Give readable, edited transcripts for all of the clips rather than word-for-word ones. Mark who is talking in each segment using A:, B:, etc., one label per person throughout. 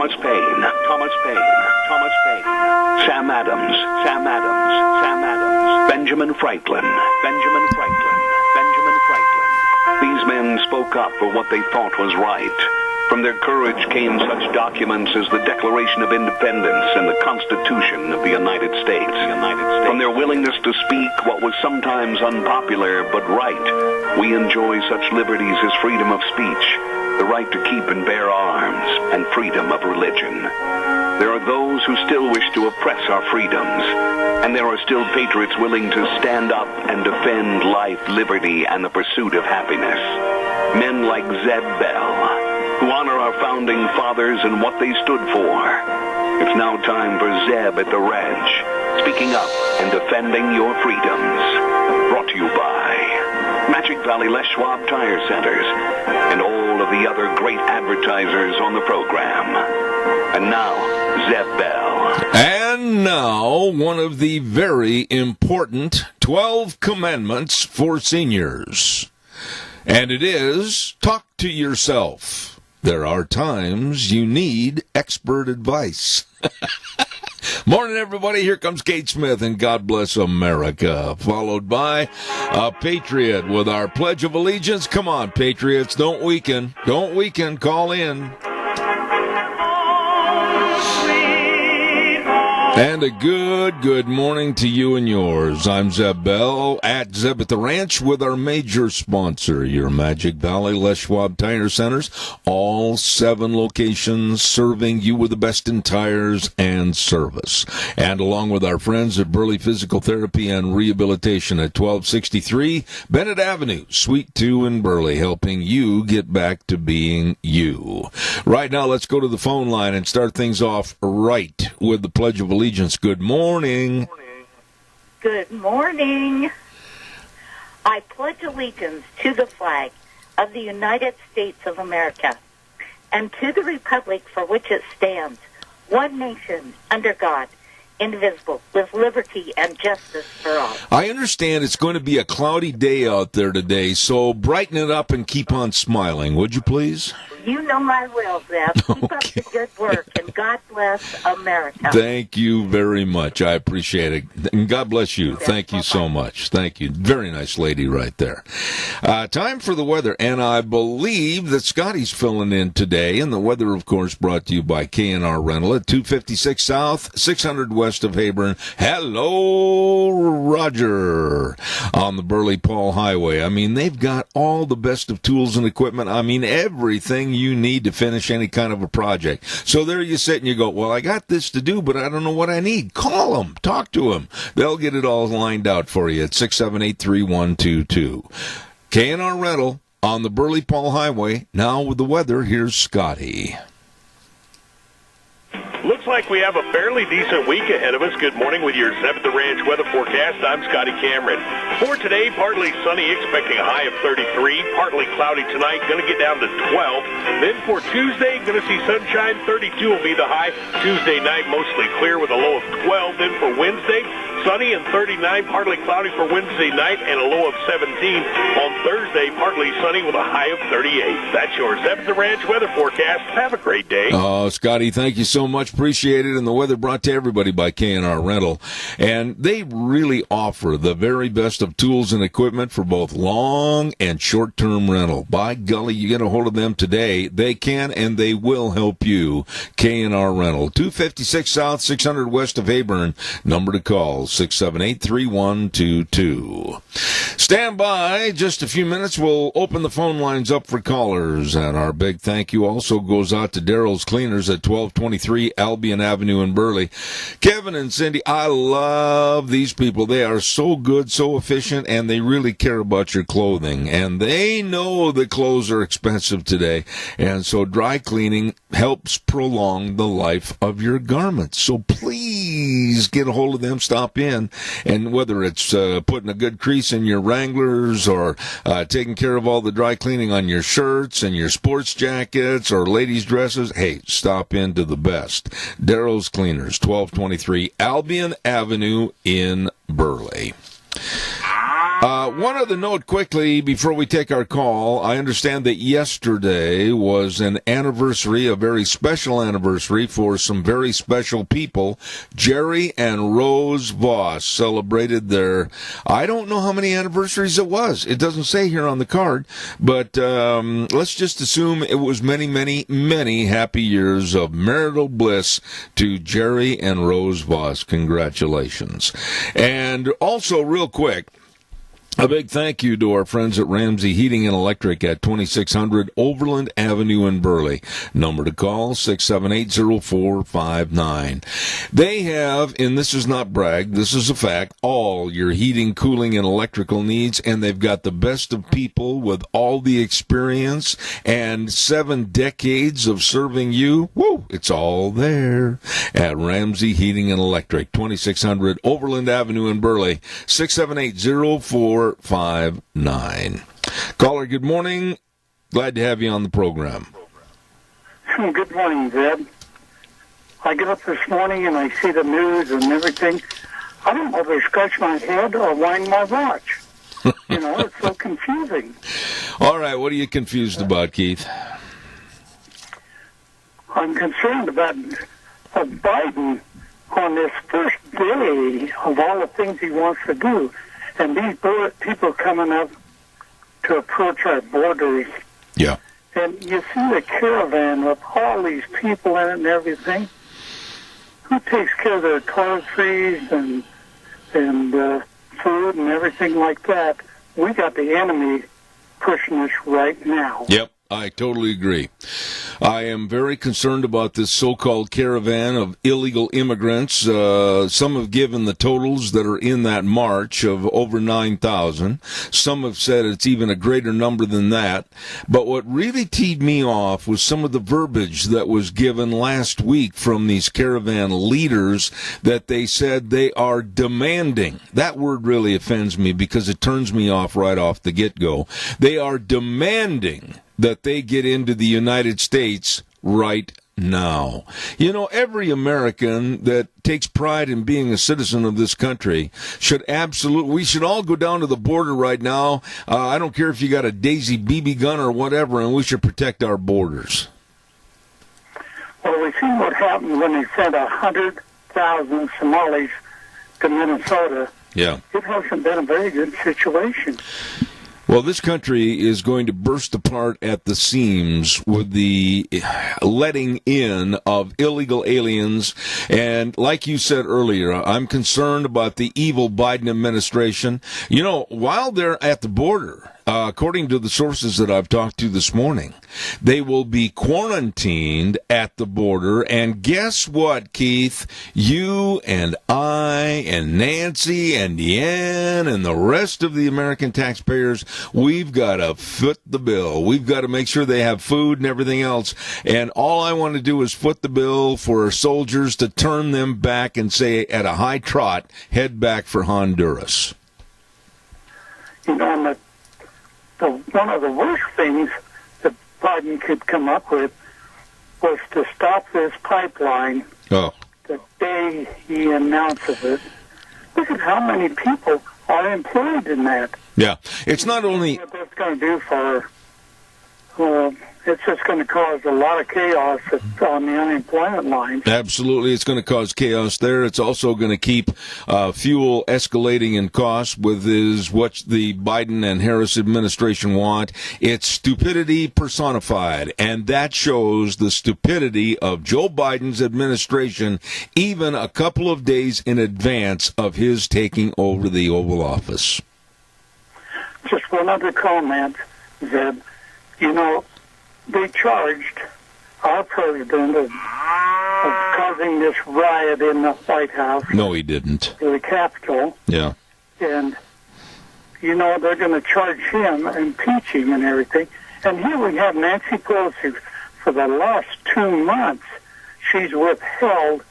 A: Thomas Paine, Thomas Paine, Thomas Paine, Sam Adams, Sam Adams, Sam Adams, Benjamin Franklin, Benjamin Franklin, Benjamin Franklin. These men spoke up for what they thought was right. From their courage came such documents as the Declaration of Independence and the Constitution of the United States. From their willingness to speak what was sometimes unpopular but right, we enjoy such liberties as freedom of speech, the right to keep and bear arms, and freedom of religion. There are those who still wish to oppress our freedoms, and there are still patriots willing to stand up and defend life, liberty, and the pursuit of happiness. Men like Zeb Bell, who honor our founding fathers and what they stood for. It's now time for Zeb at the Ranch, speaking up and defending your freedoms. Brought to you by Magic Valley Les Schwab Tire Centers and all of the other great advertisers on the program. And now, Zeb Bell.
B: And now, one of the very important 12 commandments for seniors. And it is, talk to yourself. There are times you need expert advice. Morning, everybody. Here comes Kate Smith and God Bless America, followed by a Patriot with our Pledge of Allegiance. Come on, Patriots. Don't weaken. Don't weaken. Call in. And a good morning to you and yours. I'm Zeb Bell at Zeb at the Ranch with our major sponsor, your Magic Valley Les Schwab Tire Centers. All 7 locations serving you with the best in tires and service. And along with our friends at Burley Physical Therapy and Rehabilitation at 1263 Bennett Avenue, Suite 2 in Burley, helping you get back to being you. Right now, let's go to the phone line and start things off right with the Pledge of Allegiance. Good morning.
C: Good morning. I pledge allegiance to the flag of the United States of America and to the republic for which it stands, one nation, under God, indivisible, with liberty and justice for all.
B: I understand it's going to be a cloudy day out there today, so brighten it up and keep on smiling, would you please?
C: You know I will, Zeb. Keep up the good work, and God bless America.
B: Thank you very much. I appreciate it. And God bless you. Thank you so much. Thank you. Very nice lady right there. Time for the weather, and I believe that Scotty's filling in today, and the weather, of course, brought to you by K&R Rental at 256 South, 600 West of Hayburn. Hello, Roger, on the Burley-Paul Highway. I mean, they've got all the best of tools and equipment. I mean, everything you need to finish any kind of a project. So there you sit and you go, well, I got this to do, but I don't know what I need. Call them. Talk to them. They'll get it all lined out for you at 678-3122. K&R Rental on the Burley-Paul Highway. Now with the weather, here's Scotty.
D: Looks like we have a fairly decent week ahead of us. Good morning with your Zeb at the Ranch weather forecast. I'm Scotty Cameron. For today, partly sunny, expecting a high of 33. Partly cloudy tonight, going to get down to 12. Then for Tuesday, going to see sunshine. 32 will be the high. Tuesday night, mostly clear with a low of 12. Then for Wednesday, sunny and 39. Partly cloudy for Wednesday night and a low of 17. On Thursday, partly sunny with a high of 38. That's your Zeb at the Ranch weather forecast. Have a great day.
B: Oh, Scotty, thank you so much. Appreciate it. And the weather brought to everybody by K&R Rental. And they really offer the very best of tools and equipment for both long and short-term rental. By golly, you get a hold of them today. They can and they will help you. K&R Rental, 256 South, 600 West of Hayburn. Number to call, 678-3122. Stand by. Just a few minutes. We'll open the phone lines up for callers. And our big thank you also goes out to Daryl's Cleaners at 1223 Albion Avenue in Burley. Kevin and Cindy, I love these people. They are so good, so efficient, and they really care about your clothing. And they know the clothes are expensive today. And so dry cleaning helps prolong the life of your garments. So please get a hold of them, stop in. And whether it's putting a good crease in your Wranglers or taking care of all the dry cleaning on your shirts and your sports jackets or ladies' dresses, hey, stop into the best. Daryl's Cleaners, 1223 Albion Avenue in Burley. One other note quickly before we take our call. I understand that yesterday was an anniversary, a very special anniversary for some very special people. Jerry and Rose Voss celebrated their, I don't know how many anniversaries it was. It doesn't say here on the card, but let's just assume it was many, many, many happy years of marital bliss to Jerry and Rose Voss. Congratulations. And also, real quick, a big thank you to our friends at Ramsey Heating and Electric at 2600 Overland Avenue in Burley. Number to call, 678-0459. They have, and this is not brag, this is a fact, all your heating, cooling, and electrical needs, and they've got the best of people with all the experience and 7 decades of serving you. Woo! It's all there at Ramsey Heating and Electric, 2600 Overland Avenue in Burley, 678-0459. Caller, good morning. Glad to have you on the program.
E: Good morning, Zeb. I get up this morning and I see the news and everything. I don't know if I scratch my head or wind my watch. It's so confusing.
B: All right, what are you confused about, Keith?
E: I'm concerned about Biden on this first day of all the things he wants to do. And these people coming up to approach our borders.
B: Yeah.
E: And you see the caravan with all these people in it and everything. Who takes care of their toiletries and food and everything like that? We got the enemy pushing us right now.
B: Yep. I totally agree. I am very concerned about this so-called caravan of illegal immigrants. Some have given the totals that are in that march of over 9,000. Some have said it's even a greater number than that. But what really teed me off was some of the verbiage that was given last week from these caravan leaders that they said they are demanding. That word really offends me because it turns me off right off the get-go. They are demanding that they get into the United States right now. Every American that takes pride in being a citizen of this country we should all go down to the border right now. I don't care if you got a Daisy BB gun or whatever, and we should protect our borders.
E: Well, we see what happened when they sent 100,000 Somalis to Minnesota.
B: Yeah.
E: It hasn't been a very good situation.
B: Well, this country is going to burst apart at the seams with the letting in of illegal aliens. And like you said earlier, I'm concerned about the evil Biden administration. While they're at the border, according to the sources that I've talked to this morning, they will be quarantined at the border. And guess what, Keith? You and I and Nancy and Deanne and the rest of the American taxpayers, we've got to foot the bill. We've got to make sure they have food and everything else. And all I want to do is foot the bill for our soldiers to turn them back and say, at a high trot, head back for Honduras.
E: One of the worst things that Biden could come up with was to stop this pipeline the day he announces it. Look at how many people are employed in that.
B: Yeah, it's not only...
E: What that's going to do for... it's just going to cause a lot of chaos on the unemployment line.
B: Absolutely, it's going to cause chaos there. It's also going to keep fuel escalating in cost, with what the Biden and Harris administration want. It's stupidity personified, and that shows the stupidity of Joe Biden's administration even a couple of days in advance of his taking over the Oval Office.
E: Just one other comment, Zeb. They charged our president of causing this riot in the White House.
B: No, he didn't.
E: The Capitol.
B: Yeah.
E: And, they're going to charge him, impeach him and everything. And here we have Nancy Pelosi. For the last 2 months, she's withheld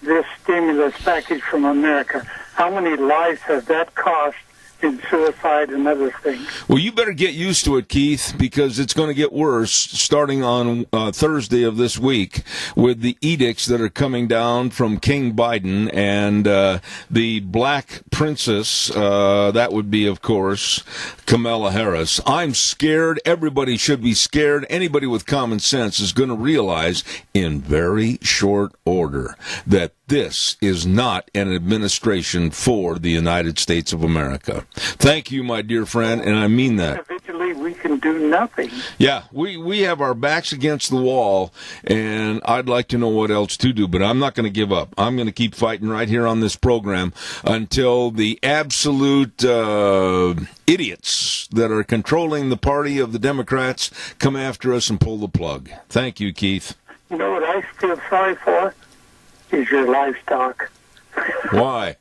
E: this stimulus package from America. How many lives has that cost in suicide and other things.
B: Well, you better get used to it, Keith, because it's going to get worse starting on Thursday of this week with the edicts that are coming down from King Biden and the Black Princess. That would be, of course, Kamala Harris. I'm scared. Everybody should be scared. Anybody with common sense is going to realize in very short order that this is not an administration for the United States of America. Thank you, my dear friend, and I mean that.
E: Individually, we can do nothing.
B: Yeah, we have our backs against the wall, and I'd like to know what else to do, but I'm not going to give up. I'm going to keep fighting right here on this program until the absolute idiots that are controlling the party of the Democrats come after us and pull the plug. Thank you, Keith.
E: You know what I feel sorry for? Is your livestock.
B: Why?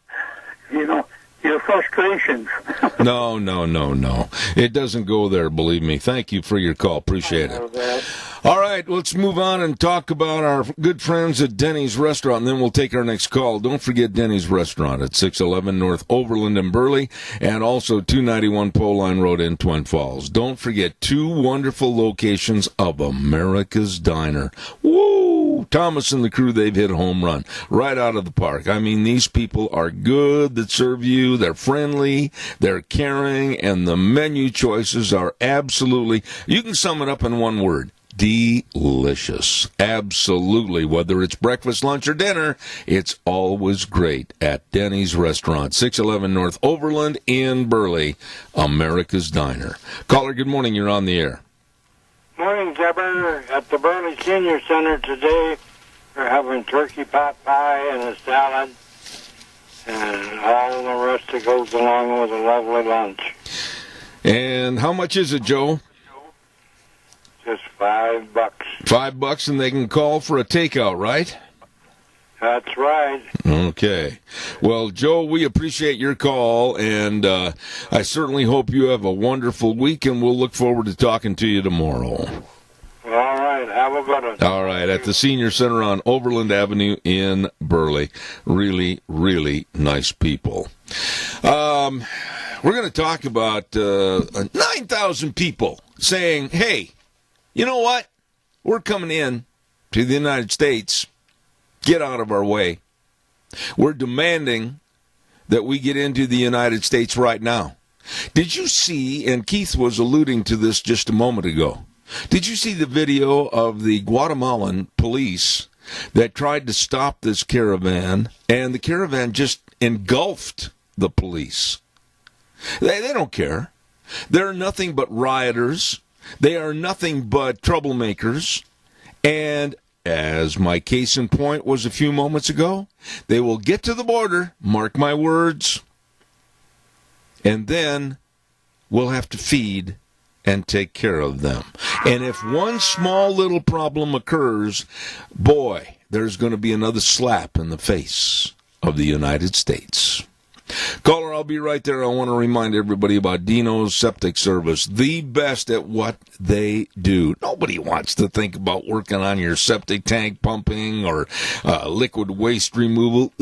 E: You know, your frustrations.
B: No. It doesn't go there, believe me. Thank you for your call. Appreciate it. All right, let's move on and talk about our good friends at Denny's Restaurant, and then we'll take our next call. Don't forget Denny's Restaurant at 611 North Overland in Burley, and also 291 Pole Line Road in Twin Falls. Don't forget two wonderful locations of America's Diner. Woo! Thomas and the crew, they've hit a home run right out of the park. I mean, these people are good that serve you. They're friendly, they're caring, and the menu choices are absolutely, you can sum it up in one word: delicious. Absolutely. Whether it's breakfast, lunch, or dinner, it's always great at Denny's Restaurant, 611 North Overland in Burley, America's Diner. Caller, good morning. You're on the air.
F: Morning, Deborah. At the Burley Senior Center today, we're having turkey pot pie and a salad and all the rest that goes along with a lovely lunch.
B: And how much is it, Joe?
F: Just $5.
B: $5, and they can call for a takeout, right?
F: That's right.
B: Okay. Well, Joe, we appreciate your call, and I certainly hope you have a wonderful week, and we'll look forward to talking to you tomorrow.
F: All right. Have a good one.
B: All right. At the Senior Center on Overland Avenue in Burley. Really, really nice people. We're going to talk about 9,000 people saying, hey, you know what? We're coming in to the United States. Get out of our way. We're demanding that we get into the United States right now. Did you see, and Keith was alluding to this just a moment ago, did you see the video of the Guatemalan police that tried to stop this caravan, and the caravan just engulfed the police? They don't care. They're nothing but rioters. They are nothing but troublemakers. And as my case in point was a few moments ago, they will get to the border, mark my words, and then we'll have to feed and take care of them. And if one small little problem occurs, boy, there's going to be another slap in the face of the United States. Caller, I'll be right there. I want to remind everybody about Dino's Septic Service, the best at what they do. Nobody wants to think about working on your septic tank pumping or liquid waste removal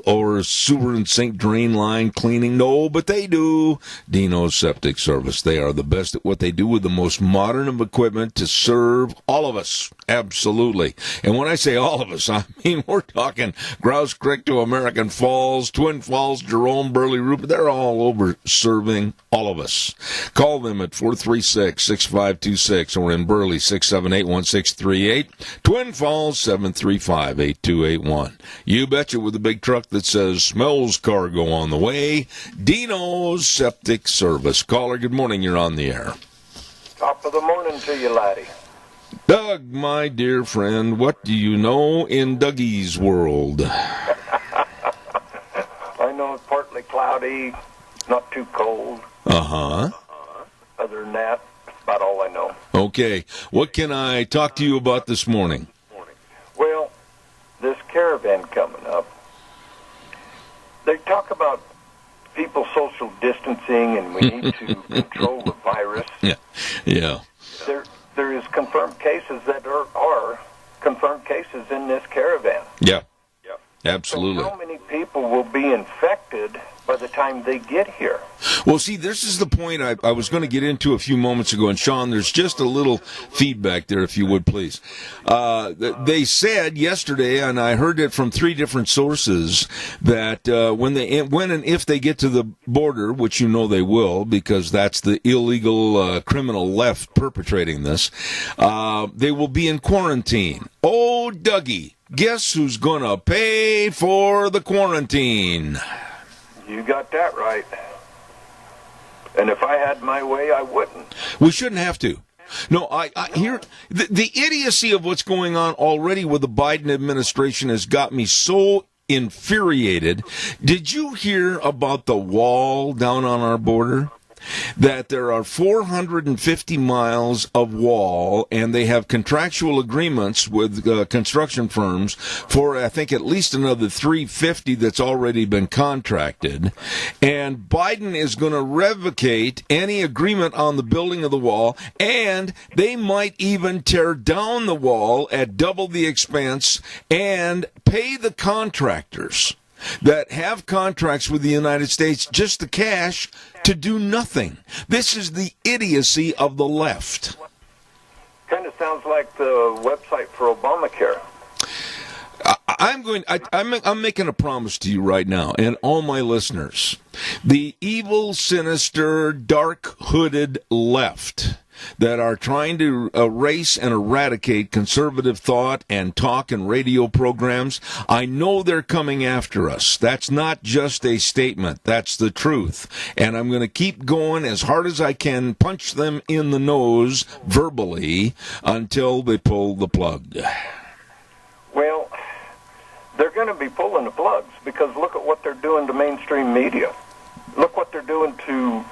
B: or sewer and sink drain line cleaning. No, but they do. Dino's Septic Service. They are the best at what they do with the most modern of equipment to serve all of us. Absolutely. And when I say all of us, I mean we're talking Grouse Creek to American Falls, Twin Falls, Jerome, Burley, Rupert. They're all over serving all of us. Call them at 436-6526 or in Burley 678-1638. Twin Falls 735-8281. You betcha, with a big truck that says smells cargo on the way. Dino's Septic Service. Caller, good morning. You're on the air.
G: Top of the morning to you, laddie.
B: Doug, my dear friend, what do you know in Dougie's world?
G: I know it's partly cloudy, not too cold.
B: Uh-huh.
G: Other than that, that's about all I know.
B: Okay. What can I talk to you about this morning?
G: Well, this caravan coming up, they talk about people social distancing and we need to control the virus.
B: Yeah.
G: There is confirmed cases that are confirmed cases in this caravan.
B: Yeah. Absolutely.
G: So how many people will be infected by the time time they get here.
B: Well, see, this is the point I was going to get into a few moments ago. And, Sean, there's just a little feedback there, if you would, please. They said yesterday, and I heard it from 3 different sources, that when and if they get to the border, which you know they will, because that's the illegal criminal left perpetrating this, they will be in quarantine. Oh, Dougie, guess who's going to pay for the quarantine?
G: You got that right. And if I had my way, I wouldn't.
B: We shouldn't have to. No, I hear the idiocy of what's going on already with the Biden administration has got me so infuriated. Did you hear about the wall down on our border? That there are 450 miles of wall, and they have contractual agreements with construction firms for, I think, at least another 350 that's already been contracted. And Biden is going to revocate any agreement on the building of the wall, and they might even tear down the wall at double the expense and pay the contractors that have contracts with the United States just the cash to do nothing. This is the idiocy of the left.
G: Kind of sounds like the website for Obamacare.
B: I'm making a promise to you right now, and all my listeners. The evil, sinister, dark-hooded left that are trying to erase and eradicate conservative thought and talk and radio programs, I know they're coming after us. That's not just a statement. That's the truth. And I'm going to keep going as hard as I can, punch them in the nose verbally until they pull the plug.
G: Well, they're going to be pulling the plugs because look at what they're doing to mainstream media. Look what they're doing to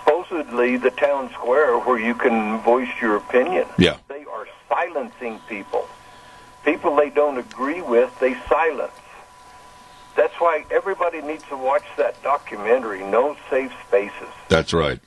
G: supposedly the town square where you can voice your opinion.
B: Yeah.
G: They are silencing people. People they don't agree with, they silence. That's why everybody needs to watch that documentary, No Safe Spaces.
B: That's right.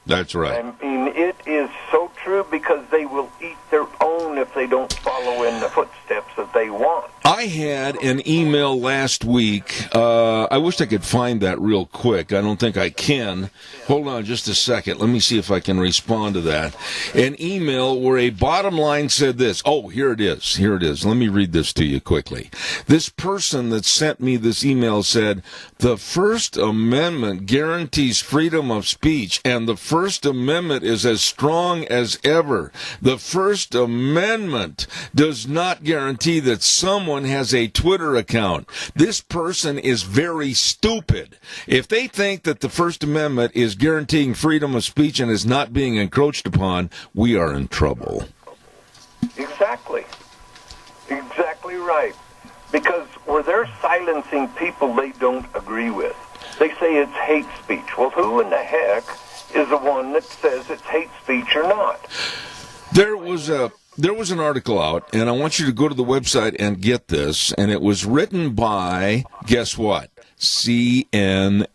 B: That's right.
G: I mean, it is so true because they will eat their own if they don't follow in the footsteps that they want.
B: I had an email last week. I wish I could find that real quick. I don't think I can. Hold on just a second. Let me see if I can respond to that. An email where a bottom line said this. Oh, here it is. Here it is. Let me read this to you quickly. This person that sent me this email said, the First Amendment guarantees freedom of speech, and the First Amendment is as strong as ever. The First Amendment does not guarantee that someone has a Twitter account. This person is very stupid. If they think that the First Amendment is guaranteeing freedom of speech and is not being encroached upon, we are in trouble.
G: Exactly. Exactly right. Because where they're silencing people they don't agree with, they say it's hate speech. Well, who in the heck is the one that says it's hate speech or not?
B: There was an article out, and I want you to go to the website and get this, and it was written by, guess what? CNN.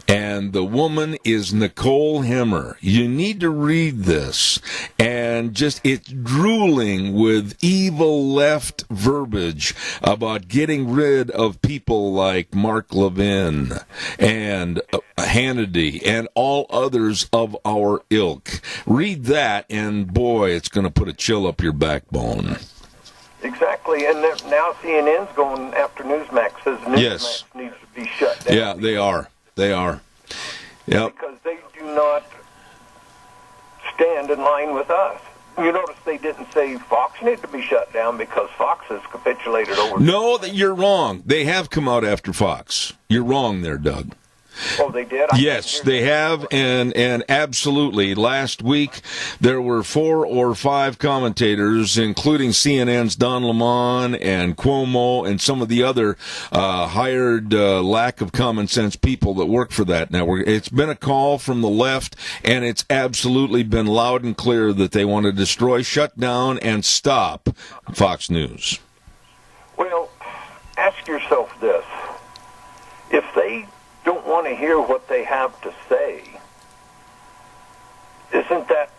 B: And the woman is Nicole Hemmer. You need to read this. And just, it's drooling with evil left verbiage about getting rid of people like Mark Levin and Hannity and all others of our ilk. Read that, and boy, it's going to put a chill up your backbone.
G: Exactly, and now CNN's going after Newsmax, says Newsmax needs to be shut down.
B: Yeah, they are. They are. Yep.
G: Because they do not stand in line with us. You notice they didn't say Fox needed to be shut down because Fox has capitulated over.
B: No, you're wrong. They have come out after Fox. You're wrong there, Doug.
G: Oh, they did?
B: Yes, they have, and absolutely. Last week, there were 4 or 5 commentators, including CNN's Don Lemon and Cuomo and some of the other hired lack of common sense people that work for that network. It's been a call from the left, and it's absolutely been loud and clear that they want to destroy, shut down, and stop Fox News.
G: Well, ask yourself this. If they don't want to hear what they have to say, isn't that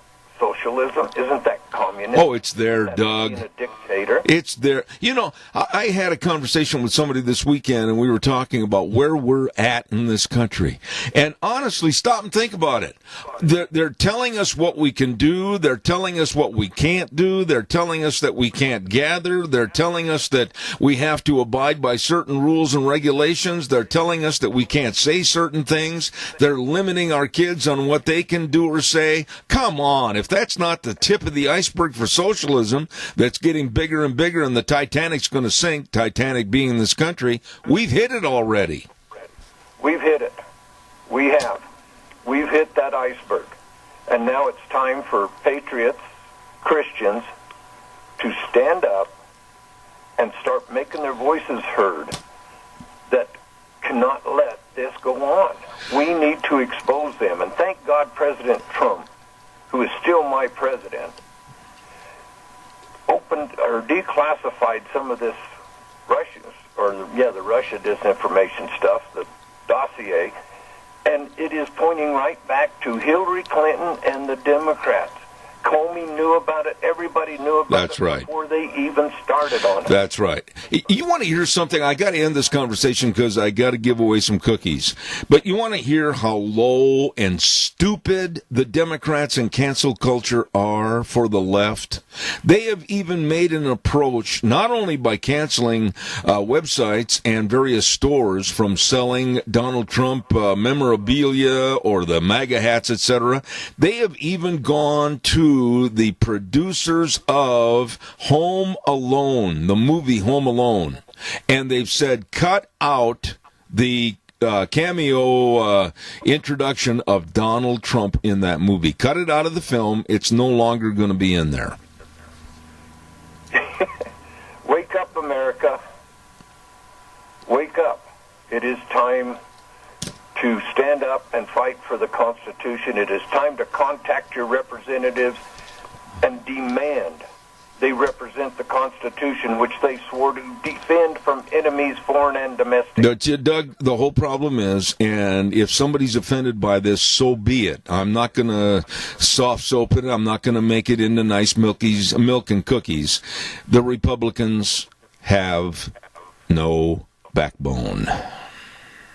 G: socialism? Isn't that communism?
B: Oh, it's there,
G: Isn't that
B: Doug.
G: being a dictator?
B: It's there. You know, I had a conversation with somebody this weekend, and we were talking about where we're at in this country. And honestly, stop and think about it. They're telling us what we can do. They're telling us what we can't do. They're telling us that we can't gather. They're telling us that we have to abide by certain rules and regulations. They're telling us that we can't say certain things. They're limiting our kids on what they can do or say. Come on, if that's not the tip of the iceberg for socialism that's getting bigger and bigger and the Titanic's going to sink, Titanic being in this country, we've hit it already.
G: We've hit it. We have. We've hit that iceberg. And now it's time for patriots, Christians, to stand up and start making their voices heard that cannot let this go on. We need to expose them. And thank God President Trump, who is still my president, opened or declassified some of this the Russia disinformation stuff, the dossier, and it is pointing right back to Hillary Clinton and the Democrats. Comey knew about it. Everybody knew about
B: That's
G: it
B: right.
G: before they even started on it.
B: That's right. You want to hear something? I got to end this conversation because I got to give away some cookies. But you want to hear how low and stupid the Democrats and cancel culture are for the left? They have even made an approach, not only by canceling websites and various stores from selling Donald Trump memorabilia or the MAGA hats, etc. They have even gone to the producers of Home Alone, the movie Home Alone, and they've said cut out the cameo introduction of Donald Trump in that movie. Cut it out of the film. It's no longer going to be in there.
G: Wake up, America. Wake up. It is time to stand up and fight for the Constitution. It is time to contact your representatives and demand they represent the Constitution, which they swore to defend from enemies, foreign and domestic.
B: Doug, the whole problem is, and if somebody's offended by this, so be it. I'm not going to soft soap it. I'm not going to make it into nice milk and cookies. The Republicans have no backbone.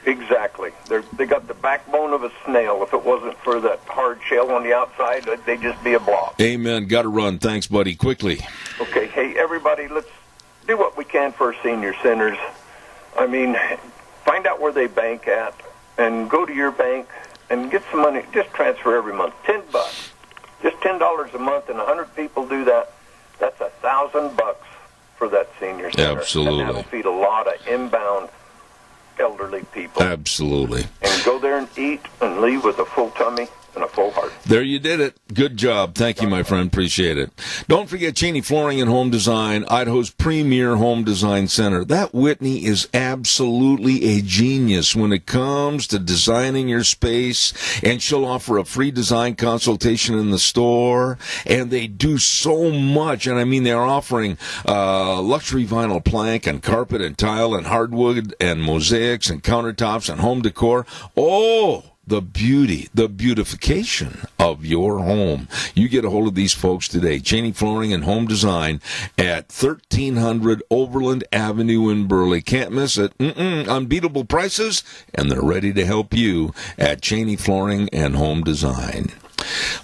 G: Exactly. They got the backbone of a snail. If it wasn't for that hard shell on the outside, they'd just be a blob.
B: Amen. Got to run. Thanks, buddy. Quickly.
G: Okay. Hey, everybody, let's do what we can for our senior centers. I mean, find out where they bank at and go to your bank and get some money. Just transfer every month. $10. Just $10 a month, and 100 people do that. That's $1,000 for that senior center.
B: Absolutely.
G: And that'll feed a lot of inbound elderly people.
B: Absolutely.
G: And go there and eat and leave with a full tummy and a full heart.
B: There you did it. Good job. Thank you, my friend. Appreciate it. Don't forget Cheney Flooring and Home Design, Idaho's premier home design center. That Whitney is absolutely a genius when it comes to designing your space, and she'll offer a free design consultation in the store, and they do so much. And I mean, they're offering luxury vinyl plank and carpet and tile and hardwood and mosaics and countertops and home decor. Oh, the beauty, the beautification of your home. You get a hold of these folks today. Cheney Flooring and Home Design at 1300 Overland Avenue in Burley. Can't miss it. Unbeatable prices, and they're ready to help you at Cheney Flooring and Home Design.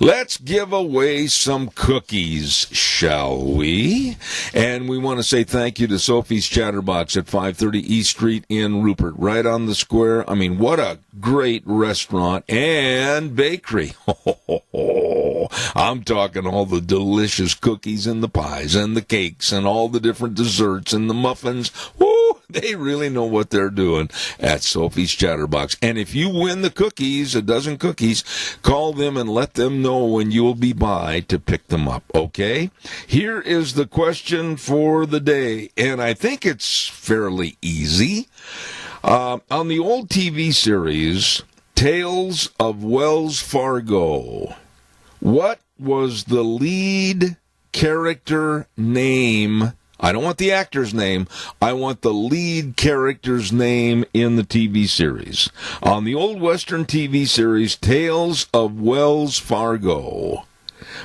B: Let's give away some cookies, shall we? And we want to say thank you to Sophie's Chatterbox at 530 East Street in Rupert, right on the square. I mean, what a great restaurant and bakery. I'm talking all the delicious cookies and the pies and the cakes and all the different desserts and the muffins. Woo! They really know what they're doing at Sophie's Chatterbox. And if you win the cookies, a dozen cookies, call them and let them know when you'll be by to pick them up, okay? Here is the question for the day, and I think it's fairly easy. On the old TV series, Tales of Wells Fargo, what was the lead character name? I don't want the actor's name. I want the lead character's name in the TV series. On the old Western TV series, Tales of Wells Fargo,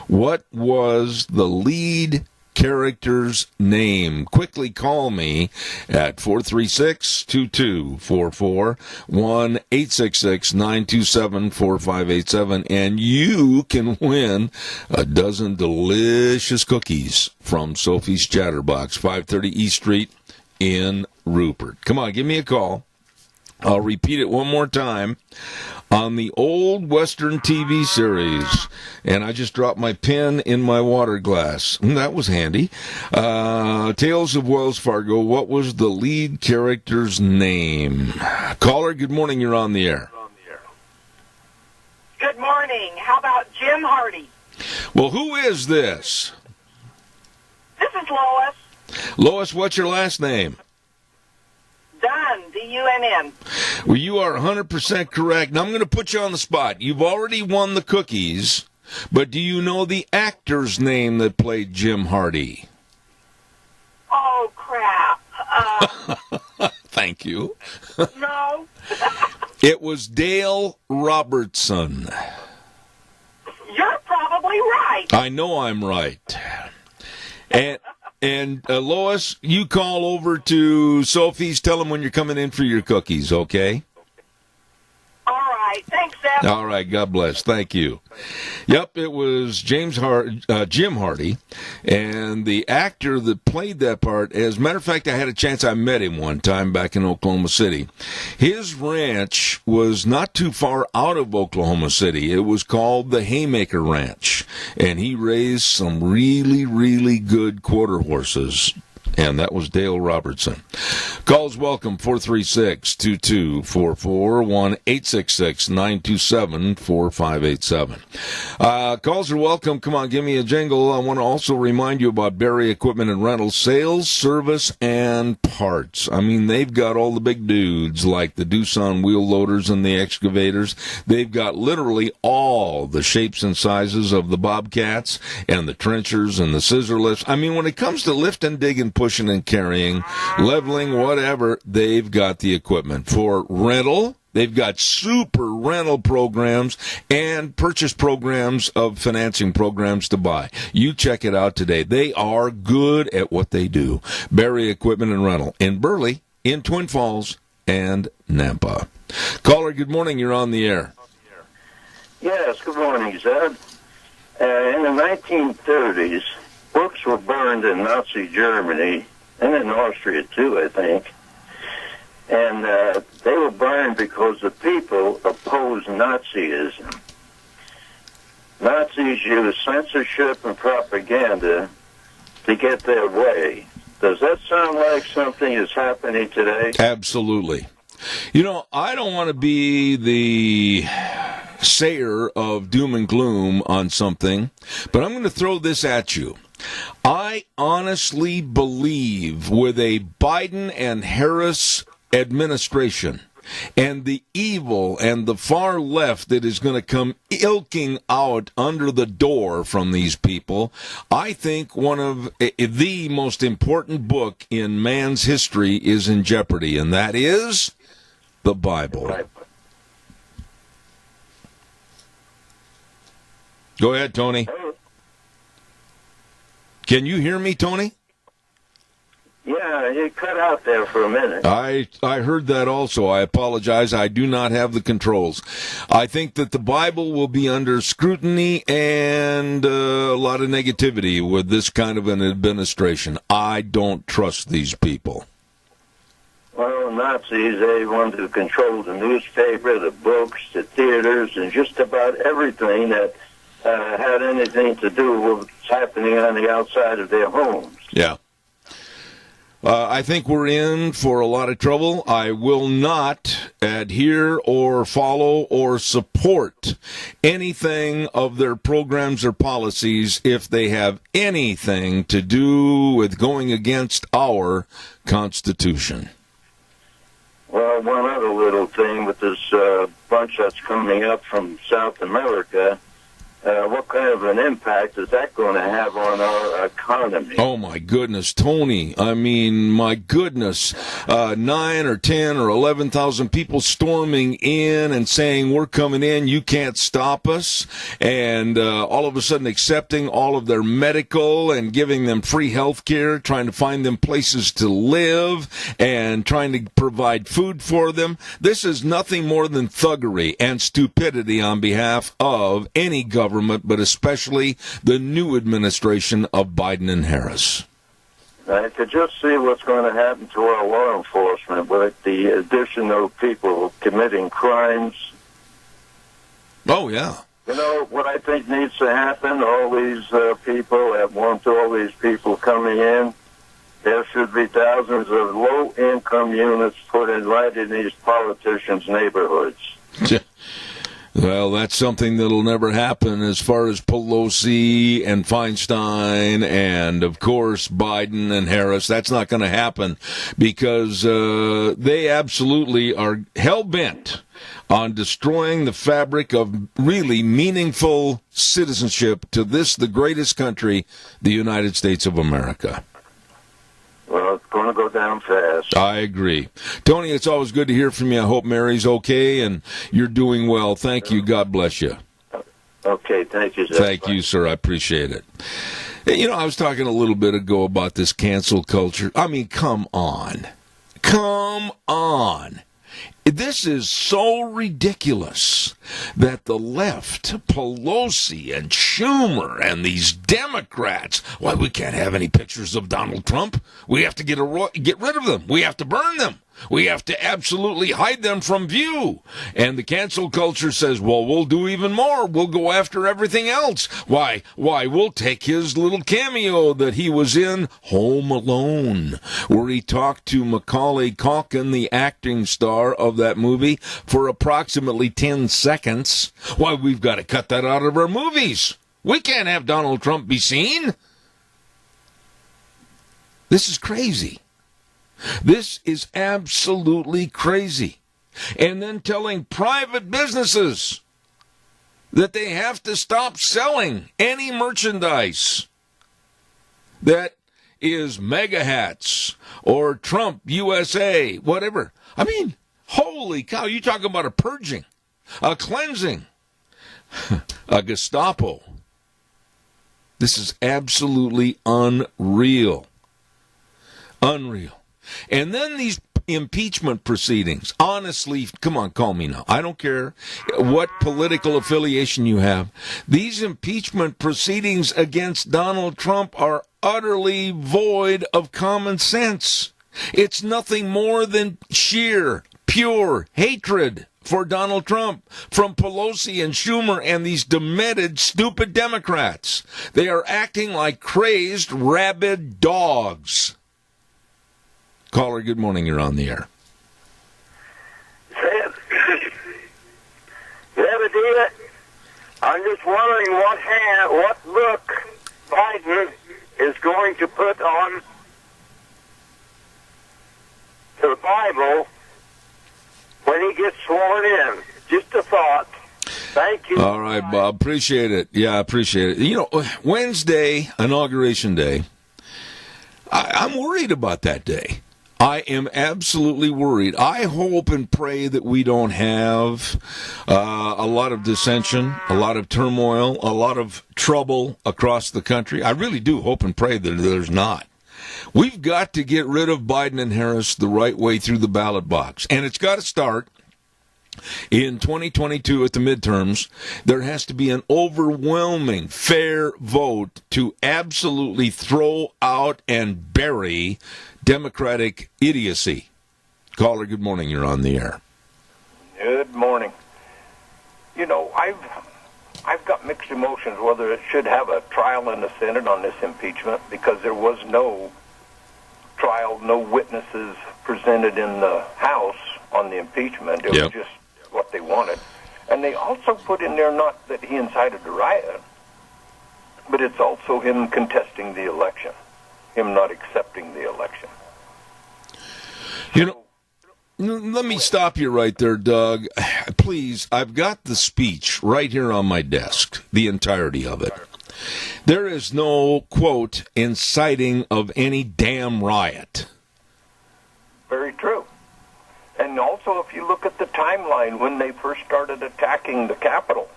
B: What was the lead character's name? Quickly call me at 436-2244, 1-866-927-4587, and you can win a dozen delicious cookies from Sophie's Chatterbox, 530 East Street in Rupert. Come on, give me a call. I'll repeat it one more time. On the old Western TV series, and I just dropped my pen in my water glass. That was handy. Tales of Wells Fargo, what was the lead character's name? Caller, good morning, you're on the air.
H: Good morning. How about Jim Hardy?
B: Well, who is this?
H: This is Lois.
B: Lois, what's your last name?
H: Dunn, D-U-N-N.
B: Well, you are 100% correct. Now, I'm going to put you on the spot. You've already won the cookies, but do you know the actor's name that played Jim Hardy?
H: Oh, crap.
B: Thank you.
H: No.
B: It was Dale Robertson.
H: You're probably right.
B: I know I'm right. And Lois, you call over to Sophie's. Tell them when you're coming in for your cookies, okay?
H: All right. Thanks, Seth.
B: All right. God bless. Thank you. Yep, it was Jim Hardy, and the actor that played that part, as a matter of fact, I had a chance, I met him one time back in Oklahoma City. His ranch was not too far out of Oklahoma City. It was called the Haymaker Ranch, and he raised some really, really good quarter horses. And that was Dale Robertson. Calls welcome, 436-2244, 1-866-927-4587. Calls are welcome. Come on, give me a jingle. I want to also remind you about Barry Equipment and Rental, sales, service, and parts. I mean, they've got all the big dudes like the Doosan wheel loaders and the excavators. They've got literally all the shapes and sizes of the Bobcats and the trenchers and the scissor lifts. I mean, when it comes to lifting, digging, pushing, and carrying, leveling, whatever, they've got the equipment. For rental, they've got super rental programs and purchase programs of financing programs to buy. You check it out today. They are good at what they do. Barry Equipment and Rental in Burley, in Twin Falls, and Nampa. Caller, good morning. You're on the air.
F: Yes, good morning, Zed. In the 1930s, books were burned in Nazi Germany, and in Austria too, I think. And they were burned because the people opposed Nazism. Nazis used censorship and propaganda to get their way. Does that sound like something is happening today?
B: Absolutely. You know, I don't want to be the sayer of doom and gloom on something, but I'm going to throw this at you. I honestly believe with a Biden and Harris administration and the evil and the far left that is going to come ilking out under the door from these people, I think one of the most important book in man's history is in jeopardy, and that is the Bible. Go ahead, Tony. Can you hear me, Tony?
F: Yeah, you cut out there for a minute.
B: I heard that also. I apologize. I do not have the controls. I think that the Bible will be under scrutiny and a lot of negativity with this kind of an administration. I don't trust these people.
F: Well, Nazis, they wanted to control the newspaper, the books, the theaters, and just about everything that had anything to do with what's happening on the outside of their homes.
B: Yeah. I think we're in for a lot of trouble. I will not adhere or follow or support anything of their programs or policies if they have anything to do with going against our Constitution.
F: Well, one other little thing with this bunch that's coming up from South America,
I: what kind of an impact is that going to have on our economy?
B: Oh, my goodness, Tony. I mean, my goodness. 9 or 10 or 11,000 people storming in and saying, we're coming in, you can't stop us. And all of a sudden accepting all of their medical and giving them free health care, trying to find them places to live and trying to provide food for them. This is nothing more than thuggery and stupidity on behalf of any government, but especially the new administration of Biden and Harris.
I: I could just see what's going to happen to our law enforcement with the addition of people committing crimes.
B: Oh, yeah.
I: You know, what I think needs to happen, all these people that want all these people coming in, there should be thousands of low-income units put in right in these politicians' neighborhoods.
B: Well, that's something that'll never happen as far as Pelosi and Feinstein and, of course, Biden and Harris. That's not going to happen because they absolutely are hell-bent on destroying the fabric of really meaningful citizenship to this, the greatest country, the United States of America.
I: Well, it's going to go down fast.
B: I agree. Tony, it's always good to hear from you. I hope Mary's okay and you're doing well. Thank you. God bless you.
I: Okay, thank you, sir.
B: Thank you, sir. I appreciate it. You know, I was talking a little bit ago about this cancel culture. I mean, come on. Come on. This is so ridiculous that the left, Pelosi and Schumer and these Democrats, why, we can't have any pictures of Donald Trump. We have to get rid of them. We have to burn them. We have to absolutely hide them from view. And the cancel culture says, well, we'll do even more. We'll go after everything else. Why, we'll take his little cameo that he was in Home Alone, where he talked to Macaulay Culkin, the acting star of that movie, for approximately 10 seconds. Why, we've got to cut that out of our movies. We can't have Donald Trump be seen. This is crazy. This is absolutely crazy. And then telling private businesses that they have to stop selling any merchandise that is MAGA hats or Trump USA, whatever. I mean, holy cow, you talk about a purging, a cleansing, a Gestapo. This is absolutely unreal. Unreal. And then these impeachment proceedings, honestly, come on, call me now. I don't care what political affiliation you have. These impeachment proceedings against Donald Trump are utterly void of common sense. It's nothing more than sheer, pure hatred for Donald Trump from Pelosi and Schumer and these demented, stupid Democrats. They are acting like crazed, rabid dogs. Caller, good morning. You're on the air.
F: Sam, David, I'm just wondering what look Biden is going to put on to the Bible when he gets sworn in. Just a thought. Thank you.
B: All right, Bob. Appreciate it. Yeah, I appreciate it. You know, Wednesday, Inauguration Day, I'm worried about that day. I am absolutely worried. I hope and pray that we don't have a lot of dissension, a lot of turmoil, a lot of trouble across the country. I really do hope and pray that there's not. We've got to get rid of Biden and Harris the right way through the ballot box. And it's got to start in 2022 at the midterms. There has to be an overwhelming fair vote to absolutely throw out and bury Democratic idiocy. Caller, good morning. You're on the air.
G: Good morning. You know, I've got mixed emotions whether it should have a trial in the Senate on this impeachment, because there was no trial, no witnesses presented in the House on the impeachment. It was just what they wanted. And they also put in there not that he incited a riot, but it's also him contesting the election, him not accepting the election.
B: You know, let me stop you right there, Doug. Please, I've got the speech right here on my desk, the entirety of it. There is no, quote, inciting of any damn riot.
G: Very true. And also, if you look at the timeline when they first started attacking the Capitol,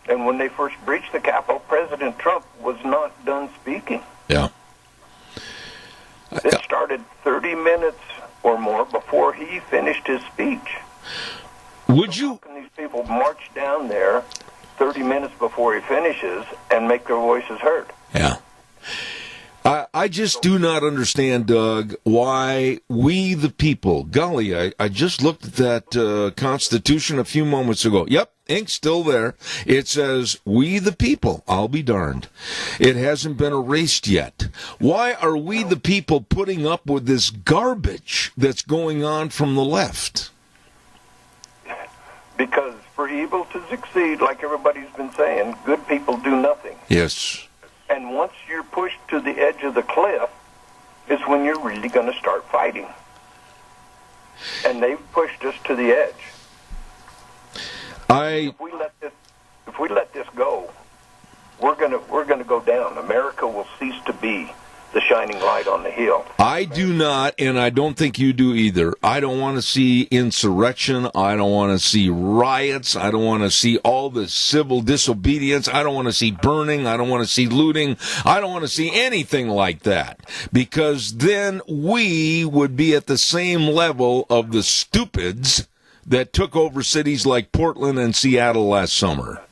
G: and when they first breached the Capitol, President Trump was not done speaking.
B: Yeah.
G: It started 30 minutes or more before he finished his speech.
B: Would you?
G: How can these people march down there 30 minutes before he finishes and make their voices heard?
B: Yeah. I just do not understand, Doug, why we the people, golly, I just looked at that Constitution a few moments ago. Yep, ink's still there. It says, we the people, I'll be darned. It hasn't been erased yet. Why are we the people putting up with this garbage that's going on from the left?
G: Because for evil to succeed, like everybody's been saying, good people do nothing.
B: Yes.
G: And once you're pushed to the edge of the cliff, is when you're really going to start fighting. And they've pushed us to the edge. If we let this go, we're going to go down. America will cease to be the shining light on the hill.
B: I do not, and I don't think you do either. I don't want to see insurrection. I don't want to see riots. I don't want to see all the civil disobedience. I don't want to see burning. I don't want to see looting. I don't want to see anything like that, because then we would be at the same level of the stupids that took over cities like Portland and Seattle last summer.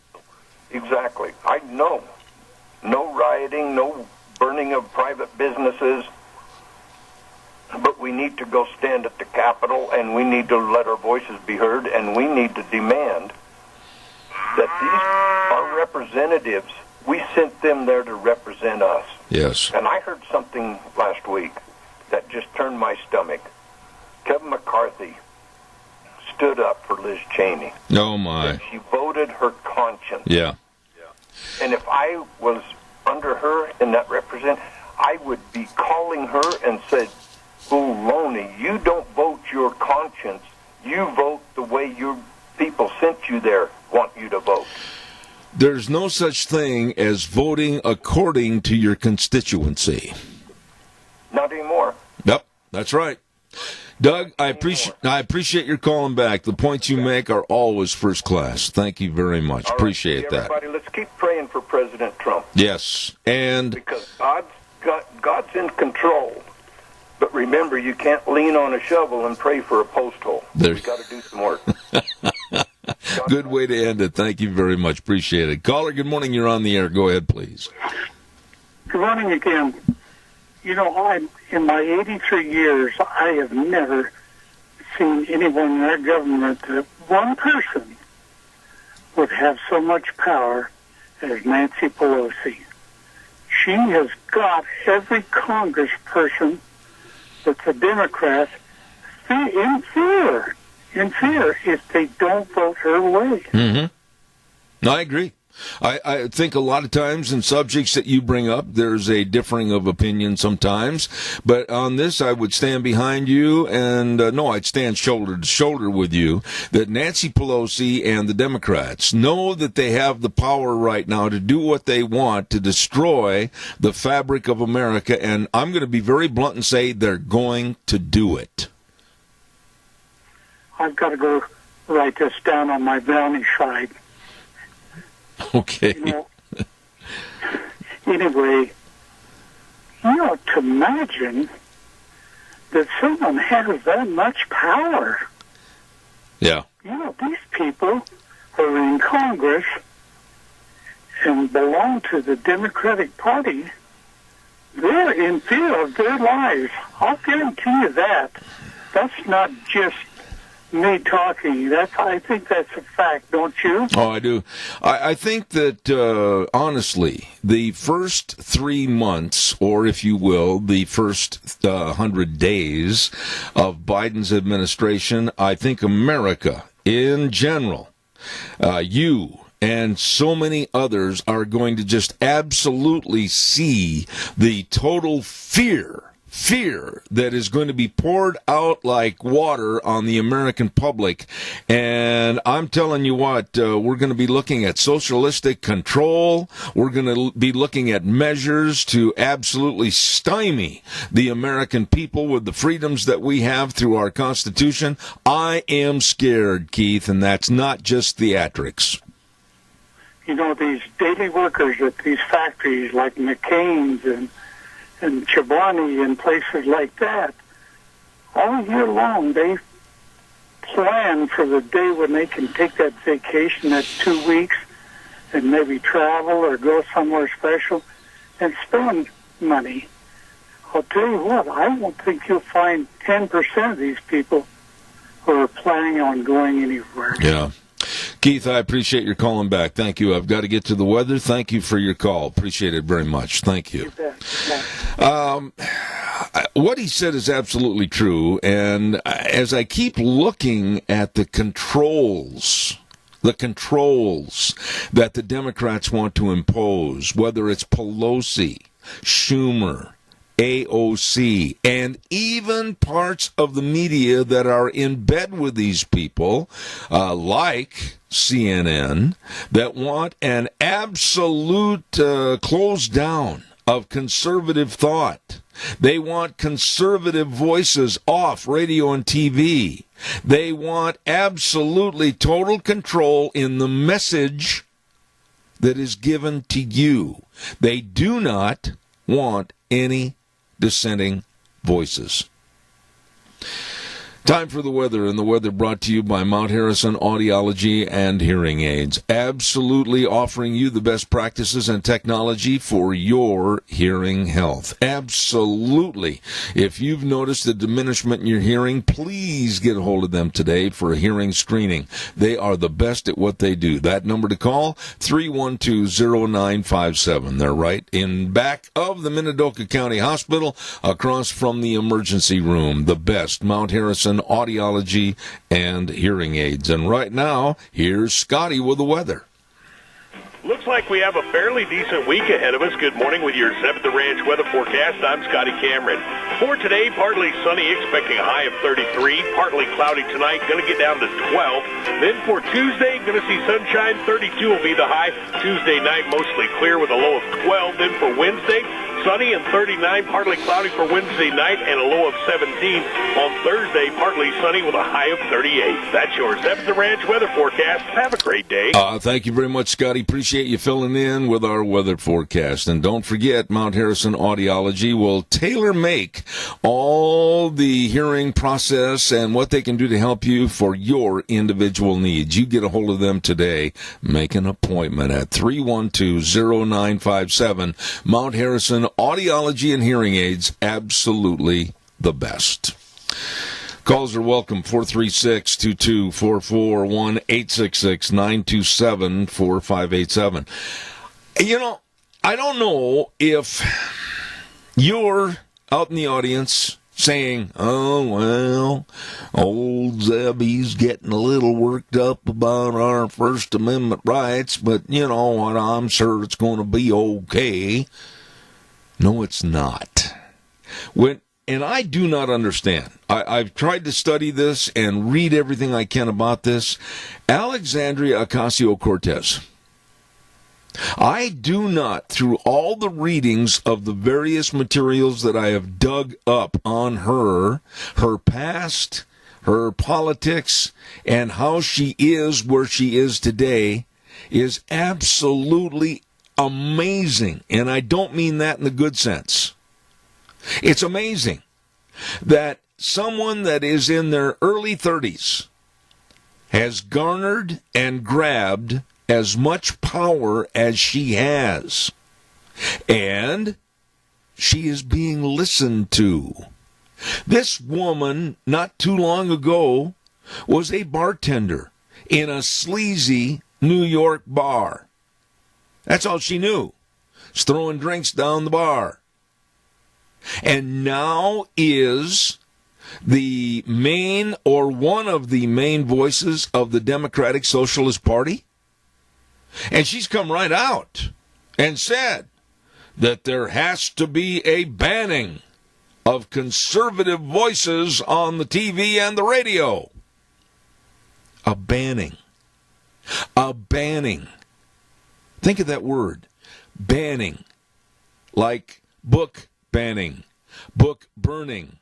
G: Exactly. I know. No rioting, no burning of private businesses, but we need to go stand at the Capitol, and we need to let our voices be heard, and we need to demand that our representatives, we sent them there to represent us.
B: Yes.
G: And I heard something last week that just turned my stomach. Kevin McCarthy stood up for Liz Cheney.
B: Oh, my.
G: And she voted her conscience.
B: Yeah.
G: And if I was under her in that I would be calling her and said, Baloney, you don't vote your conscience. You vote the way your people sent you there want you to vote.
B: There's no such thing as voting according to your constituency.
G: Not anymore.
B: Yep, that's right. Doug, I appreciate your calling back. The points you make are always first class. Thank you very much.
G: All
B: appreciate
G: right, everybody, let's keep praying for President Trump.
B: Yes, and
G: because God's in control. But remember, you can't lean on a shovel and pray for a post hole. We've got to do some work.
B: Good way to end it. Thank you very much. Appreciate it. Caller, good morning. You're on the air. Go ahead, please.
E: Good morning again. You know, in my 83 years, I have never seen anyone in our government that one person would have so much power as Nancy Pelosi. She has got every congressperson that's a Democrat in fear if they don't vote her way.
B: Mm-hmm. No, I agree. I think a lot of times in subjects that you bring up, there's a differing of opinion sometimes. But on this, I would stand behind you, and I'd stand shoulder to shoulder with you, that Nancy Pelosi and the Democrats know that they have the power right now to do what they want to destroy the fabric of America. And I'm going to be very blunt and say they're going to do it.
E: I've got to go write this down on my brownie side.
B: Okay.
E: Anyway, to imagine that someone has that much power.
B: Yeah.
E: These people are in Congress and belong to the Democratic Party. They're in fear of their lives. I'll guarantee you that. That's not just me talking. I think that's a fact, don't you?
B: Oh, I do. I think that, honestly, the first 3 months, or if you will, the first 100 days of Biden's administration, I think America in general, you and so many others are going to just absolutely see the total fear fear that is going to be poured out like water on the American public. And I'm telling you what, we're going to be looking at socialistic control. We're going to be looking at measures to absolutely stymie the American people with the freedoms that we have through our Constitution. I am scared, Keith, and that's not just theatrics.
E: You know, these daily workers at these factories like McCain's and Chobani and places like that, all year long they plan for the day when they can take that vacation, that 2 weeks, and maybe travel or go somewhere special and spend money. I'll tell you what, I don't think you'll find 10% of these people who are planning on going anywhere.
B: Yeah. Keith, I appreciate your calling back. Thank you. I've got to get to the weather. Thank you for your call. Appreciate it very much. Thank you. What he said is absolutely true. And as I keep looking at the controls that the Democrats want to impose, whether it's Pelosi, Schumer, AOC, and even parts of the media that are in bed with these people, like CNN, that want an absolute close down of conservative thought. They want conservative voices off radio and TV. They want absolutely total control in the message that is given to you. They do not want any dissenting voices. Time for the weather, and the weather brought to you by Mount Harrison Audiology and Hearing Aids. Absolutely offering you the best practices and technology for your hearing health. Absolutely. If you've noticed a diminishment in your hearing, please get a hold of them today for a hearing screening. They are the best at what they do. That number to call, 312-0957. They're right in back of the Minidoka County Hospital, across from the emergency room. The best, Mount Harrison Audiology and Hearing Aids. And right now, here's Scotty with the weather.
D: Looks like we have a fairly decent week ahead of us. Good morning with your Zeb at the Ranch weather forecast. I'm Scotty Cameron. For today, partly sunny, expecting a high of 33. Partly cloudy tonight, going to get down to 12. Then for Tuesday, going to see sunshine. 32 will be the high. Tuesday night, mostly clear with a low of 12. Then for Wednesday, sunny and 39, partly cloudy for Wednesday night and a low of 17. On Thursday, partly sunny with a high of 38. That's your Zeb at the Ranch weather forecast. Have a great day.
B: Thank you very much, Scotty. Appreciate you filling in with our weather forecast. And don't forget, Mount Harrison Audiology will tailor-make all the hearing process and what they can do to help you for your individual needs. You get a hold of them today. Make an appointment at 312-0957. Mount Harrison Audiology and Hearing Aids, absolutely the best. Calls are welcome, 436-2244, 1-866-927-4587. You know, I don't know if you're out in the audience saying, oh, well, old Zebby's getting a little worked up about our First Amendment rights, but you know what, I'm sure it's going to be okay. No, it's not. And I do not understand. I've tried to study this and read everything I can about this. Alexandria Ocasio-Cortez. I do not, through all the readings of the various materials that I have dug up on her past, her politics, and how she is where she is today, is absolutely amazing. And I don't mean that in the good sense. It's amazing that someone that is in their early 30s has garnered and grabbed as much power as she has. And she is being listened to. This woman, not too long ago, was a bartender in a sleazy New York bar. That's all she knew. Was throwing drinks down the bar. And now is the main or one of the main voices of the Democratic Socialist Party. And she's come right out and said that there has to be a banning of conservative voices on the TV and the radio. A banning. A banning. Think of that word. Banning. Like book banning, book burning,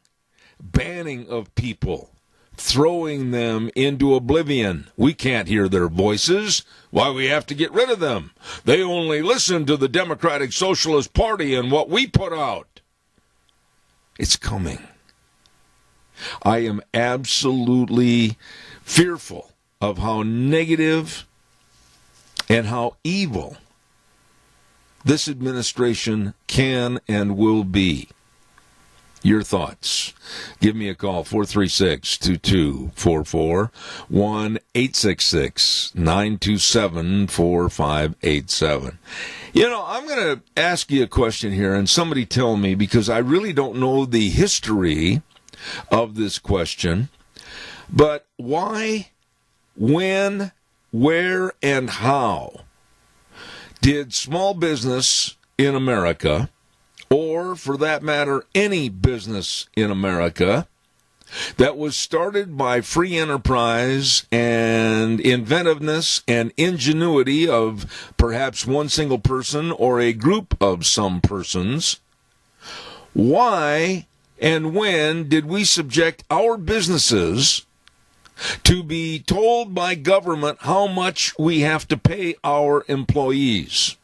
B: banning of people, throwing them into oblivion. We can't hear their voices. Why we have to get rid of them? They only listen to the Democratic Socialist Party and what we put out. It's coming. I am absolutely fearful of how negative and how evil this administration can and will be. Your thoughts. Give me a call, 436-2244, 1-866-927-4587. You know, I'm going to ask you a question here, and somebody tell me, because I really don't know the history of this question, but why, when, where, and how did small business in America, or for that matter, any business in America that was started by free enterprise and inventiveness and ingenuity of perhaps one single person or a group of some persons, why and when did we subject our businesses to be told by government how much we have to pay our employees?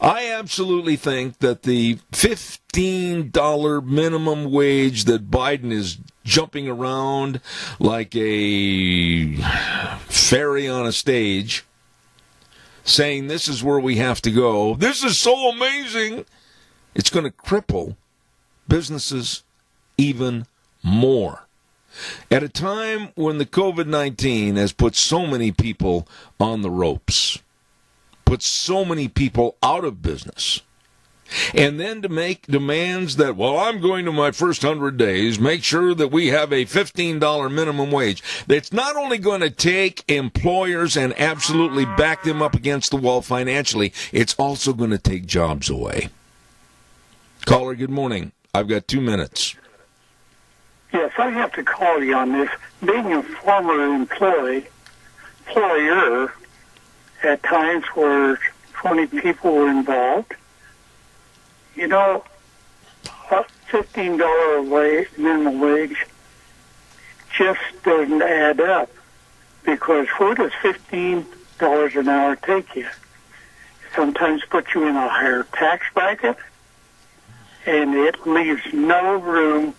B: I absolutely think that the $15 minimum wage that Biden is jumping around like a fairy on a stage, saying this is where we have to go, this is so amazing, it's going to cripple businesses even more. At a time when the COVID-19 has put so many people on the ropes, put so many people out of business, and then to make demands that, well, I'm going to my first 100 days, make sure that we have a $15 minimum wage. That's not only going to take employers and absolutely back them up against the wall financially, it's also going to take jobs away. Caller, good morning. I've got 2 minutes.
E: Yes, I have to call you on this. Being a former employer, at times where 20 people were involved, you know, $15 minimum wage just doesn't add up, because where does $15 an hour take you? Sometimes put you in a higher tax bracket, and it leaves no room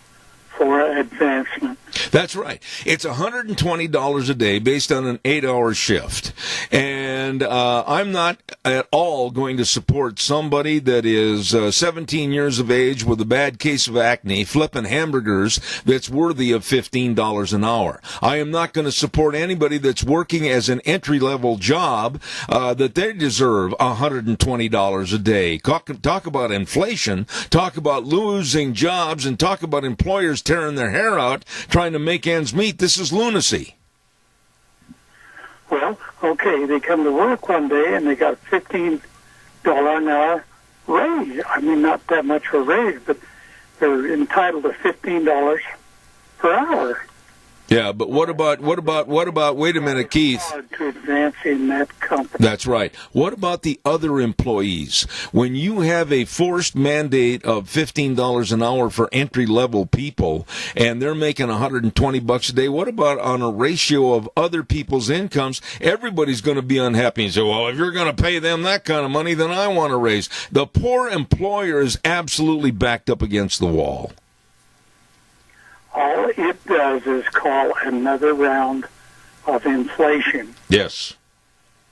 E: for advancement.
B: That's right. It's $120 a day based on an 8-hour shift. And I'm not at all going to support somebody that is 17 years of age with a bad case of acne flipping hamburgers that's worthy of $15 an hour. I am not going to support anybody that's working as an entry-level job that they deserve $120 a day. Talk about inflation, talk about losing jobs, and talk about employers tearing their hair out trying to make ends meet. This is lunacy.
E: Well, okay, they come to work one day and they got a $15 an hour raise. I mean, not that much of a raise, but they're entitled to $15 per hour.
B: Yeah, but what about, wait a minute, Keith.
E: Hard to advance in that company.
B: That's right. What about the other employees? When you have a forced mandate of $15 an hour for entry-level people, and they're making $120 a day, what about on a ratio of other people's incomes? Everybody's going to be unhappy and say, well, if you're going to pay them that kind of money, then I want to raise. The poor employer is absolutely backed up against the wall.
E: All it does is call another round of inflation.
B: Yes.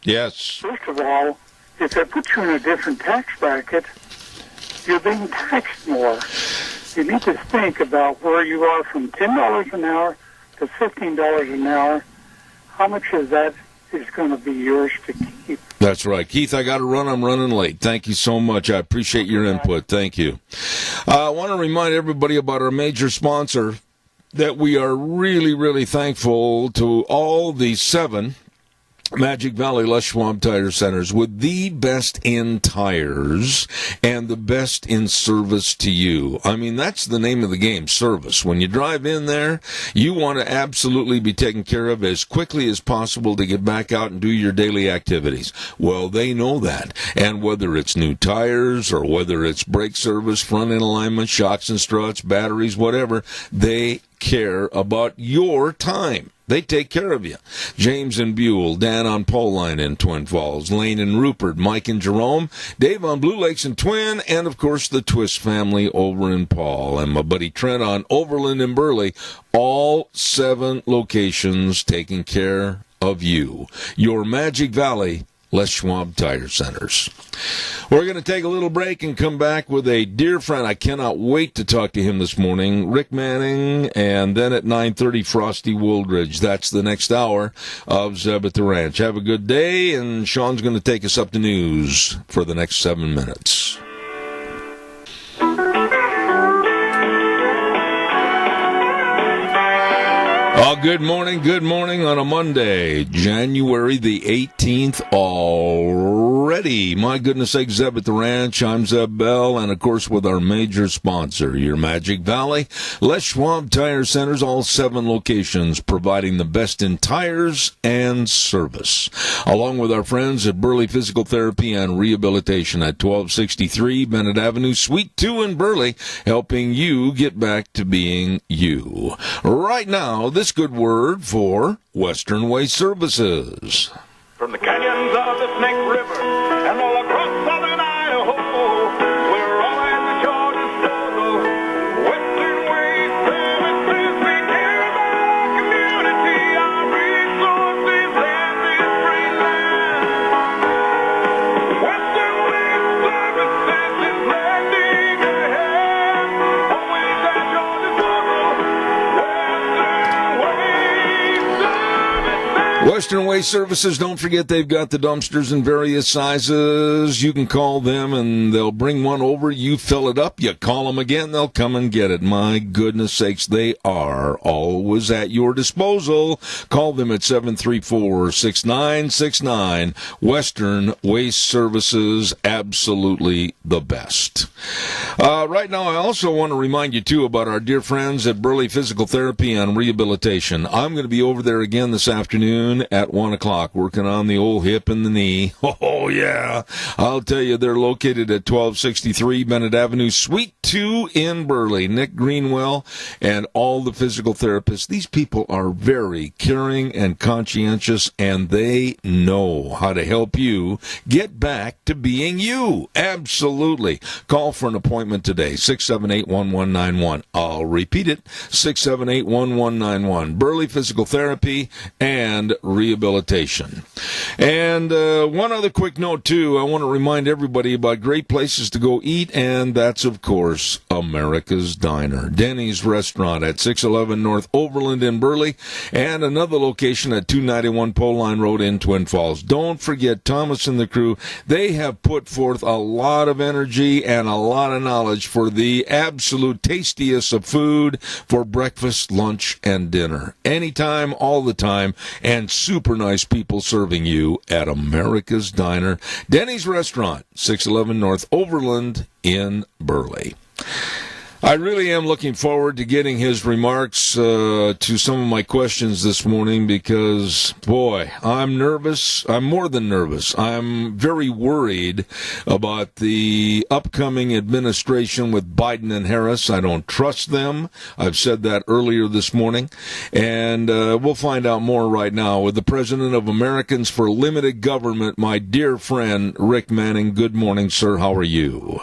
B: Yes.
E: First of all, if they put you in a different tax bracket, you're being taxed more. You need to think about where you are from $10 an hour to $15 an hour. How much of that is going to be yours to keep?
B: That's right. Keith, I got to run. I'm running late. Thank you so much. I appreciate your input. Thank you. I want to remind everybody about our major sponsor, that we are really, really thankful to all the 7 Magic Valley Les Schwab Tire Centers with the best in tires and the best in service to you. I mean, that's the name of the game, service. When you drive in there, you want to absolutely be taken care of as quickly as possible to get back out and do your daily activities. Well, they know that. And whether it's new tires or whether it's brake service, front end alignment, shocks and struts, batteries, whatever, they care about your time. They take care of you. James and Buell, Dan on Pauline in Twin Falls, Lane and Rupert, Mike and Jerome, Dave on Blue Lakes and Twin, and, of course, the Twist family over in Paul, and my buddy Trent on Overland and Burley. All 7 locations taking care of you. Your Magic Valley Les Schwab Tire Centers. We're going to take a little break and come back with a dear friend. I cannot wait to talk to him this morning, Rick Manning, and then at 9:30, Frosty Wooldridge. That's the next hour of Zeb at the Ranch. Have a good day, and Sean's going to take us up to news for the next 7 minutes. Oh, good morning on a Monday, January the 18th already. My goodness sakes, Zeb at the Ranch. I'm Zeb Bell, and of course with our major sponsor, your Magic Valley, Les Schwab Tire Centers, all 7 locations, providing the best in tires and service. Along with our friends at Burley Physical Therapy and Rehabilitation at 1263 Bennett Avenue, Suite 2 in Burley, helping you get back to being you. Right now, this good word for Western Way Services.
J: From the canyons of the Snake River and all across southern Idaho, we're all at your disposal. Western Way Services, we care about our community, our resources, and this free land. Western Way Services is lending a hand, always at your disposal.
B: Western Way Services, don't forget they've got the dumpsters in various sizes. You can call them and they'll bring one over. You fill it up, you call them again, they'll come and get it. My goodness sakes, they are always at your disposal. Call them at 734-6969. Western Waste Services, absolutely the best. Right now, I also want to remind you, too, about our dear friends at Burley Physical Therapy and Rehabilitation. I'm going to be over there again this afternoon at 1 o'clock, working on the old hip and the knee. Oh, yeah. I'll tell you, they're located at 1263 Bennett Avenue, Suite 2 in Burley. Nick Greenwell and all the physical therapists. These people are very caring and conscientious, and they know how to help you get back to being you. Absolutely. Call for an appointment today, 678-1191. I'll repeat it, 678-1191. Burley Physical Therapy and Rehabilitation. And one other quick note, too. I want to remind everybody about great places to go eat, and that's, of course, America's Diner. Denny's Restaurant at 611 North Overland in Burley, and another location at 291 Poline Road in Twin Falls. Don't forget Thomas and the crew. They have put forth a lot of energy and a lot of knowledge for the absolute tastiest of food for breakfast, lunch, and dinner. Anytime, all the time, and super nice people serving you at America's Diner. Denny's Restaurant, 611 North Overland in Burley. I really am looking forward to getting his remarks to some of my questions this morning because, boy, I'm nervous. I'm more than nervous. I'm very worried about the upcoming administration with Biden and Harris. I don't trust them. I've said that earlier this morning. And we'll find out more right now with the president of Americans for Limited Government, my dear friend, Rick Manning. Good morning, sir. How are you?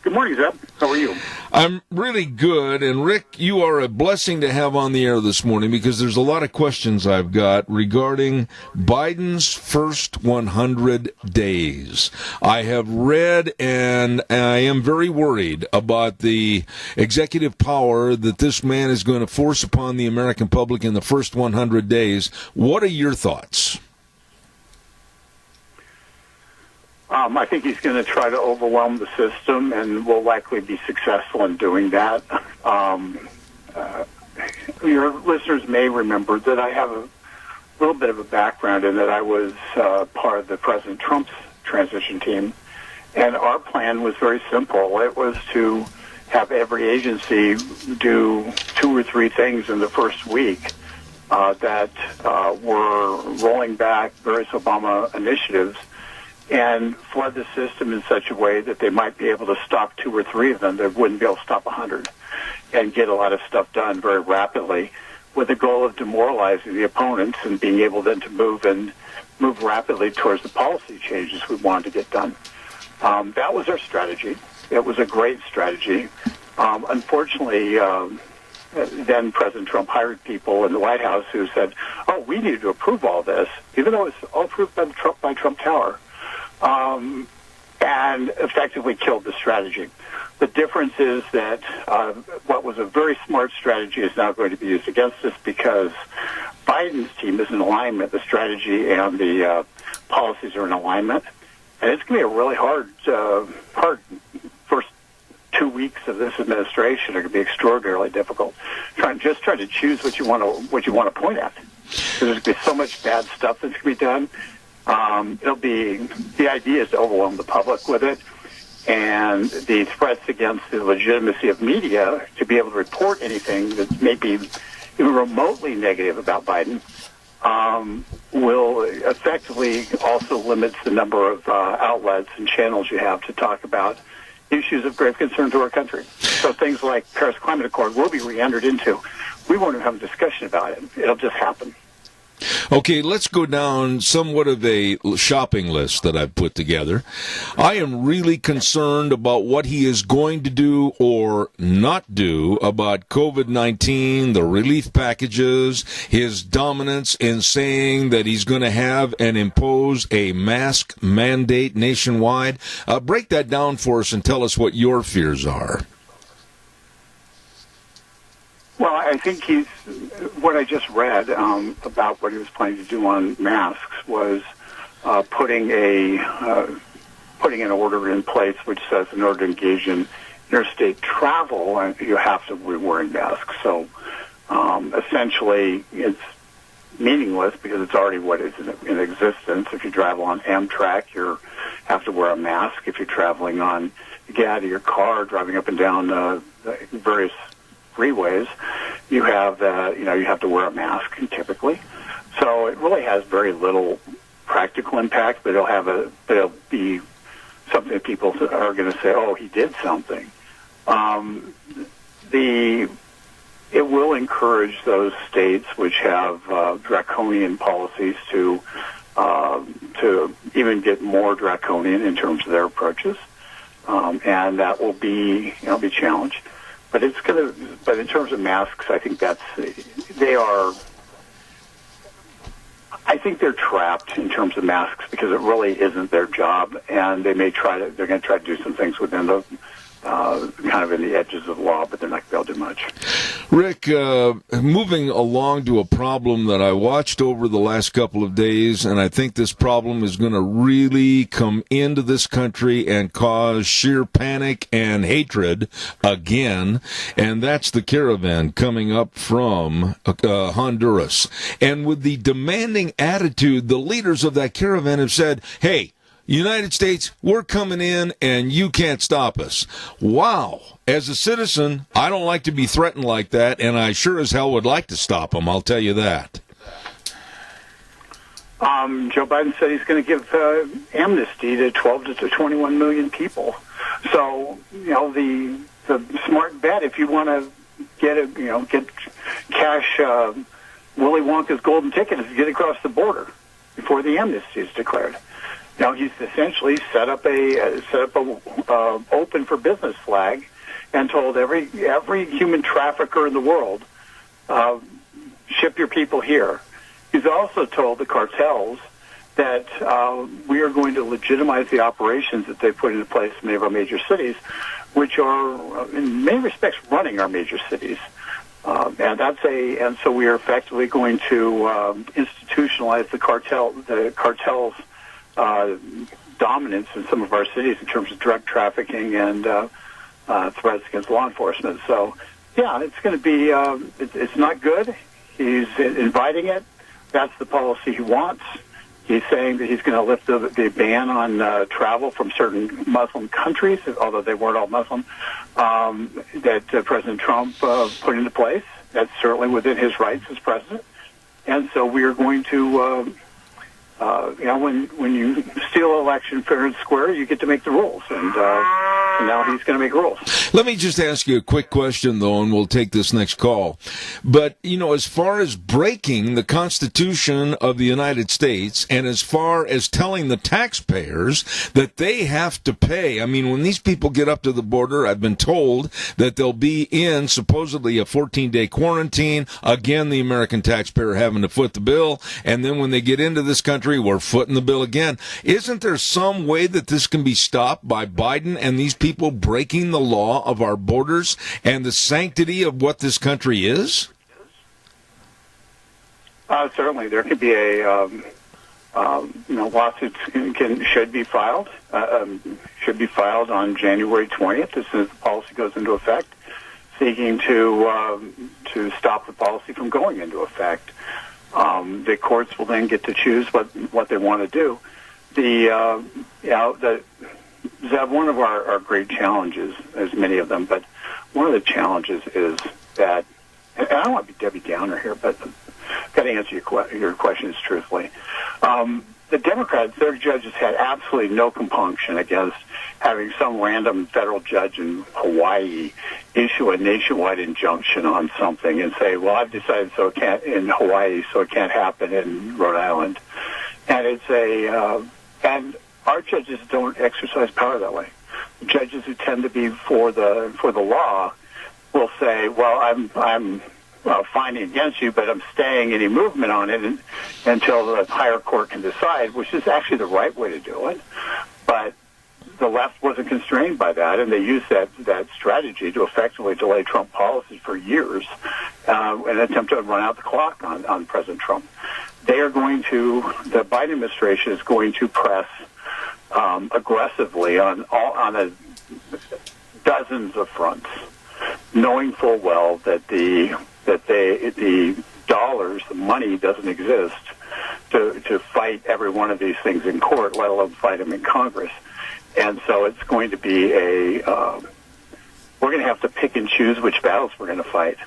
K: Good morning, Zeb. How are you?
B: I'm really good. And, Rick, you are a blessing to have on the air this morning because there's a lot of questions I've got regarding Biden's first 100 days. I have read and I am very worried about the executive power that this man is going to force upon the American public in the first 100 days. What are your thoughts?
K: I think he's going to try to overwhelm the system and will likely be successful in doing that. Your listeners may remember that I have little bit of a background in that I was part of the President Trump's transition team, and our plan was very simple. It was to have every agency do 2 or 3 things in the first week that were rolling back various Obama initiatives and flood the system in such a way that they might be able to stop 2 or 3 of them. They wouldn't be able to stop 100 and get a lot of stuff done very rapidly, with the goal of demoralizing the opponents and being able then to move rapidly towards the policy changes we wanted to get done. That was our strategy. It was a great strategy. Unfortunately, then President Trump hired people in the White House who said, "Oh, we need to approve all this," even though it's all approved by Trump Tower, and effectively killed the strategy. The difference is that what was a very smart strategy is now going to be used against us because Biden's team is in alignment. The strategy and the policies are in alignment. And it's going to be a really hard first 2 weeks of this administration are going to be extraordinarily difficult. Trying to choose what you want to point at. There's going to be so much bad stuff that's going to be done. The idea is to overwhelm the public with it, and the threats against the legitimacy of media to be able to report anything that may be even remotely negative about Biden will effectively also limit the number of outlets and channels you have to talk about issues of grave concern to our country. So things like Paris Climate Accord will be re-entered into. We won't even have a discussion about it. It'll just happen.
B: Okay, let's go down somewhat of a shopping list that I've put together. I am really concerned about what he is going to do or not do about COVID-19, the relief packages, his dominance in saying that he's going to have and impose a mask mandate nationwide. Break that down for us and tell us what your fears are.
K: Well, I think what I just read about what he was planning to do on masks was putting an order in place which says in order to engage in interstate travel, you have to be wearing masks. So essentially, it's meaningless because it's already what is in existence. If you travel on Amtrak, you have to wear a mask. If you're traveling on, you get out of your car, driving up and down various freeways, you have to wear a mask typically. So it really has very little practical impact, but it'll be something that people are going to say, "Oh, he did something." It will encourage those states which have draconian policies to even get more draconian in terms of their approaches, and that will be challenged. But in terms of masks, I think they're trapped in terms of masks because it really isn't their job, and they're going to try to do some things within the kind of in the edges of law, but they're not going to be able to do much.
B: Rick, moving along to a problem that I watched over the last couple of days, and I think this problem is going to really come into this country and cause sheer panic and hatred again, and that's the Caravan coming up from Honduras. And with the demanding attitude, the leaders of that Caravan have said, "Hey, United States, we're coming in and you can't stop us." Wow. As a citizen, I don't like to be threatened like that, and I sure as hell would like to stop them, I'll tell you that.
K: Joe Biden said he's going to give amnesty to 12 to 21 million people. So, the smart bet, if you want to get cash Willy Wonka's golden ticket, is to get across the border before the amnesty is declared. Now he's essentially set up a open for business flag, and told every human trafficker in the world, ship your people here. He's also told the cartels that we are going to legitimize the operations that they put into place in many of our major cities, which are in many respects running our major cities. And so we are effectively going to institutionalize the cartels' dominance in some of our cities in terms of drug trafficking and threats against law enforcement. So, yeah, it's going to be, it's not good. He's inviting it. that's the policy he wants. He's saying that he's going to lift the ban on travel from certain Muslim countries, although they weren't all Muslim, that President Trump put into place. That's certainly within his rights as president. And so we are going to, when you steal an election fair and square, you get to make the rules. And so now he's going to make rules.
B: Let me just ask you a quick question, though, and we'll take this next call. But, as far as breaking the Constitution of the United States, and as far as telling the taxpayers that they have to pay, I mean, when these people get up to the border, I've been told that they'll be in supposedly a 14-day quarantine. Again, the American taxpayer having to foot the bill. And then when they get into this country, we're footing the bill again. Isn't there some way that this can be stopped by Biden and these people breaking the law of our borders and the sanctity of what this country is?
K: Certainly, there could be a lawsuit should be filed. Should be filed on January 20th as soon as the policy goes into effect, seeking to stop the policy from going into effect. The courts will then get to choose what they want to do. Zeb, one of our great challenges, there's many of them, but one of the challenges is that, and I don't want to be Debbie Downer here, but I've got to answer your questions truthfully. The Democrats, their judges had absolutely no compunction against having some random federal judge in Hawaii issue a nationwide injunction on something and say, well, I've decided so it can't in Hawaii, so it can't happen in Rhode Island. And it's and our judges don't exercise power that way. Judges who tend to be for the law will say, well, I'm finding against you, but I'm staying any movement on it until the higher court can decide, which is actually the right way to do it. But the left wasn't constrained by that, and they used that strategy to effectively delay Trump policy for years in an attempt to run out the clock on President Trump. The Biden administration is going to press aggressively on dozens of fronts, knowing full well that the dollars, the money doesn't exist to fight every one of these things in court, let alone fight them in Congress. And so it's going to be we're going to have to pick and choose which battles we're going to fight.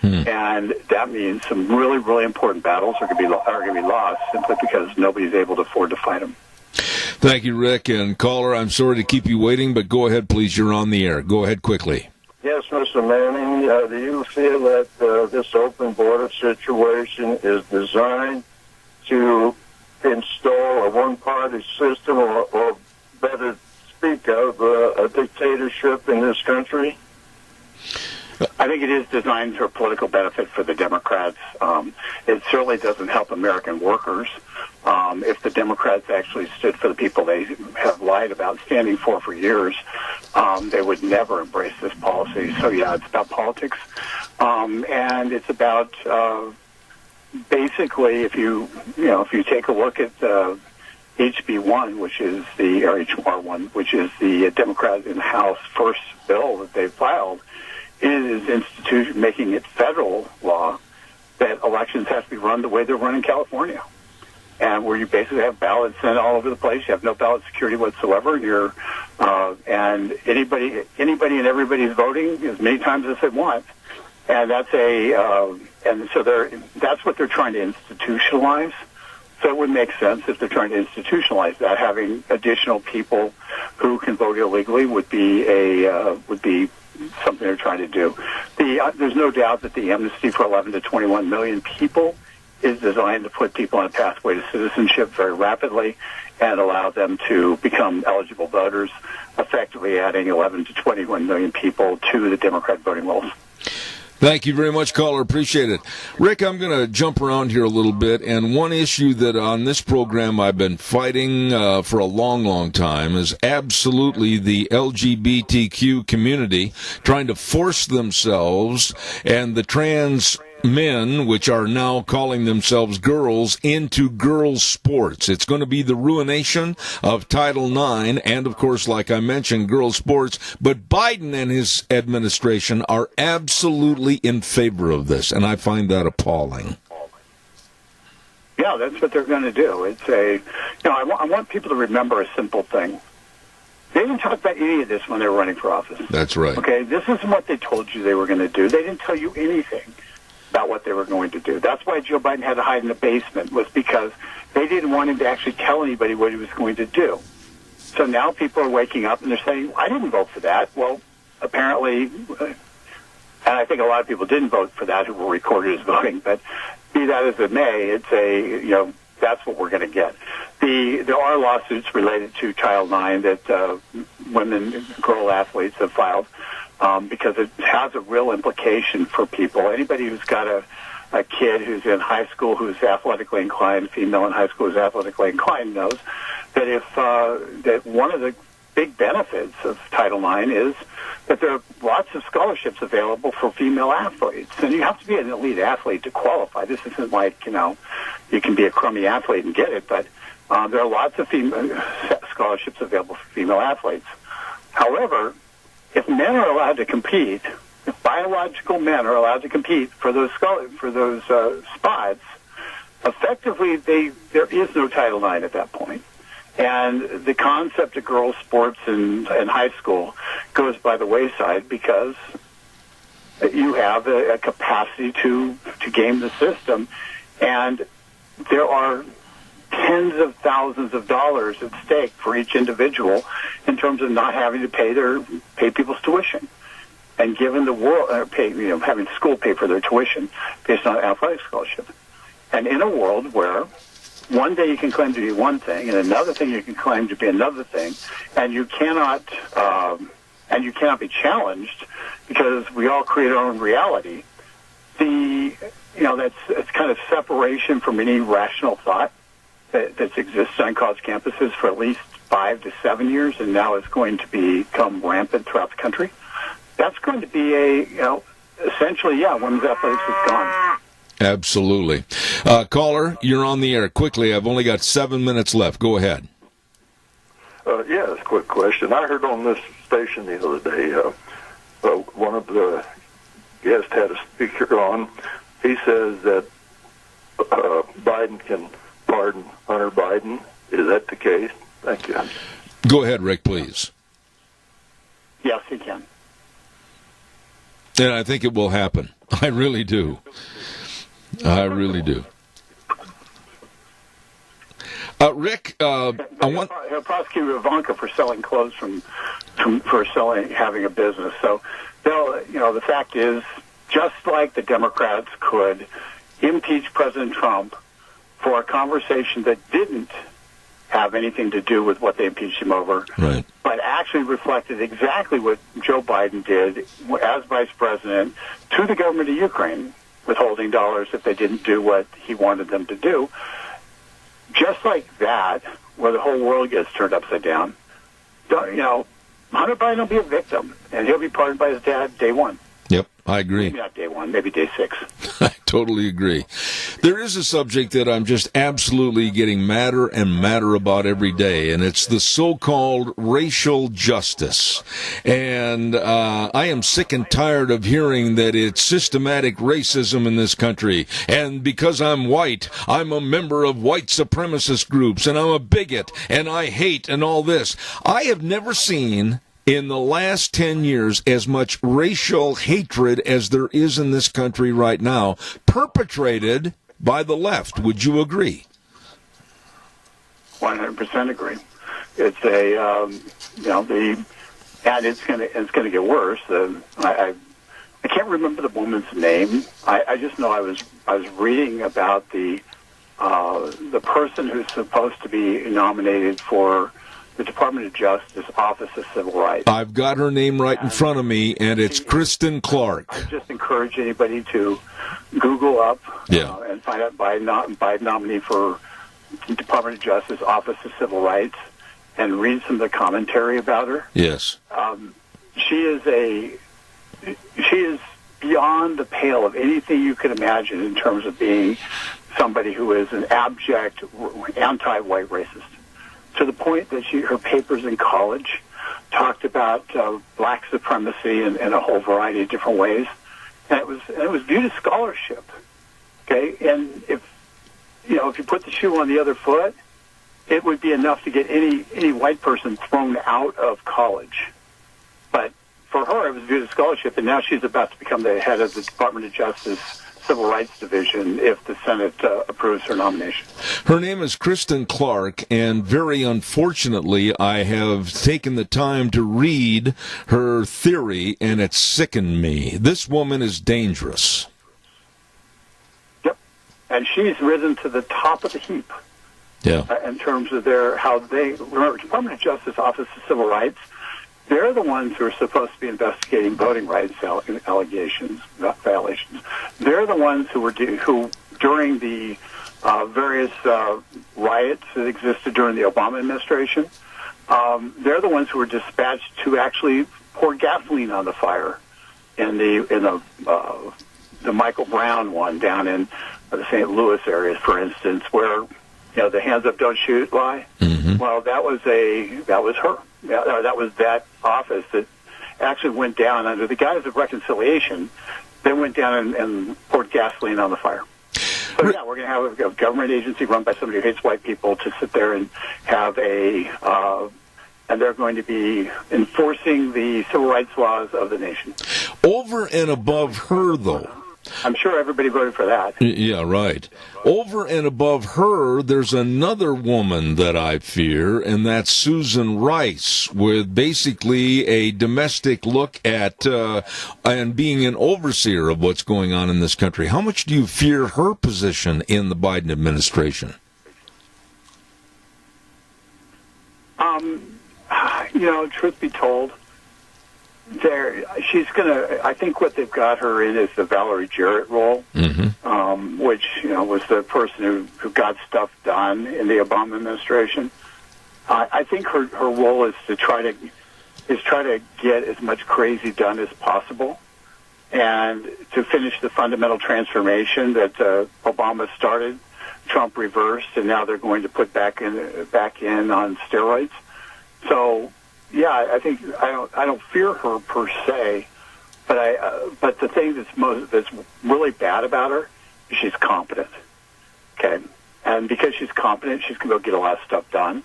K: And that means some really, really important battles are going to be lost simply because nobody's able to afford to fight them.
B: Thank you, Rick. And caller, I'm sorry to keep you waiting, but go ahead, please. You're on the air. Go ahead quickly.
I: Yes, Mr. Manning, do you feel that this open border situation is designed to install a one-party system or better speak of a dictatorship in this country?
K: I think it is designed for political benefit for the Democrats. It certainly doesn't help American workers. If the Democrats actually stood for the people they have lied about standing for years, they would never embrace this policy. So yeah, it's about politics, and it's about basically if you take a look at HB1, which is the HR1, which is the Democrat in the House first bill that they filed. It is making it federal law that elections have to be run the way they're run in California, and where you basically have ballots sent all over the place. You have no ballot security whatsoever, and and anybody and everybody's voting as many times as they want, and that's that's what they're trying to institutionalize. So it would make sense if they're trying to institutionalize that, having additional people who can vote illegally would be something they're trying to do. There's no doubt that the amnesty for 11 to 21 million people is designed to put people on a pathway to citizenship very rapidly and allow them to become eligible voters, effectively adding 11 to 21 million people to the Democrat voting rolls.
B: Thank you very much, caller. Appreciate it. Rick, I'm going to jump around here a little bit, and one issue that on this program I've been fighting for a long, long time is absolutely the LGBTQ community trying to force themselves and the trans men, which are now calling themselves girls, into girls' sports. It's going to be the ruination of Title IX and, of course, like I mentioned, girls' sports. But Biden and his administration are absolutely in favor of this, and I find that appalling.
K: Yeah, that's what they're going to do. It's I want people to remember a simple thing. They didn't talk about any of this when they were running for office.
B: That's right.
K: Okay, this isn't what they told you they were going to do. They didn't tell you anything about what they were going to do. That's why Joe Biden had to hide in the basement, was because they didn't want him to actually tell anybody what he was going to do. So now people are waking up and they're saying, I didn't vote for that. Well, apparently, and I think a lot of people didn't vote for that who were recorded as voting, but be that as it may, it's that's what we're going to get. There are lawsuits related to Title IX that girl athletes have filed because it has a real implication for people. Anybody who's got a kid who's in high school who's athletically inclined, female in high school who's athletically inclined, knows that that one of the big benefits of Title IX is that there are lots of scholarships available for female athletes. And you have to be an elite athlete to qualify. This isn't like, you can be a crummy athlete and get it, but there are lots of scholarships available for female athletes. However, if men are allowed to compete, if biological men are allowed to compete for those spots, effectively there is no Title IX at that point. And the concept of girls' sports in high school goes by the wayside because you have a capacity to game the system, and there are tens of thousands of dollars at stake for each individual in terms of not having to pay people's tuition, and given the world having school pay for their tuition based on athletic scholarship, and in a world where one day you can claim to be one thing, and another thing you can claim to be another thing, and you cannot be challenged because we all create our own reality. It's kind of separation from any rational thought that's existed on college campuses for at least 5 to 7 years, and now is going to become rampant throughout the country. That's going to be essentially, women's athletics is gone.
B: Absolutely. Caller, you're on the air. Quickly, I've only got 7 minutes left. Go ahead.
L: It's a quick question. I heard on this station the other day, one of the guests had a speaker on. He says that Biden can pardon Hunter Biden. Is that the case? Thank you.
B: Go ahead, Rick, please.
K: Yes, he can.
B: And I think it will happen. I really do. I really do. Rick, I want...
K: He'll prosecute Ivanka for selling clothes for having a business. So, the fact is, just like the Democrats could impeach President Trump for a conversation that didn't have anything to do with what they impeached him over,
B: right,
K: but actually reflected exactly what Joe Biden did as vice president to the government of Ukraine, withholding dollars if they didn't do what he wanted them to do. Just like that, where the whole world gets turned upside down, Hunter Biden will be a victim, and he'll be pardoned by his dad day one.
B: Yep, I agree.
K: Maybe not day one, maybe day 6.
B: I totally agree. There is a subject that I'm just absolutely getting madder and madder about every day, and it's the so-called racial justice. And I am sick and tired of hearing that it's systematic racism in this country, and because I'm white, I'm a member of white supremacist groups, and I'm a bigot, and I hate, and all this. I have never seen in the last 10 years as much racial hatred as there is in this country right now, perpetrated by the left. Would you agree?
K: 100% agree. It's and it's going to get worse. I can't remember the woman's name. I just know I was reading about the person who's supposed to be nominated for the Department of Justice Office of Civil Rights.
B: I've got her name right in front of me, and it's Kristen Clark.
K: I just encourage anybody to Google up and find out Biden nominee for the Department of Justice Office of Civil Rights and read some of the commentary about her.
B: Yes.
K: She is beyond the pale of anything you could imagine in terms of being somebody who is an abject anti-white racist. To the point that her papers in college talked about black supremacy in a whole variety of different ways, and it was viewed as scholarship. Okay, and if if you put the shoe on the other foot, it would be enough to get any white person thrown out of college. But for her, it was viewed as scholarship, and now she's about to become the head of the Department of Justice Civil Rights Division if the Senate approves her nomination.
B: Her name is Kristen Clark, and very unfortunately, I have taken the time to read her theory, and it sickened me. This woman is dangerous.
K: Yep. And she's risen to the top of the heap.
B: Yeah.
K: In terms of remember, Department of Justice Office of Civil Rights, they're the ones who are supposed to be investigating voting rights violations. They're the ones who during the various riots that existed during the Obama administration, they're the ones who were dispatched to actually pour gasoline on the fire in the Michael Brown one down in the St. Louis area, for instance, where the hands up, don't shoot lie. Mm-hmm. Well, that was her. That was that office that actually went down under the guise of reconciliation. They went down and poured gasoline on the fire. So, yeah, we're going to have a government agency run by somebody who hates white people to sit there and have and they're going to be enforcing the civil rights laws of the nation.
B: Over and above her, though.
K: I'm sure everybody voted for that.
B: Yeah, right. Over and above her, there's another woman that I fear, and that's Susan Rice, with basically a domestic look at and being an overseer of what's going on in this country. How much do you fear her position in the Biden administration?
K: Truth be told, I think what they've got her in is the Valerie Jarrett role, which was the person who got stuff done in the Obama administration. I think her role is to try to get as much crazy done as possible, and to finish the fundamental transformation that Obama started, Trump reversed, and now they're going to put back in on steroids. So. Yeah, I think I don't fear her per se, but the thing that's really bad about her is she's competent. Okay, and because she's competent, she's going to get a lot of stuff done.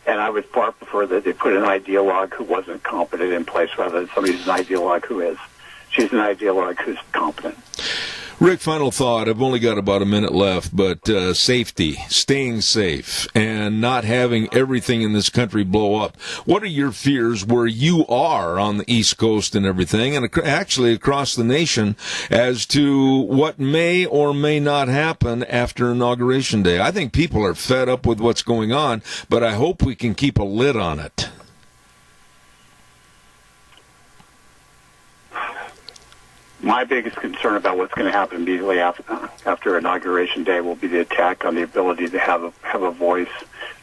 K: And I would far prefer that they put an ideologue who wasn't competent in place rather than somebody who's an ideologue who is. She's an ideologue who's competent.
B: Rick, final thought. I've only got about a minute left, but safety, staying safe, and not having everything in this country blow up. What are your fears where you are on the East Coast and everything, and actually across the nation, as to what may or may not happen after Inauguration Day? I think people are fed up with what's going on, but I hope we can keep a lid on it.
K: My biggest concern about what's going to happen immediately after Inauguration Day will be the attack on the ability to have a voice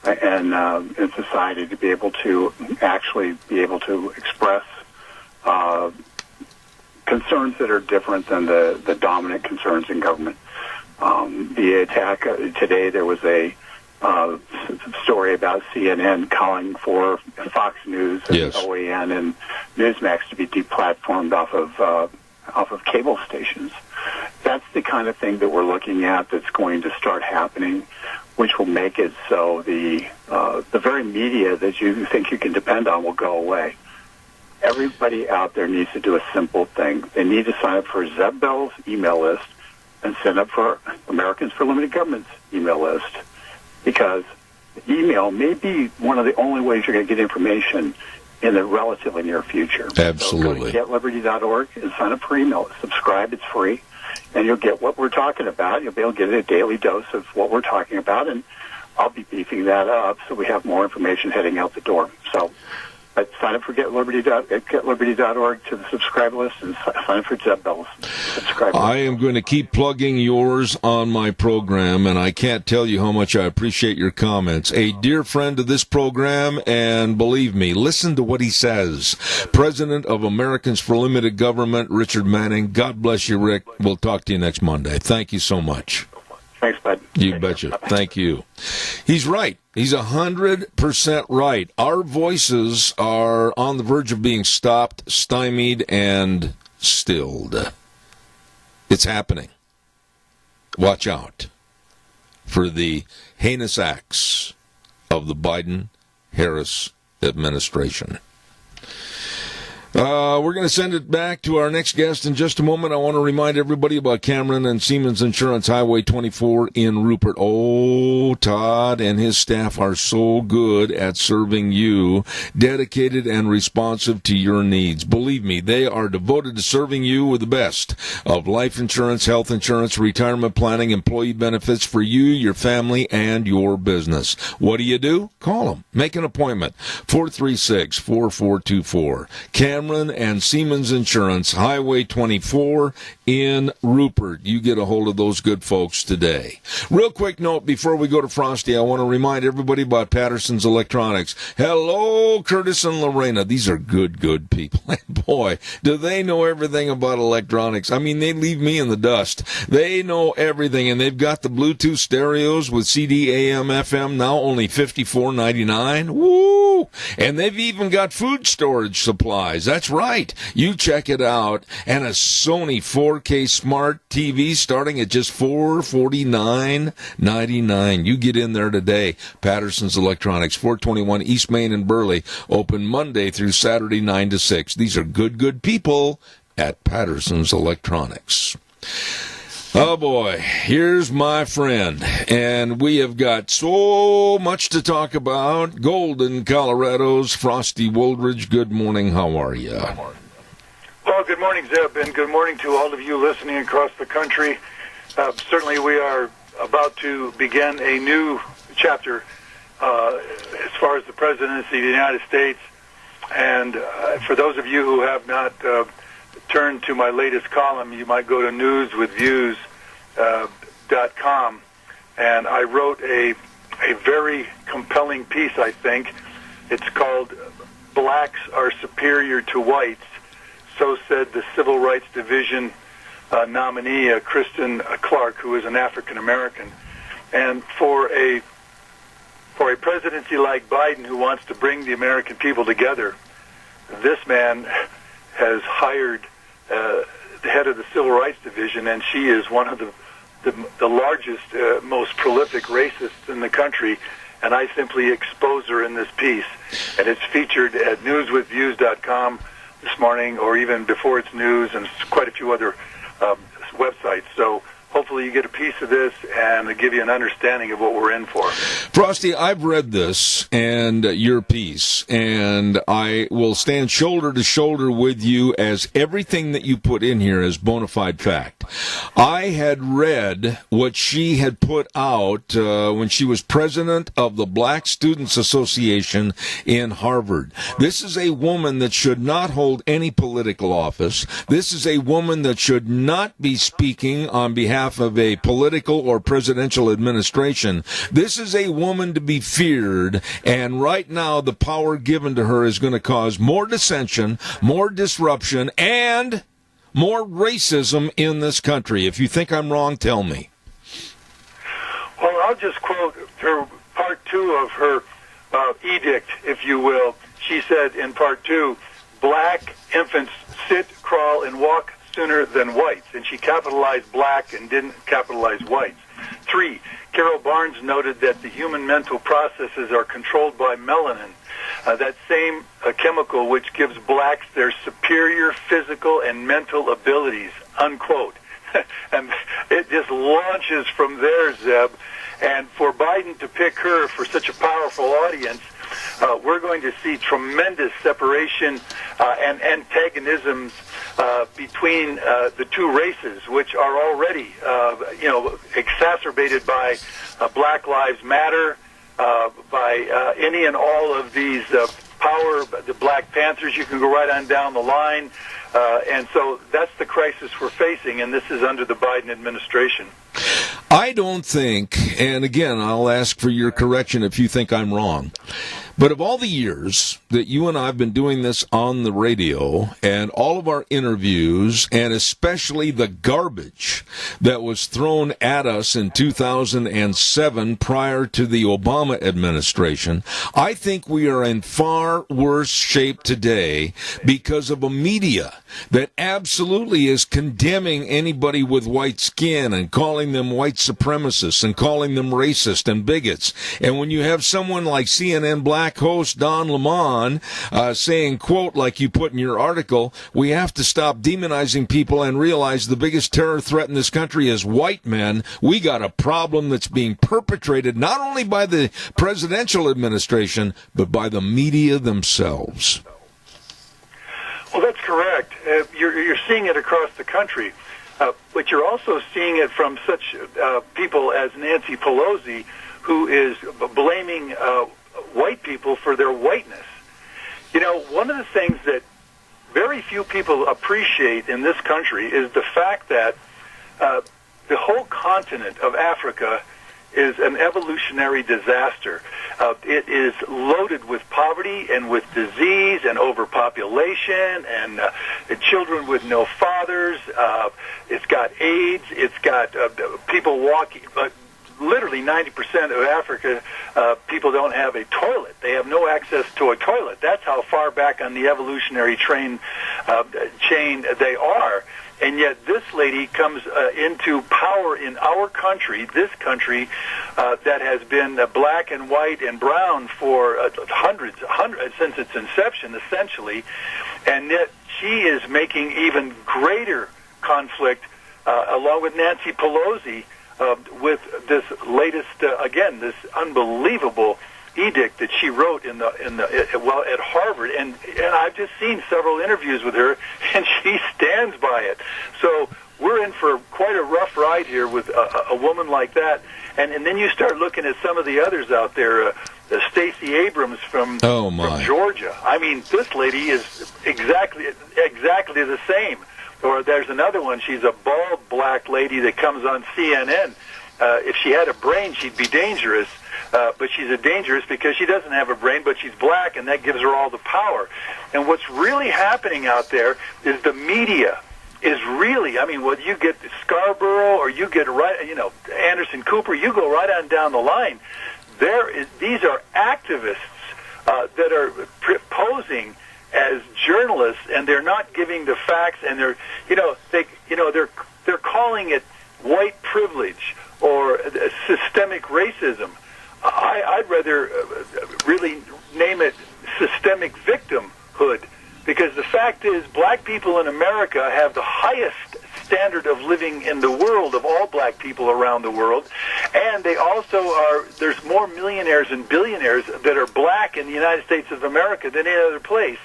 K: and in society to be able to actually be able to express concerns that are different than the dominant concerns in government. The attack today, there was a story about CNN calling for Fox News and OAN and Newsmax to be deplatformed off of cable stations. That's the kind of thing that we're looking at that's going to start happening, which will make it so the very media that you think you can depend on will go away. Everybody out there needs to do a simple thing. They need to sign up for Zeb Bell's email list and sign up for Americans for Limited Government's email list, because email may be one of the only ways you're going to get information in the relatively near future.
B: Absolutely.
K: So go to getliberty.org and sign up for email. Subscribe, it's free, and you'll get what we're talking about. You'll be able to get a daily dose of what we're talking about, and I'll be beefing that up so we have more information heading out the door. So sign up for getliberty.org to the subscribe list, and sign up for Zeb Bell's subscribe list.
B: I am going to keep plugging yours on my program, and I can't tell you how much I appreciate your comments. A dear friend of this program, and believe me, listen to what he says. President of Americans for Limited Government, Richard Manning. God bless you, Rick. We'll talk to you next Monday. Thank you so much.
K: Thanks, bud.
B: You betcha. Thank you. He's right. He's 100% right. Our voices are on the verge of being stopped, stymied, and stilled. It's happening. Watch out. for the heinous acts of the Biden-Harris administration. We're going to send it back to our next guest in just a moment. I want to remind everybody about Cameron and Siemens Insurance, Highway 24 in Rupert. Oh, Todd and his staff are so good at serving you, dedicated and responsive to your needs. Believe me, they are devoted to serving you with the best of life insurance, health insurance, retirement planning, employee benefits for you, your family, and your business. What do? Call them. Make an appointment. 436-4424. Cameron and Siemens Insurance, Highway 24 in Rupert. You get a hold of those good folks today. Real quick note before we go to Frosty, I want to remind everybody about Patterson's Electronics. Hello, Curtis and Lorena. These are good people. And boy, do they know everything about electronics. I mean, they leave me in the dust. They know everything, and they've got the Bluetooth stereos with CD, AM, FM, now only $54.99. Woo! And they've even got food storage supplies. That's right. You check it out. And a Sony 4K Smart TV starting at just $449.99. You get in there today. Patterson's Electronics, 421 East Main in Burley. Open Monday through Saturday, 9 to 6. These are good people at Patterson's Electronics. Oh, boy, here's my friend, and we have got so much to talk about. Golden, Colorado's Frosty Woldridge. Good morning. How are you?
M: Well, good morning, Zeb, and good morning to all of you listening across the country. Certainly we are about to begin a new chapter as far as the presidency of the United States. And for those of you who have not turn to my latest column, you might go to newswithviews.com, and I wrote a very compelling piece, I think. It's called Blacks Are Superior to Whites, so said the Civil Rights Division nominee, Kristen Clark, who is an African American. And for a presidency like Biden, who wants to bring the American people together, this man has hired the head of the Civil Rights Division, and she is one of the largest, most prolific racists in the country, and I simply expose her in this piece. And it's featured at newswithviews.com this morning, or even before it's news, and quite a few other websites. So hopefully you get a piece of this and give you an understanding of what we're in for.
B: Frosty, I've read this and your piece, and I will stand shoulder to shoulder with you as everything that you put in here is bona fide fact. I had read what she had put out when she was president of the Black Students Association in Harvard. This is a woman that should not hold any political office. This is a woman that should not be speaking on behalf of a political or presidential administration. This is a woman to be feared, and right now the power given to her is going to cause more dissension, more disruption, and more racism in this country. If you think I'm wrong, tell me.
M: Well, I'll just quote her part 2 of her edict, if you will. She said in part 2, black infants sit, crawl, and walk sooner than whites, and she capitalized black and didn't capitalize whites. 3, Carol Barnes noted that the human mental processes are controlled by melanin, that same chemical which gives blacks their superior physical and mental abilities, unquote. And it just launches from there, Zeb. And for Biden to pick her for such a powerful audience, we're going to see tremendous separation and antagonisms between the two races, which are already, exacerbated by Black Lives Matter, by any and all of these power, the Black Panthers. You can go right on down the line. And so that's the crisis we're facing, and this is under the Biden administration.
B: I don't think, and again, I'll ask for your correction if you think I'm wrong, But of all the years that you and I have been doing this on the radio, and all of our interviews, and especially the garbage that was thrown at us in 2007 prior to the Obama administration, I think we are in far worse shape today because of a media that absolutely is condemning anybody with white skin and calling them white supremacists and calling them racist and bigots. And when you have someone like CNN Black host Don Lemon saying, quote, like you put in your article, we have to stop demonizing people and realize the biggest terror threat in this country is white men, we got a problem that's being perpetrated not only by the presidential administration, but by the media themselves.
M: Well, that's correct. You're seeing it across the country, but you're also seeing it from such people as Nancy Pelosi, who is blaming white people for their whiteness. You know, one of the things that very few people appreciate in this country is the fact that the whole continent of Africa is an evolutionary disaster. It is loaded with poverty and with disease and overpopulation and children with no fathers. It's got AIDS. It's got people walking. Literally 90% of Africa, people don't have a toilet. They have no access to a toilet. That's how far back on the evolutionary chain they are. And yet this lady comes into power in our country, this country that has been black and white and brown for hundreds since its inception, essentially. And yet she is making even greater conflict, along with Nancy Pelosi, with this latest, again, this unbelievable edict that she wrote at Harvard, and I've just seen several interviews with her, and she stands by it. So we're in for quite a rough ride here with a woman like that, and then you start looking at some of the others out there. Stacey Abrams from Georgia. I mean, this lady is exactly the same. Or there's another one. She's a bald black lady that comes on CNN. If she had a brain, she'd be dangerous. But she's dangerous because she doesn't have a brain, but she's black, and that gives her all the power. And what's really happening out there is the media is really, I mean, whether you get Scarborough or you get Anderson Cooper, you go right on down the line. These are activists that are posing as journalists, and they're not giving the facts, and they're calling it white privilege or systemic racism. I'd rather really name it systemic victimhood, because the fact is black people in America have the highest standard of living in the world of all black people around the world, and they also there's more millionaires and billionaires that are black in the United States of America than any other place.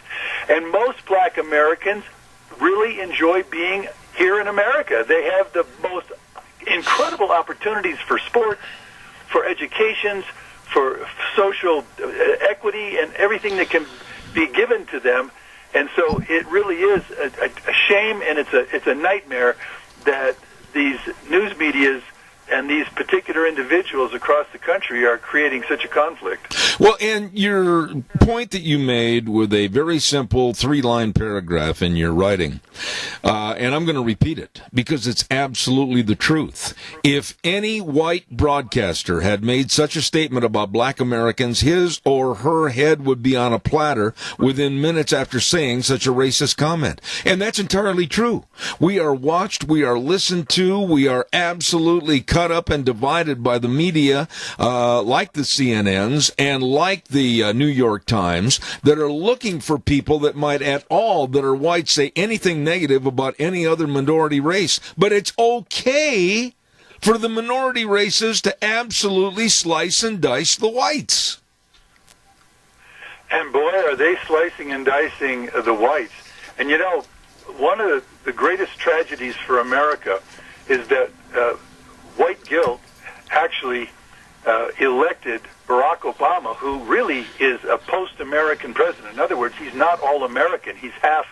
M: And most black Americans really enjoy being here in America. They have the most incredible opportunities for sports, for education, for social equity, and everything that can be given to them. And so it really is a shame, and it's a nightmare that these news medias and these particular individuals across the country are creating such a conflict.
B: Well, and your point that you made with a very simple 3-line paragraph in your writing, and I'm going to repeat it because it's absolutely the truth. If any white broadcaster had made such a statement about black Americans, his or her head would be on a platter within minutes after saying such a racist comment. And that's entirely true. We are watched, we are listened to, we are absolutely cut up and divided by the media, like the CNNs and like the New York Times, that are looking for people that might at all, that are white, say anything negative about any other minority race. But it's okay for the minority races to absolutely slice and dice the whites.
M: And boy, are they slicing and dicing the whites. And you know, one of the greatest tragedies for America is that white guilt actually elected Barack Obama, who really is a post-American president. In other words, he's not all American. He's half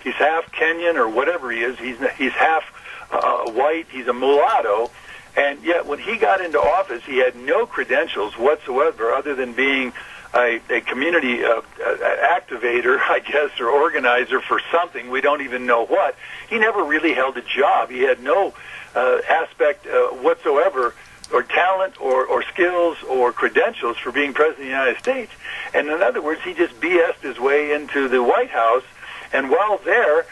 M: Kenyan or whatever he is. He's half white. He's a mulatto. And yet, when he got into office, he had no credentials whatsoever, other than being a community activator, I guess, or organizer for something. We don't even know what. He never really held a job. He had no aspect whatsoever, or talent, or skills, or credentials for being president of the United States. And in other words, he just BS'd his way into the White House, and while there,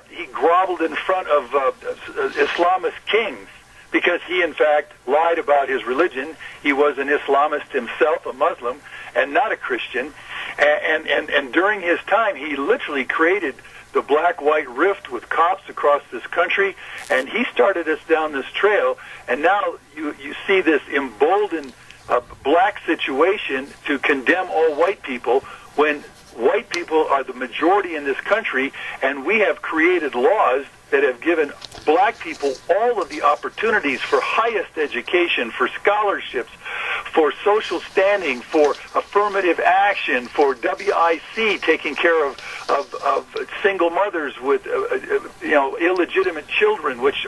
M: he groveled in front of Islamist kings, because he, in fact, lied about his religion. He was an Islamist himself, a Muslim, and not a Christian. And during his time, he literally created the black-white rift with cops across this country, and he started us down this trail. And now you see this emboldened black situation to condemn all white people, when white people are the majority in this country, and we have created laws that have given black people all of the opportunities for highest education, for scholarships, for social standing, for affirmative action, for WIC, taking care of single mothers with illegitimate children, which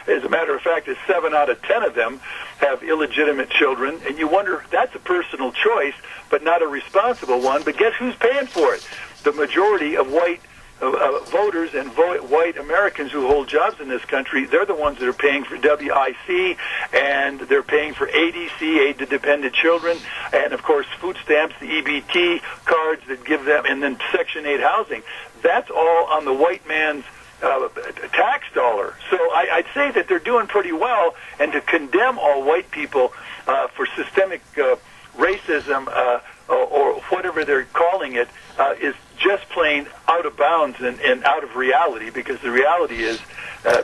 M: as a matter of fact, is 7 out of 10 of them have illegitimate children. And you wonder, that's a personal choice, but not a responsible one. But guess who's paying for it? The majority of white voters and white Americans who hold jobs in this country. They're the ones that are paying for WIC, and they're paying for ADC, aid to dependent children, and of course food stamps, the EBT cards that give them, and then Section 8 housing. That's all on the white man's tax dollar. So I'd say that they're doing pretty well, and to condemn all white people for systemic racism or whatever they're calling it is just plain out of bounds and out of reality, because the reality is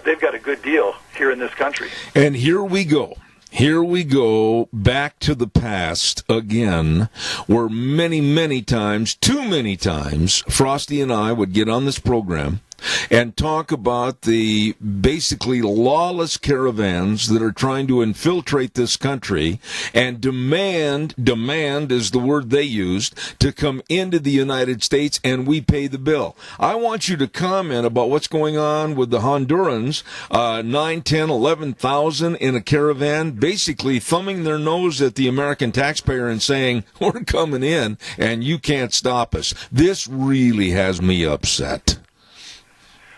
M: they've got a good deal here in this country.
B: And here we go. Here we go back to the past again, where many, many times, too many times, Frosty and I would get on this program and talk about the basically lawless caravans that are trying to infiltrate this country and demand is the word they used, to come into the United States, and we pay the bill. I want you to comment about what's going on with the Hondurans, 9, 10, 11,000 in a caravan, basically thumbing their nose at the American taxpayer and saying, we're coming in and you can't stop us. This really has me upset.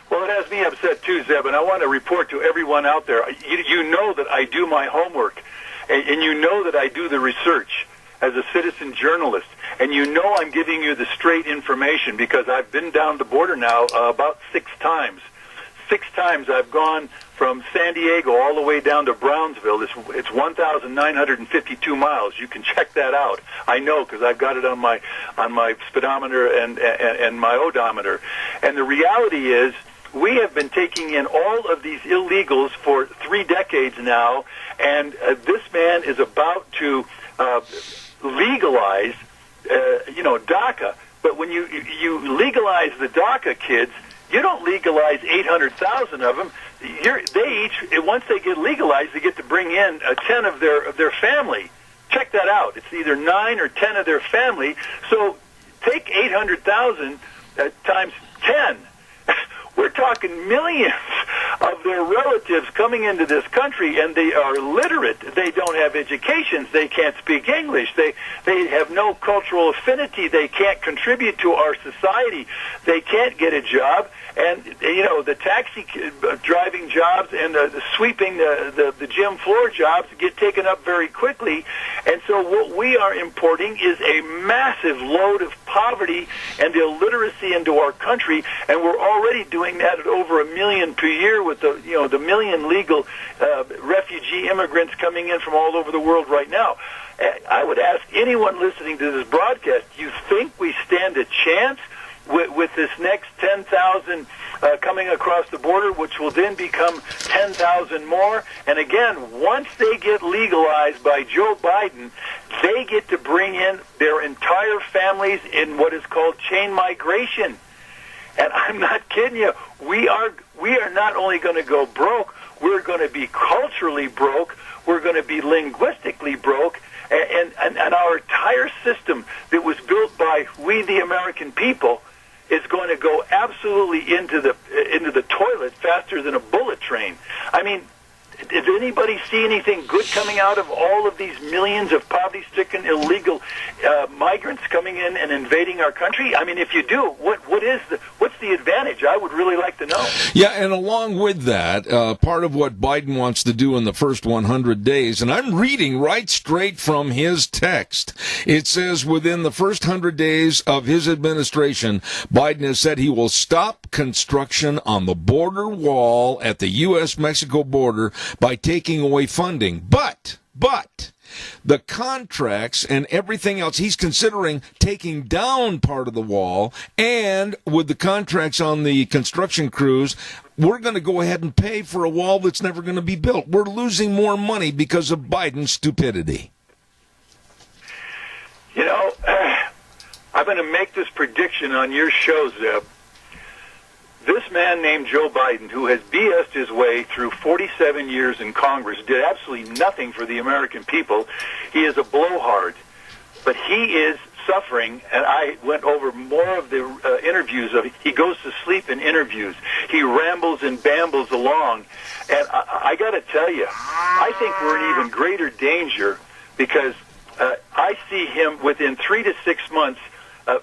M: Well, it has me upset too, Zeb, and I want to report to everyone out there. You know that I do my homework, and you know that I do the research as a citizen journalist, and you know I'm giving you the straight information, because I've been down the border now about 6 times. 6 times I've gone from San Diego all the way down to Brownsville. It's 1,952 miles. You can check that out. I know, because I've got it on my speedometer and my odometer. And the reality is, we have been taking in all of these illegals for 3 decades now, and this man is about to legalize, DACA. But when you legalize the DACA kids, you don't legalize 800,000 of them. Once they get legalized, they get to bring in 10 of their family. Check that out. It's either 9 or 10 of their family. So take 800,000 times 10. We're talking millions of their relatives coming into this country, and they are illiterate. They don't have educations. They can't speak English. They have no cultural affinity. They can't contribute to our society. They can't get a job. And, the taxi driving jobs and the sweeping, the gym floor jobs get taken up very quickly. And so what we are importing is a massive load of poverty and illiteracy into our country, and we're already doing that at over 1 million per year with the million legal refugee immigrants coming in from all over the world right now. I would ask anyone listening to this broadcast, do you think we stand a chance with this next 10,000 coming across the border, which will then become 10,000 more? And again, once they get legalized by Joe Biden, they get to bring in their entire families in what is called chain migration. And I'm not kidding you. We are not only going to go broke, we're going to be culturally broke, we're going to be linguistically broke, and our entire system that was built by we the American people is going to go absolutely into the toilet faster than a bullet train. I mean, does anybody see anything good coming out of all of these millions of poverty-stricken illegal migrants coming in and invading our country? I mean, if you do, what's the advantage? I would really like to know.
B: Yeah, and along with that, part of what Biden wants to do in the first 100 days, and I'm reading right straight from his text, it says within the first 100 days of his administration, Biden has said he will stop construction on the border wall at the U.S.-Mexico border by taking away funding. But the contracts and everything else, he's considering taking down part of the wall, and with the contracts on the construction crews, we're going to go ahead and pay for a wall that's never going to be built. We're losing more money because of Biden's stupidity.
M: You know, I'm going to make this prediction on your show, Zeb. This man named Joe Biden, who has BS'd his way through 47 years in Congress, did absolutely nothing for the American people. He is a blowhard, but he is suffering, and I went over more of the interviews of. He goes to sleep in interviews. He rambles and bambles along, and I got to tell you, I think we're in even greater danger because I see him within 3 to 6 months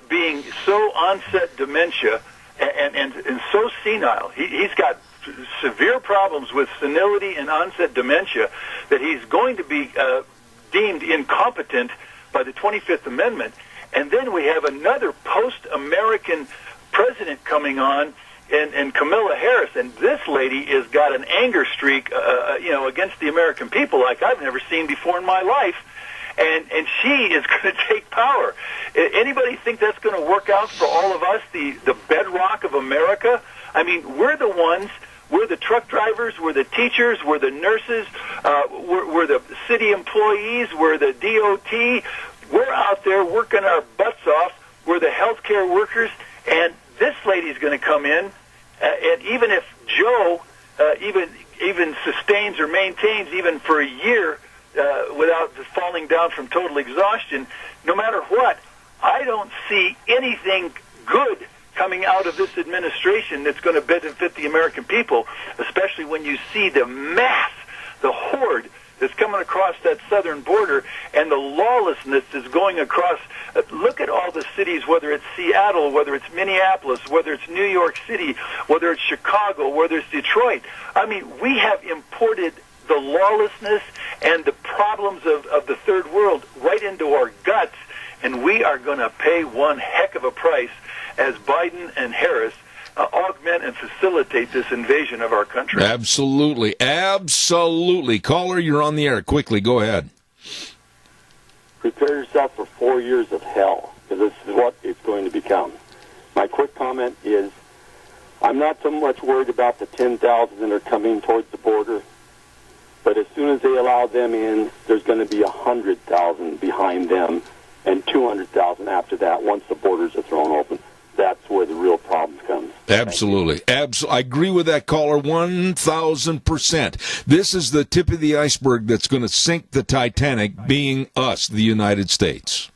M: being so onset dementia. And so senile. He's got severe problems with senility and onset dementia that he's going to be deemed incompetent by the 25th Amendment. And then we have another post-American president coming on, and Kamala Harris. And this lady has got an anger streak, against the American people like I've never seen before in my life. And she is going to take power. Anybody think that's going to work out for all of us, the bedrock of America? I mean, we're the ones, we're the truck drivers, we're the teachers, we're the nurses, we're the city employees, we're the DOT. We're out there working our butts off. We're the healthcare workers. And this lady's going to come in, and even if Joe even sustains or maintains even for a year, without falling down from total exhaustion, no matter what, I don't see anything good coming out of this administration that's going to benefit the American people, especially when you see the mass, the horde that's coming across that southern border and the lawlessness that's going across. Look at all the cities, whether it's Seattle, whether it's Minneapolis, whether it's New York City, whether it's Chicago, whether it's Detroit. I mean, we have imported the lawlessness and the problems of the third world right into our guts, and we are going to pay one heck of a price as Biden and Harris augment and facilitate this invasion of our country.
B: Absolutely. Caller, you're on the air. Quickly, go ahead.
N: Prepare yourself for 4 years of hell, because this is what it's going to become. My quick comment is, I'm not so much worried about the 10,000 that are coming towards the border, but as soon as they allow them in, there's going to be 100,000 behind them and 200,000 after that once the borders are thrown open. That's where the real problem comes.
B: Absolutely. I agree with that caller 1,000%. This is the tip of the iceberg that's going to sink the Titanic, being us, the United States.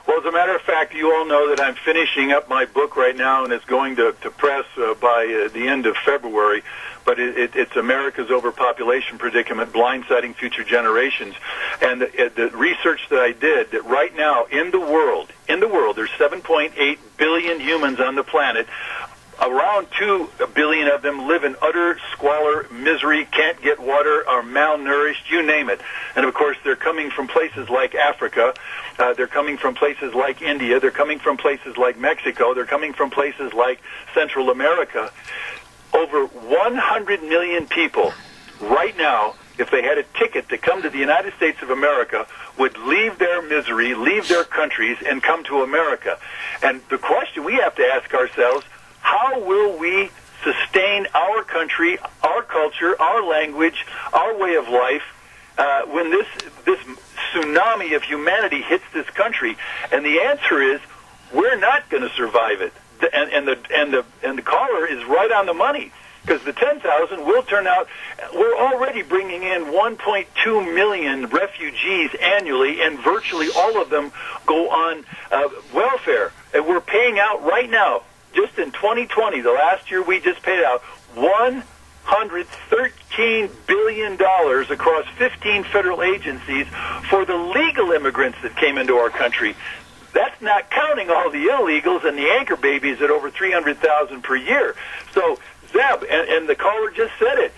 M: Well, as a matter of fact, you all know that I'm finishing up my book right now, and it's going to press by the end of February. But it's America's overpopulation predicament, blindsiding future generations. And the research that I did, that right now in the world, there's 7.8 billion humans on the planet. Around 2 billion of them live in utter squalor, misery, can't get water, are malnourished, you name it. And, of course, they're coming from places like Africa. They're coming from places like India. They're coming from places like Mexico. They're coming from places like Central America. Over 100 million people right now, if they had a ticket to come to the United States of America, would leave their misery, leave their countries, and come to America. And the question we have to ask ourselves, how will we sustain our country, our culture, our language, our way of life when this tsunami of humanity hits this country? And the answer is, we're not going to survive it. And the caller is right on the money, because the 10,000 will turn out. We're already bringing in 1.2 million refugees annually, and virtually all of them go on welfare. And we're paying out right now, just in 2020, the last year we just paid out $1 $13 billion across 15 federal agencies for the legal immigrants that came into our country. That's not counting all the illegals and the anchor babies at over 300,000 per year. So, Zeb, and the caller just said it,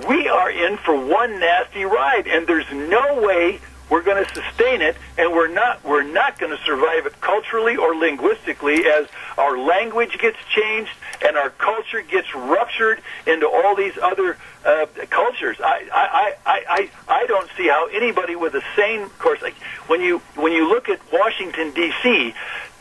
M: we are in for one nasty ride, and there's no way we're going to sustain it, and we're not going to survive it culturally or linguistically as our language gets changed and our culture gets ruptured into all these other cultures. I don't see how anybody with a sane, of course, like when you look at Washington D.C.,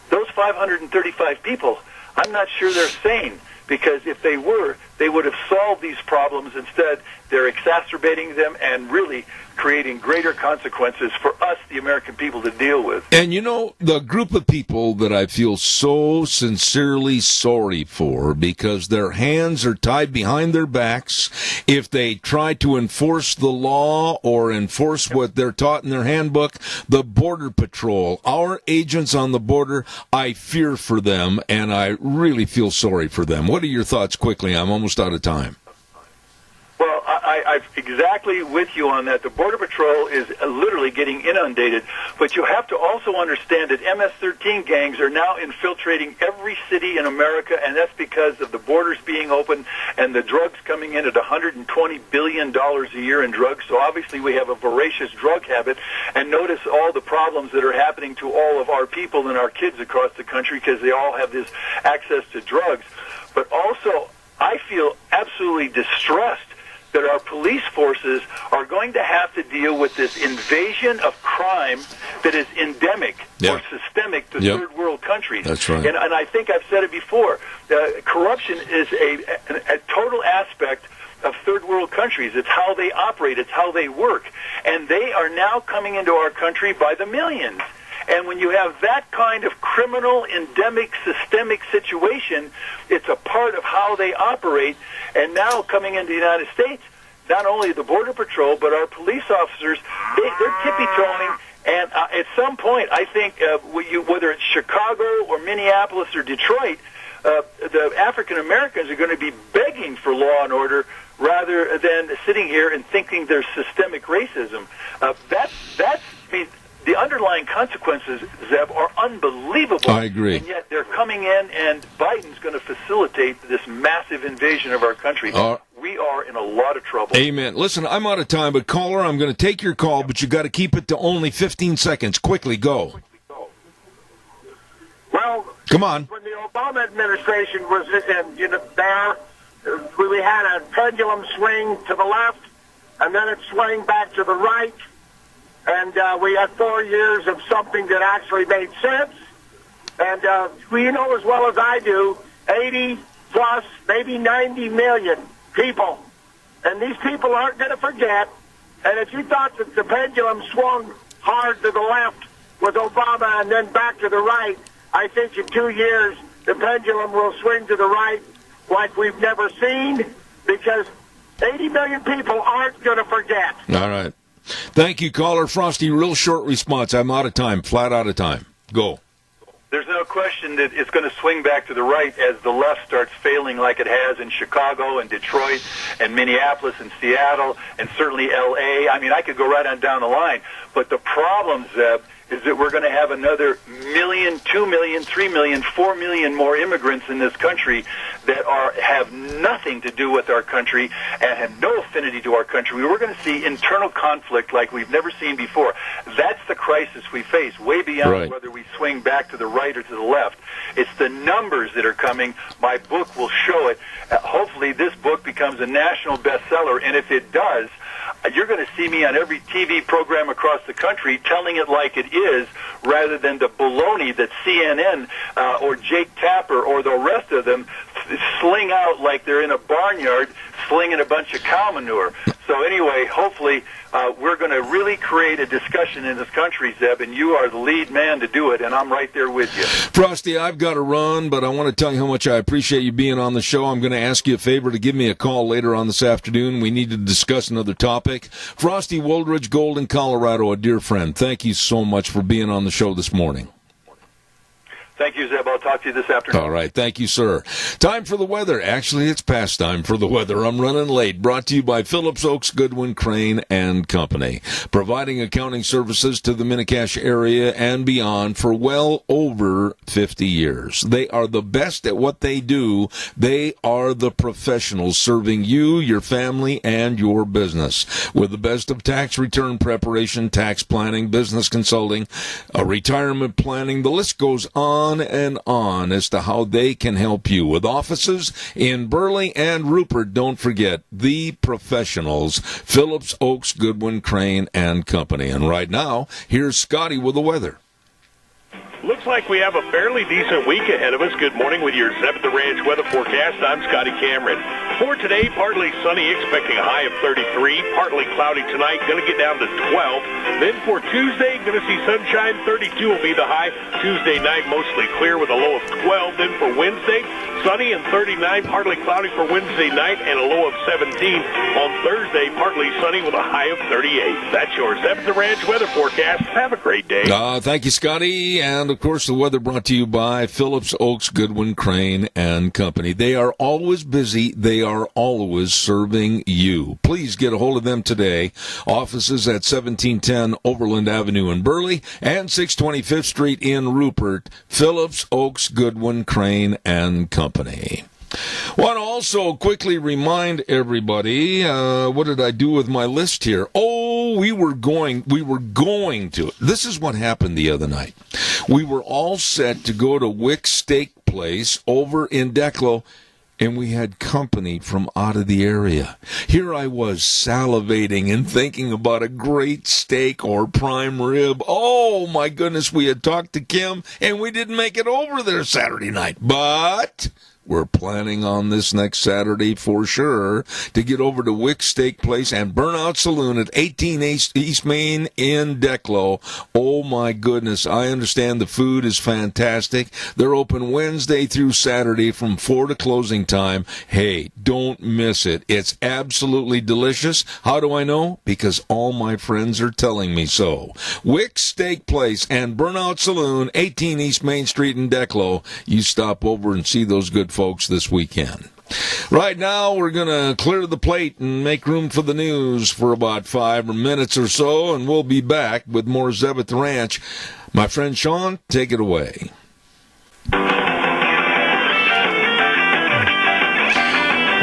M: those 535 people, I'm not sure they're sane, because if they were, they would have solved these problems. Instead, they're exacerbating them and really creating greater consequences for us, the American people, to deal with.
B: And you know, the group of people that I feel so sincerely sorry for, because their hands are tied behind their backs if they try to enforce the law or enforce what they're taught in their handbook, the Border Patrol, our agents on the border, I fear for them, and I really feel sorry for them. What are your thoughts quickly? I'm almost out of time.
M: Well, I'm exactly with you on that. The Border Patrol is literally getting inundated, but you have to also understand that MS-13 gangs are now infiltrating every city in America, and that's because of the borders being open and the drugs coming in at $120 billion a year in drugs. So obviously we have a voracious drug habit, and notice all the problems that are happening to all of our people and our kids across the country because they all have this access to drugs. But also, I feel absolutely distressed that our police forces are going to have to deal with this invasion of crime that is endemic or systemic to third world countries.
B: That's right.
M: And I think I've said it before. Corruption is a total aspect of third world countries. It's how they operate. It's how they work. And they are now coming into our country by the millions. And when you have that kind of criminal, endemic, systemic situation, it's a part of how they operate. And now coming into the United States, not only the Border Patrol, but our police officers, they're tippy-toeing. And at some point, I think, whether it's Chicago or Minneapolis or Detroit, the African Americans are going to be begging for law and order rather than sitting here and thinking there's systemic racism. The underlying consequences, Zeb, are unbelievable.
B: I agree.
M: And yet they're coming in, and Biden's going to facilitate this massive invasion of our country. We are in a lot of trouble.
B: Amen. Listen, I'm out of time, but caller, I'm going to take your call, but you got to keep it to only 15 seconds. Quickly, go.
F: Well,
B: come on.
F: When the Obama administration was there, we had a pendulum swing to the left, and then it swung back to the right. And we had 4 years of something that actually made sense. And you know as well as I do, 80 plus, maybe 90 million people. And these people aren't going to forget. And if you thought that the pendulum swung hard to the left with Obama and then back to the right, I think in 2 years the pendulum will swing to the right like we've never seen, because 80 million people aren't going to forget.
B: All right. Thank you, caller. Frosty, real short response. I'm out of time, flat out of time. Go.
M: There's no question that it's going to swing back to the right as the left starts failing like it has in Chicago and Detroit and Minneapolis and Seattle and certainly L.A. I mean, I could go right on down the line. But the problem, Zeb, is that we're going to have another 1 million, 2 million, 3 million, 4 million more immigrants in this country that have nothing to do with our country and have no affinity to our country. We're going to see internal conflict like we've never seen before. That's the crisis we face, way beyond whether we swing back to the right or to the left. It's the numbers that are coming. My book will show it. Hopefully this book becomes a national bestseller, and if it does, you're going to see me on every TV program across the country telling it like it is, rather than the baloney that CNN or Jake Tapper or the rest of them sling out like they're in a barnyard slinging a bunch of cow manure. So anyway, hopefully we're going to really create a discussion in this country, Zeb, and you are the lead man to do it, and I'm right there with you.
B: Frosty, I've got to run, but I want to tell you how much I appreciate you being on the show. I'm going to ask you a favor to give me a call later on this afternoon. We need to discuss another topic. Frosty Woldridge, Golden, Colorado, a dear friend. Thank you so much for being on the show this morning.
L: Thank you, Zeb. I'll talk to you this afternoon.
B: All right. Thank you, sir. Time for the weather. Actually, it's past time for the weather. I'm running late. Brought to you by Phillips Oaks, Goodwin, Crane, and Company. Providing accounting services to the Mini-Cash area and beyond for well over 50 years. They are the best at what they do. They are the professionals serving you, your family, and your business. With the best of tax return preparation, tax planning, business consulting, retirement planning, the list goes on and on as to how they can help you. With offices in Burley and Rupert, don't forget the professionals, Phillips Oaks, Goodwin, Crane, and Company. And right now, here's Scotty with the weather.
D: Looks like we have a fairly decent week ahead of us. Good morning with your Zeb at the Ranch weather forecast. I'm Scotty Cameron. For today, partly sunny, expecting a high of 33. Partly cloudy tonight, going to get down to 12. Then for Tuesday, going to see sunshine. 32 will be the high. Tuesday night, mostly clear with a low of 12. Then for Wednesday, sunny and 39. Partly cloudy for Wednesday night and a low of 17. On Thursday, partly sunny with a high of 38. That's your Zeb at the Ranch weather forecast. Have a great day.
B: Thank you, Scotty. And of course, the weather brought to you by Phillips Oaks, Goodwin, Crane, and Company. They are always busy. They are always serving you. Please get a hold of them today. Offices at 1710 Overland Avenue in Burley and 625th Street in Rupert. Phillips Oaks, Goodwin, Crane, and Company. Want to also quickly remind everybody, what did I do with my list here? Oh, we were going to. This is what happened the other night. We were all set to go to Wick's Steak Place over in Declo, and we had company from out of the area. Here I was salivating and thinking about a great steak or prime rib. Oh, my goodness, we had talked to Kim, and we didn't make it over there Saturday night. But we're planning on this next Saturday for sure to get over to Wick's Steak Place and Burnout Saloon at 18 East Main in Declo. Oh, my goodness. I understand the food is fantastic. They're open Wednesday through Saturday from 4 to closing time. Hey, don't miss it. It's absolutely delicious. How do I know? Because all my friends are telling me so. Wick's Steak Place and Burnout Saloon, 18 East Main Street in Declo. You stop over and see those good folks this weekend. Right now, we're going to clear the plate and make room for the news for about 5 minutes or so, and we'll be back with more Zeb at the Ranch. My friend Sean, take it away.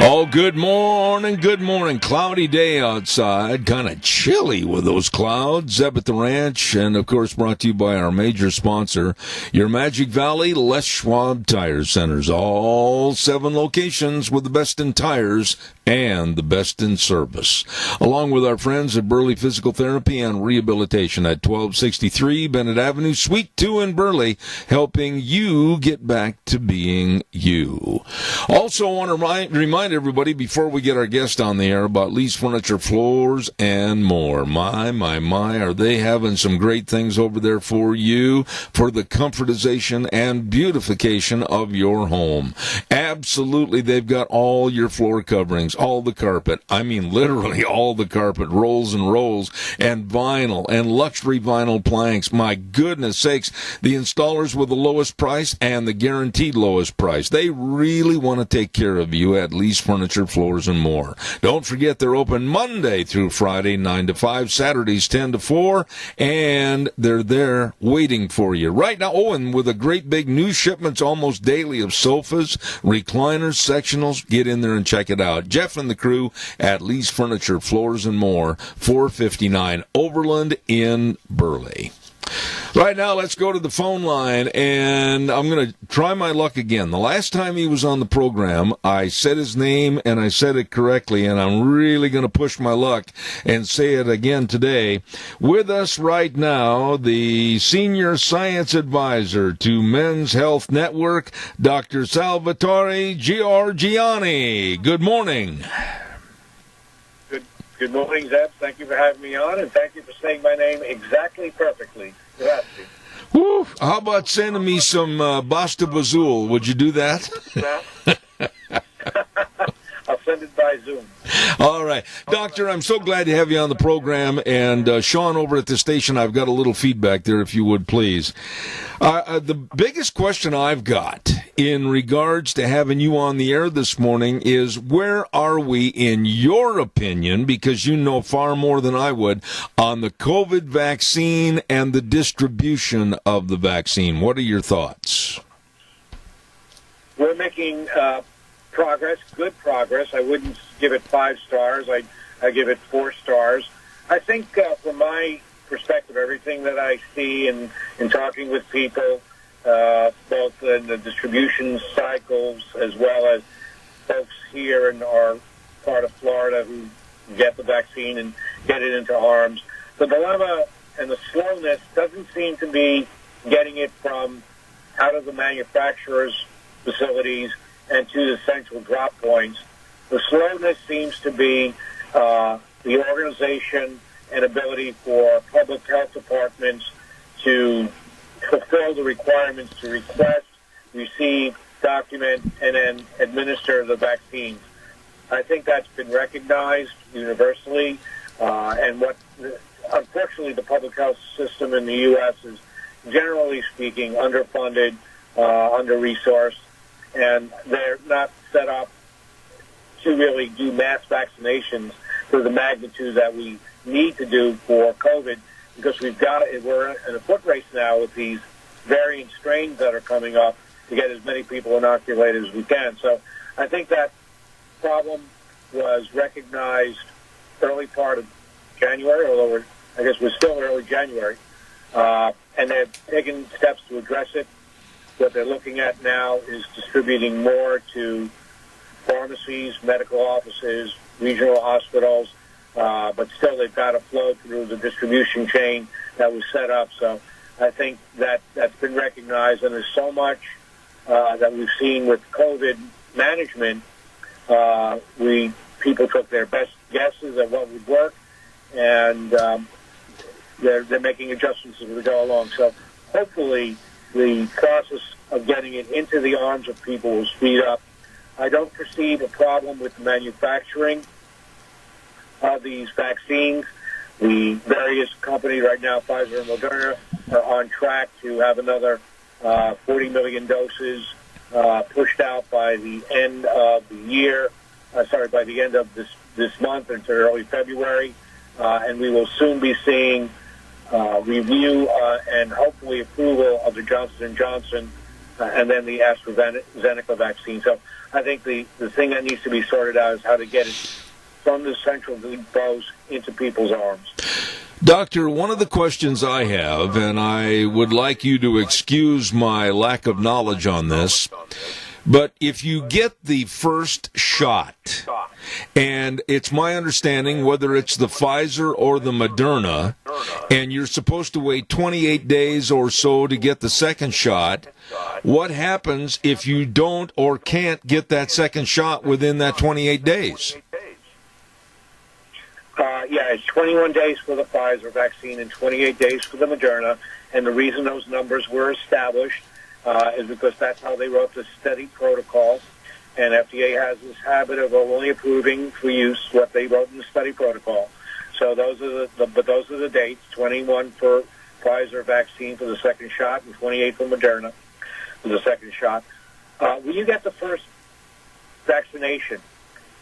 B: Oh, good morning, good morning. Cloudy day outside, kind of chilly with those clouds. Zeb at the Ranch, and of course brought to you by our major sponsor, your Magic Valley Les Schwab Tire Centers. All 7 locations with the best in tires and the best in service. Along with our friends at Burley Physical Therapy and Rehabilitation at 1263 Bennett Avenue, Suite 2 in Burley, helping you get back to being you. Also want to remind everybody before we get our guest on the air about Lee's Furniture, Floors, and more. My, are they having some great things over there for you for the comfortization and beautification of your home. Absolutely, they've got all your floor coverings, all the carpet. I mean, literally all the carpet, rolls and rolls, and vinyl, and luxury vinyl planks. My goodness sakes, the installers with the lowest price and the guaranteed lowest price. They really want to take care of you at Lee's Furniture, Floors, and more. Don't forget they're open Monday through Friday, 9 to 5, Saturdays 10 to 4, and they're there waiting for you right now. Oh, and with a great big new shipments almost daily of sofas, recliners, sectionals. Get in there and check it out. Jeff and the crew at Lee's Furniture, Floors, and more, 459 Overland in Burley. Right now, let's go to the phone line, and I'm going to try my luck again. The last time he was on the program, I said his name, and I said it correctly, and I'm really going to push my luck and say it again today. With us right now, the Senior Science Advisor to Men's Health Network, Dr. Salvatore Giorgiani. Good morning.
O: Good morning, Zeb. Thank you for having me on, and thank you for saying my name exactly perfectly. Grazie.
B: Woo. How about sending me some Basta Bazul? Would you do that?
O: I'll send it by Zoom.
B: All right. Doctor, I'm so glad to have you on the program. And Sean over at the station, I've got a little feedback there, if you would, please. The biggest question I've got in regards to having you on the air this morning is, where are we, in your opinion, because you know far more than I would, on the COVID vaccine and the distribution of the vaccine? What are your thoughts?
O: We're making progress, good progress. I wouldn't give it 5 stars. I give it 4 stars. I think from my perspective, everything that I see in talking with people, both in the distribution cycles as well as folks here in our part of Florida who get the vaccine and get it into arms, the dilemma and the slowness doesn't seem to be getting it from out of the manufacturer's facilities and to the central drop points. The slowness seems to be the organization and ability for public health departments to fulfill the requirements to request, receive, document, and then administer the vaccines. I think that's been recognized universally, and unfortunately, the public health system in the U.S. is, generally speaking, underfunded, under-resourced, and they're not set up to really do mass vaccinations to the magnitude that we need to do for COVID, because we're in a foot race now with these variant strains that are coming up to get as many people inoculated as we can. So I think that problem was recognized early part of January, although I guess we're still early January, and they've taken steps to address it. What they're looking at now is distributing more to pharmacies, medical offices, regional hospitals, but still they've got to flow through the distribution chain that was set up. So I think that's been recognized, and there's so much that we've seen with COVID management. People took their best guesses at what would work, and they're making adjustments as we go along. So hopefully the process of getting it into the arms of people will speed up. I don't perceive a problem with the manufacturing of these vaccines. The various companies right now, Pfizer and Moderna, are on track to have another 40 million doses pushed out by the end of the year. By the end of this month into early February, and we will soon be seeing review and hopefully approval of the Johnson & Johnson and then the AstraZeneca vaccine. So I think the thing that needs to be sorted out is how to get it from the central depots into people's arms.
B: Doctor, one of the questions I have, and I would like you to excuse my lack of knowledge on this, but if you get the first shot, and it's my understanding, whether it's the Pfizer or the Moderna, and you're supposed to wait 28 days or so to get the second shot, what happens if you don't or can't get that second shot within that 28 days?
O: It's 21 days for the Pfizer vaccine and 28 days for the Moderna, and the reason those numbers were established is because that's how they wrote the study protocol, and FDA has this habit of only approving for use what they wrote in the study protocol. So those are the dates: 21 for Pfizer vaccine for the second shot, and 28 for Moderna for the second shot. When you get the first vaccination,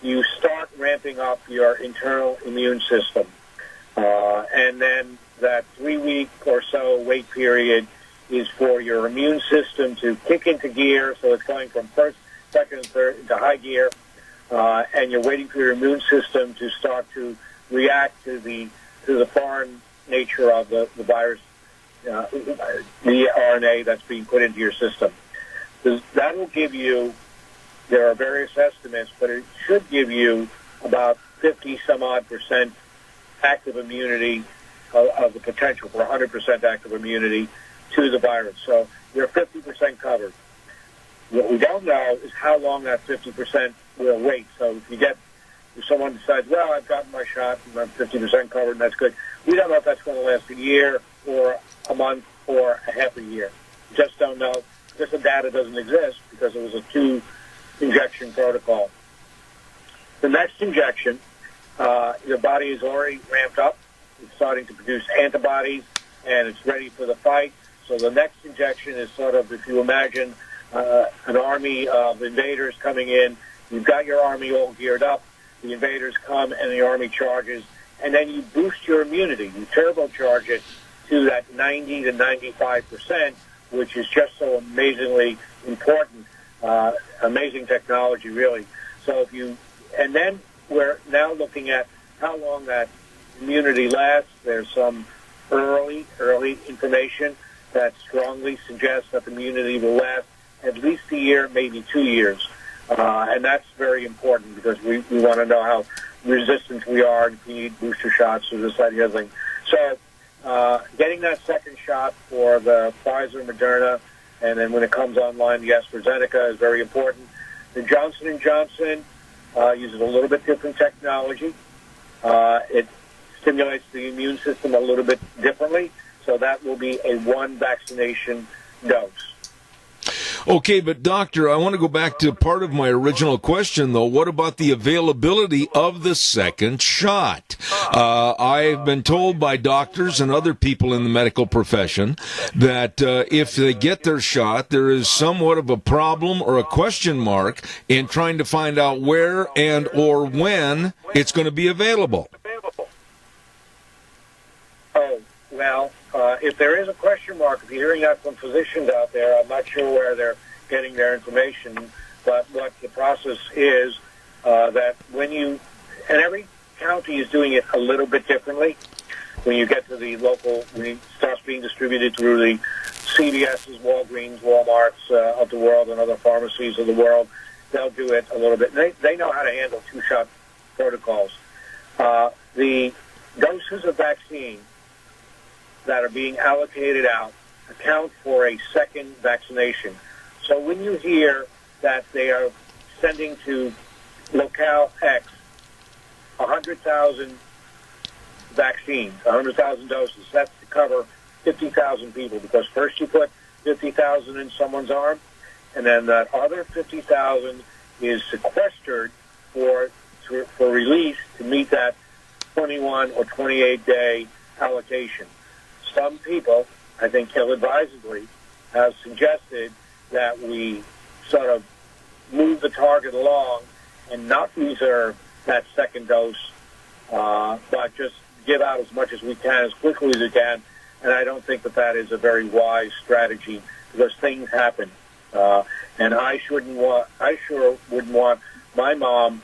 O: you start ramping up your internal immune system, and then that 3-week or so wait period is for your immune system to kick into gear. So it's going from first, second, and third into high gear, and you're waiting for your immune system to start to react to the foreign nature of the virus, the RNA that's being put into your system. That will give you, there are various estimates, but it should give you about 50-some-odd% active immunity of the potential for 100% active immunity to the virus. So you're 50% covered. What we don't know is how long that 50% will wait. So if someone decides, well, I've gotten my shot and I'm 50% covered and that's good, we don't know if that's going to last a year or a month or a half a year. We just don't know. Because the data doesn't exist because it was a 2-injection protocol. The next injection your body is already ramped up. It's starting to produce antibodies, and it's ready for the fight. So the next injection is sort of, if you imagine an army of invaders coming in, you've got your army all geared up, the invaders come and the army charges, and then you boost your immunity. You turbocharge it to that 90 to 95%, which is just so amazingly important, amazing technology, really. So and then we're now looking at how long that immunity lasts. There's some early information that strongly suggests that the immunity will last at least a year, maybe 2 years. And that's very important because we want to know how resistant we are if we need booster shots or this, that, and the other thing. So getting that second shot for the Pfizer, Moderna, and then when it comes online, the AstraZeneca is very important. The Johnson & Johnson uses a little bit different technology. It stimulates the immune system a little bit differently, so that will be a one vaccination dose.
B: Okay, but doctor, I want to go back to part of my original question, though. What about the availability of the second shot? I've been told by doctors and other people in the medical profession that if they get their shot, there is somewhat of a problem or a question mark in trying to find out where and or when it's going to be available.
O: Oh, well, if there is a question mark, if you're hearing that from physicians out there, I'm not sure where they're getting their information, but what the process is that when you, and every county is doing it a little bit differently. When you get to the local, when it starts being distributed through the CVS's, Walgreens, Walmarts of the world and other pharmacies of the world, they'll do it a little bit. They know how to handle two-shot protocols. The doses of vaccine that are being allocated out account for a second vaccination. So when you hear that they are sending to locale X 100,000 vaccines, 100,000 doses, that's to cover 50,000 people, because first you put 50,000 in someone's arm, and then that other 50,000 is sequestered for release to meet that 21 or 28-day allocation. Some people, I think ill-advisedly, have suggested that we sort of move the target along and not reserve that second dose, but just give out as much as we can, as quickly as we can. And I don't think that is a very wise strategy, because things happen. And I sure wouldn't want my mom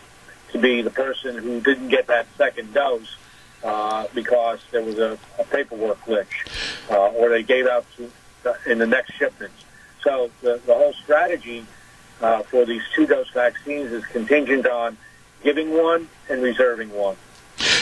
O: to be the person who didn't get that second dose because there was a paperwork glitch, or they gave out in the next shipments. So the whole strategy for these two-dose vaccines is contingent on giving one and reserving one.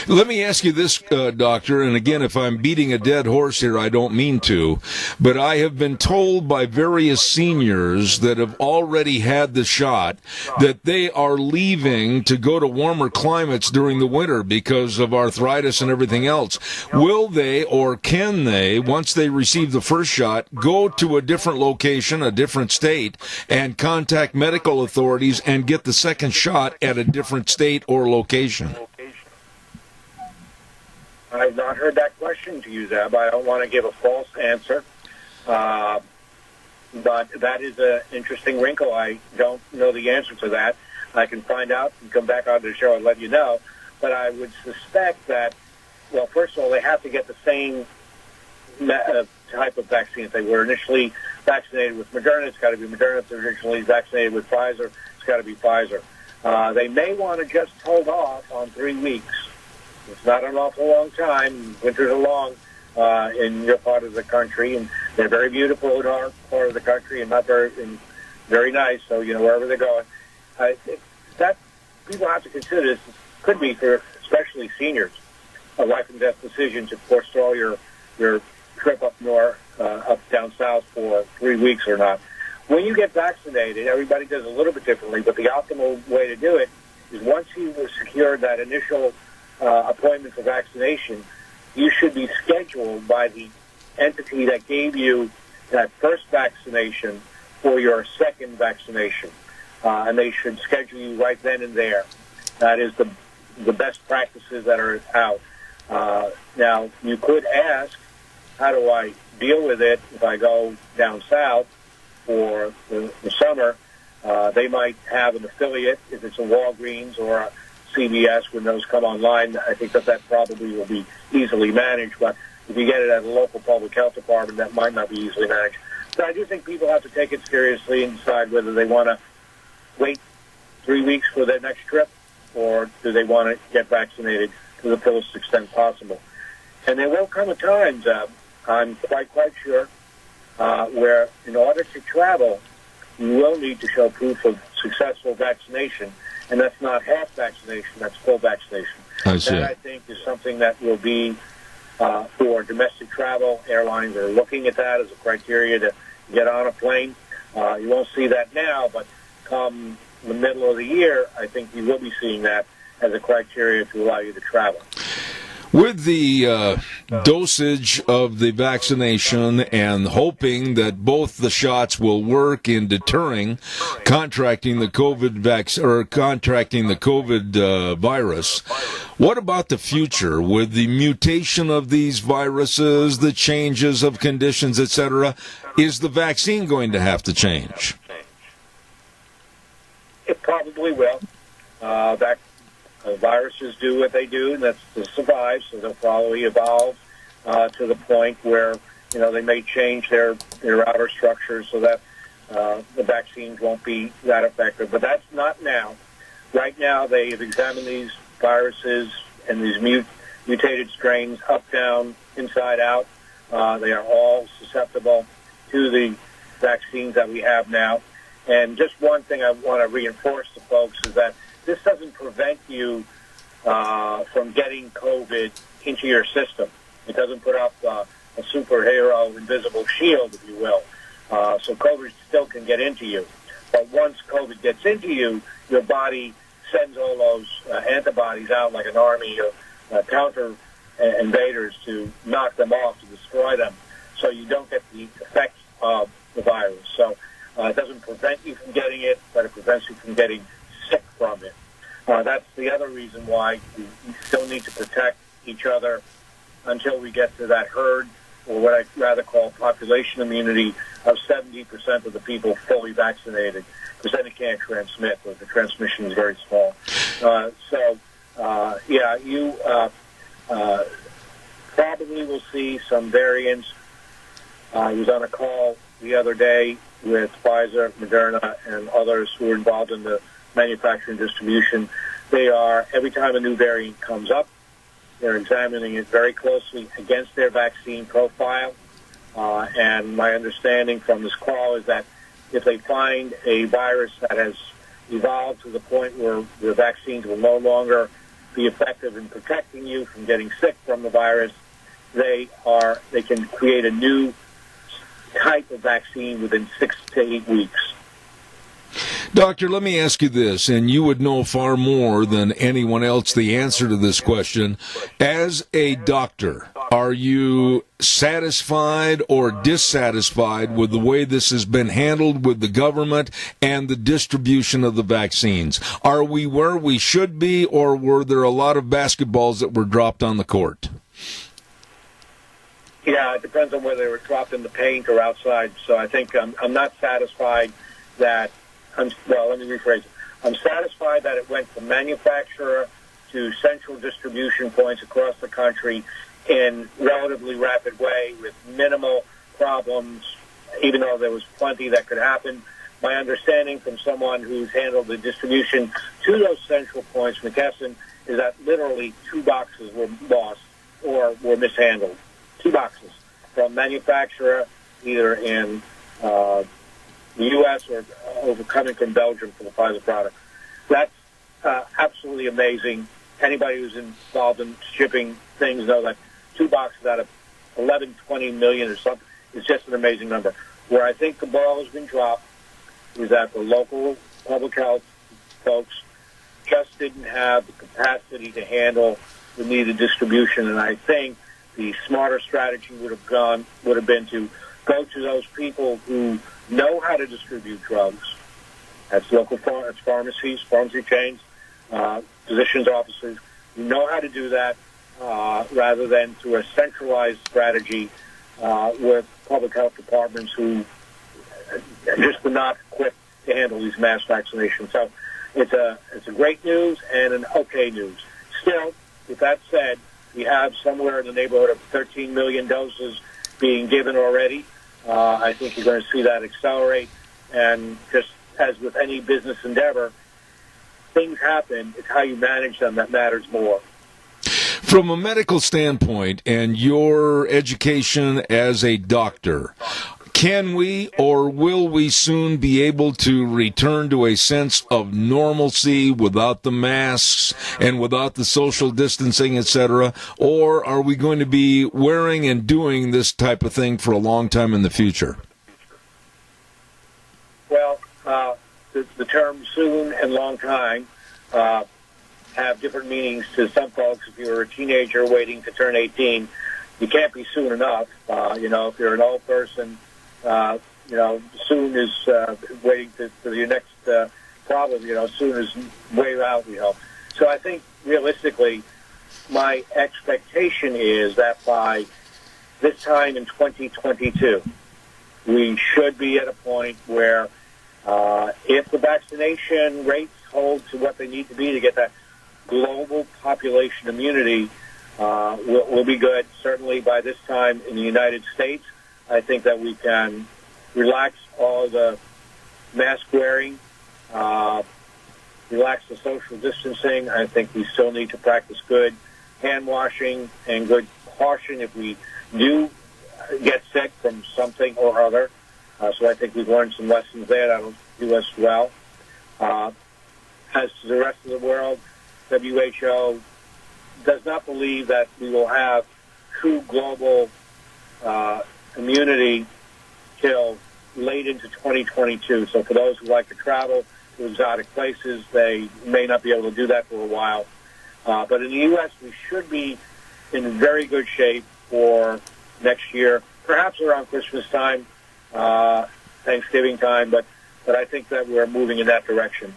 B: Let me ask you this, doctor, and again, if I'm beating a dead horse here, I don't mean to, but I have been told by various seniors that have already had the shot that they are leaving to go to warmer climates during the winter because of arthritis and everything else. Will they, or can they, once they receive the first shot, go to a different location, a different state, and contact medical authorities and get the second shot at a different state or location?
O: I've not heard that question to you, Zeb. I don't want to give a false answer. But that is an interesting wrinkle. I don't know the answer to that. I can find out and come back on the show and let you know. But I would suspect that, well, first of all, they have to get the same type of vaccine. If they were initially vaccinated with Moderna, it's got to be Moderna. If they're originally vaccinated with Pfizer, it's got to be Pfizer. They may want to just hold off on 3 weeks. It's not an awful long time. Winters are long in your part of the country, and they're very beautiful in our part of the country, and not very nice. So wherever they're going, that people have to consider this could be for especially seniors a life and death decision to forestall your trip up north, up down south for 3 weeks or not. When you get vaccinated, everybody does a little bit differently, but the optimal way to do it is once you've secured that initial appointment for vaccination, you should be scheduled by the entity that gave you that first vaccination for your second vaccination. And they should schedule you right then and there. That is the the best practices that are out. Now, you could ask, how do I deal with it if I go down south for the summer? They might have an affiliate, if it's a Walgreens or a CVS, when those come online. I think that probably will be easily managed, but if you get it at a local public health department, that might not be easily managed. So I do think people have to take it seriously and decide whether they want to wait 3 weeks for their next trip, or do they want to get vaccinated to the fullest extent possible. And there will come a time, I'm quite sure, where in order to travel, you will need to show proof of successful vaccination, and that's not half vaccination, that's full vaccination.
B: I see.
O: That, I think, is something that will be for domestic travel. Airlines are looking at that as a criteria to get on a plane. You won't see that now, but come the middle of the year, I think you will be seeing that as a criteria to allow you to travel.
B: With the dosage of the vaccination and hoping that both the shots will work in deterring contracting the COVID virus, what about the future with the mutation of these viruses, the changes of conditions, etc.? Is the vaccine going to have to change?
O: It probably will. Viruses do what they do, and that's to survive, so they'll probably evolve to the point where, they may change their outer structures so that the vaccines won't be that effective. But that's not now. Right now, they've examined these viruses and these mutated strains up, down, inside out. They are all susceptible to the vaccines that we have now. And just one thing I want to reinforce to folks is that this doesn't prevent you from getting COVID into your system. It doesn't put up a superhero invisible shield, if you will. So COVID still can get into you. But once COVID gets into you, your body sends all those antibodies out like an army of counter invaders to knock them off, to destroy them, so you don't get the effects of the virus. So it doesn't prevent you from getting it, but it prevents you from getting sick from it. That's the other reason why we still need to protect each other until we get to that herd, or what I'd rather call population immunity, of 70% of the people fully vaccinated, because then it can't transmit, but the transmission is very small. You probably will see some variants. I was on a call the other day with Pfizer, Moderna, and others who are involved in the manufacturing distribution. They are, every time a new variant comes up, they're examining it very closely against their vaccine profile. And my understanding from this call is that if they find a virus that has evolved to the point where the vaccines will no longer be effective in protecting you from getting sick from the virus, they can create a new type of vaccine within 6 to 8 weeks.
B: Doctor, let me ask you this, and you would know far more than anyone else the answer to this question. As a doctor, are you satisfied or dissatisfied with the way this has been handled with the government and the distribution of the vaccines? Are we where we should be, or were there a lot of basketballs that were dropped on the court?
O: Yeah, it depends on whether they were dropped in the paint or outside. So I think I'm not satisfied that... let me rephrase it. I'm satisfied that it went from manufacturer to central distribution points across the country in relatively rapid way with minimal problems, even though there was plenty that could happen. My understanding from someone who's handled the distribution to those central points, McKesson, is that literally 2 boxes were lost or were mishandled. 2 boxes from manufacturer, either in the U.S. or coming from Belgium for the Pfizer product. That's absolutely amazing. Anybody who's involved in shipping things know that 2 boxes out of 11, 20 million or something is just an amazing number. Where I think the ball has been dropped is that the local public health folks just didn't have the capacity to handle the needed distribution, and I think the smarter strategy would have been to go to those people who know how to distribute drugs. That's local pharmacies, pharmacy chains, physicians' offices who know how to do that, rather than through a centralized strategy with public health departments who just are not equipped to handle these mass vaccinations. So it's a great news and an okay news. Still, with that said, we have somewhere in the neighborhood of 13 million doses being given already. I think you're going to see that accelerate. And just as with any business endeavor, things happen. It's how you manage them that matters more.
B: From a medical standpoint and your education as a doctor, can we or will we soon be able to return to a sense of normalcy without the masks and without the social distancing, etc.? Or are we going to be wearing and doing this type of thing for a long time in the future?
O: Well, the term soon and long time have different meanings to some folks. If you're a teenager waiting to turn 18, you can't be soon enough. If you're an old person, soon is waiting for your next problem. Soon is way out, So I think, realistically, my expectation is that by this time in 2022, we should be at a point where if the vaccination rates hold to what they need to be to get that global population immunity, we'll be good. Certainly by this time in the United States, I think that we can relax all the mask wearing, relax the social distancing. I think we still need to practice good hand washing and good caution if we do get sick from something or other. So I think we've learned some lessons there that'll do us well. As to the rest of the world, WHO does not believe that we will have true global immunity till late into 2022. So for those who like to travel to exotic places, they may not be able to do that for a while. But in the U.S., we should be in very good shape for next year, perhaps around Christmas time, Thanksgiving time, but I think that we're moving in that direction.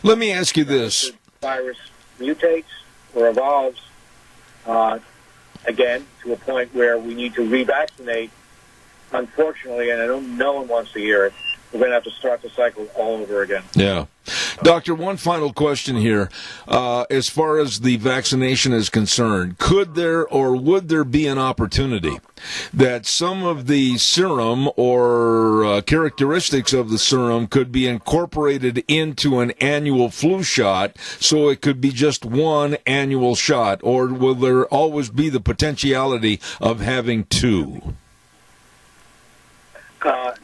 B: Let me ask you this.
O: As the virus mutates or evolves, again, to a point where we need to revaccinate, unfortunately, and I know no one wants to hear it, we're going to have to start the cycle all over again.
B: Yeah. Doctor, one final question here. As far as the vaccination is concerned, could there or would there be an opportunity that some of the serum or characteristics of the serum could be incorporated into an annual flu shot so it could be just one annual shot? Or will there always be the potentiality of having two?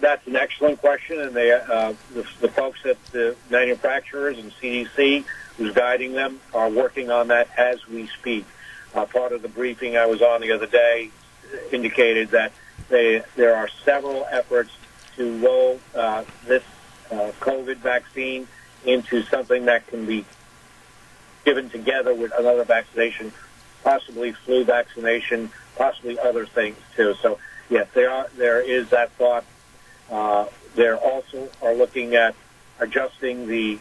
O: That's an excellent question, and the folks at the manufacturers and CDC, who's guiding them, are working on that as we speak. Part of the briefing I was on the other day indicated that there are several efforts to roll this COVID vaccine into something that can be given together with another vaccination, possibly flu vaccination, possibly other things too. So yes, there is that thought. They also are looking at adjusting the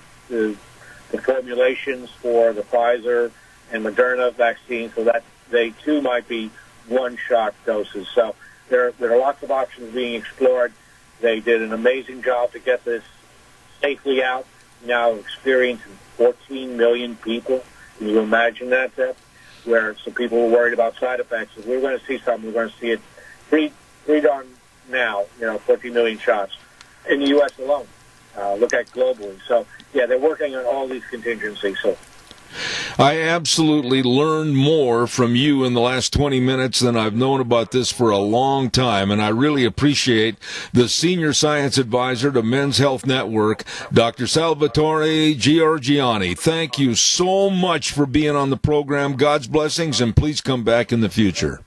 O: formulations for the Pfizer and Moderna vaccine so that they too might be one-shot doses. So there are lots of options being explored. They did an amazing job to get this safely out. Now experiencing 14 million people. Can you imagine that, where some people were worried about side effects? If we're going to see something, we're going to see it pretty darn now, 14 million shots in the U.S. alone. Look at globally. So, yeah, they're working on all these contingencies. So,
B: I absolutely learned more from you in the last 20 minutes than I've known about this for a long time, and I really appreciate the Senior Science Advisor to Men's Health Network, Dr. Salvatore Giorgiani. Thank you so much for being on the program. God's blessings, and please come back in the future.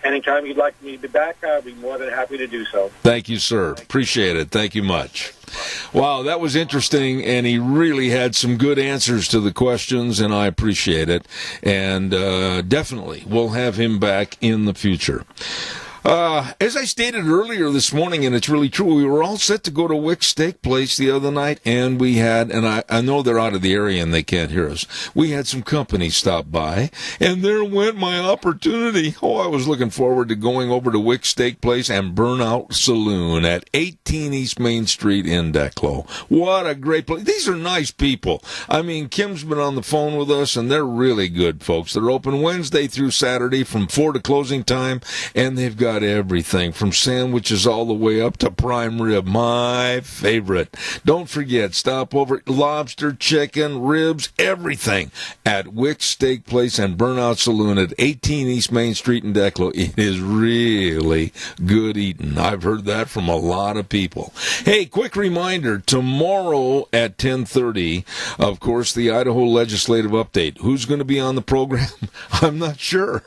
O: Anytime you'd like me to be back, I'll be more than happy to do so.
B: Thank you, sir. Appreciate it. Thank you much. Wow, that was interesting, and he really had some good answers to the questions, and I appreciate it. And definitely, we'll have him back in the future. As I stated earlier this morning, and it's really true, we were all set to go to Wick's Steak Place the other night, and we had, and I know they're out of the area and they can't hear us, we had some company stop by, and there went my opportunity. Oh, I was looking forward to going over to Wick's Steak Place and Burnout Saloon at 18 East Main Street in Declo. What a great place. These are nice people. I mean, Kim's been on the phone with us, and they're really good folks. They're open Wednesday through Saturday from 4 to closing time, and they've got everything from sandwiches all the way up to prime rib, my favorite. Don't forget, stop over at lobster, chicken, ribs, everything at Wick's Steak Place and Burnout Saloon at 18 East Main Street in Declo. It is really good eating. I've heard that from a lot of people. Hey, quick reminder, tomorrow at 10:30, of course, the Idaho Legislative Update. Who's going to be on the program? I'm not sure.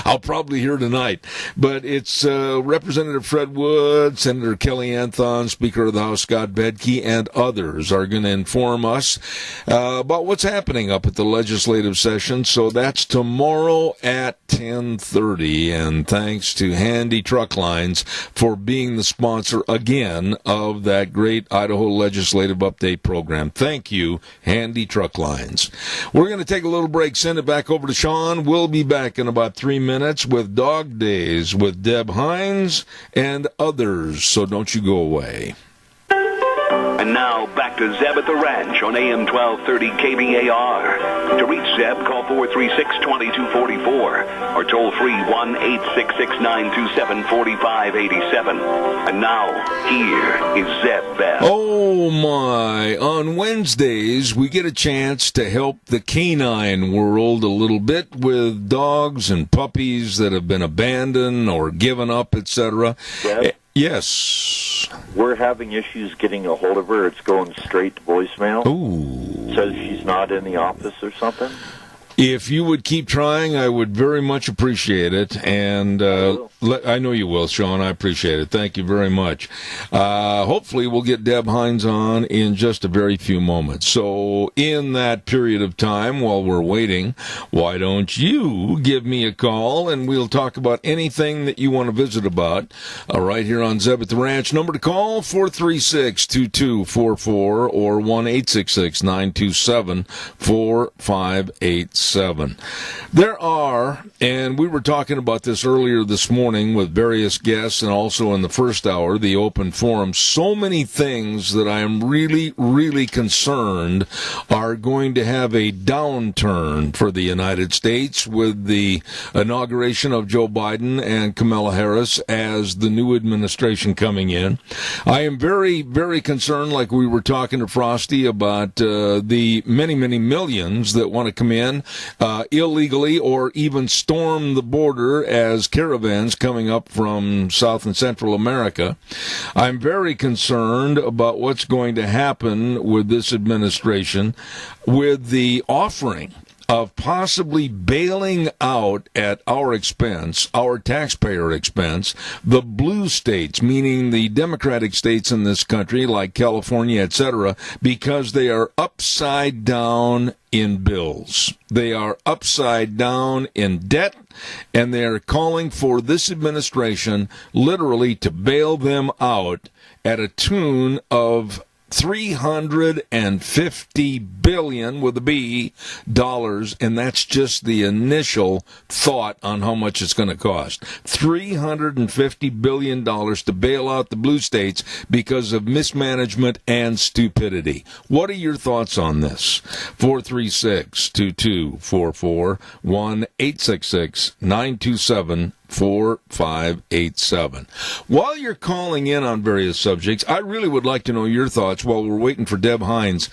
B: I'll probably hear tonight. But it's Representative Fred Wood, Senator Kelly Anthon, Speaker of the House Scott Bedke, and others are going to inform us about what's happening up at the legislative session. So that's tomorrow at 10:30. And thanks to Handy Truck Lines for being the sponsor again of that great Idaho Legislative Update program. Thank you, Handy Truck Lines. We're going to take a little break, send it back over to Sean. We'll be back in about 3 minutes with Dog Days with Deb Hines and others, so don't you go away.
A: And now back to Zeb at the Ranch on AM 1230 KBAR. To reach Zeb, call 436-2244 or toll free 1-866-927-4587. And now, here is Zeb Bell.
B: Oh my. On Wednesdays, we get a chance to help the canine world a little bit with dogs and puppies that have been abandoned or given up, etc. Yes.
P: We're having issues getting a hold of her. It's going straight to voicemail.
B: Ooh.
P: Says she's not in the office or something.
B: If you would keep trying, I would very much appreciate it. And I know you will, Sean. I appreciate it. Thank you very much. Hopefully, we'll get Deb Hines on in just a very few moments. So in that period of time, while we're waiting, why don't you give me a call, and we'll talk about anything that you want to visit about right here on Zeb at the Ranch. Number to call, 436-2244 or 1-866-927-4587. There are, and we were talking about this earlier this morning with various guests and also in the first hour, the open forum, so many things that I am really, really concerned are going to have a downturn for the United States with the inauguration of Joe Biden and Kamala Harris as the new administration coming in. I am very, very concerned, like we were talking to Frosty, about the many, many millions that want to come in illegally or even storm the border as caravans coming up from South and Central America. I'm very concerned about what's going to happen with this administration with the offering of possibly bailing out at our expense, our taxpayer expense, the blue states, meaning the Democratic states in this country like California, etc., because they are upside down in bills. They are upside down in debt, and they are calling for this administration literally to bail them out at a tune of $350 billion with a B dollars, and that's just the initial thought on how much it's going to cost. $350 billion to bail out the blue states because of mismanagement and stupidity. What are your thoughts on this? 436-2244, 1-866-927-4587. While you're calling in on various subjects, I really would like to know your thoughts while we're waiting for Deb Hines.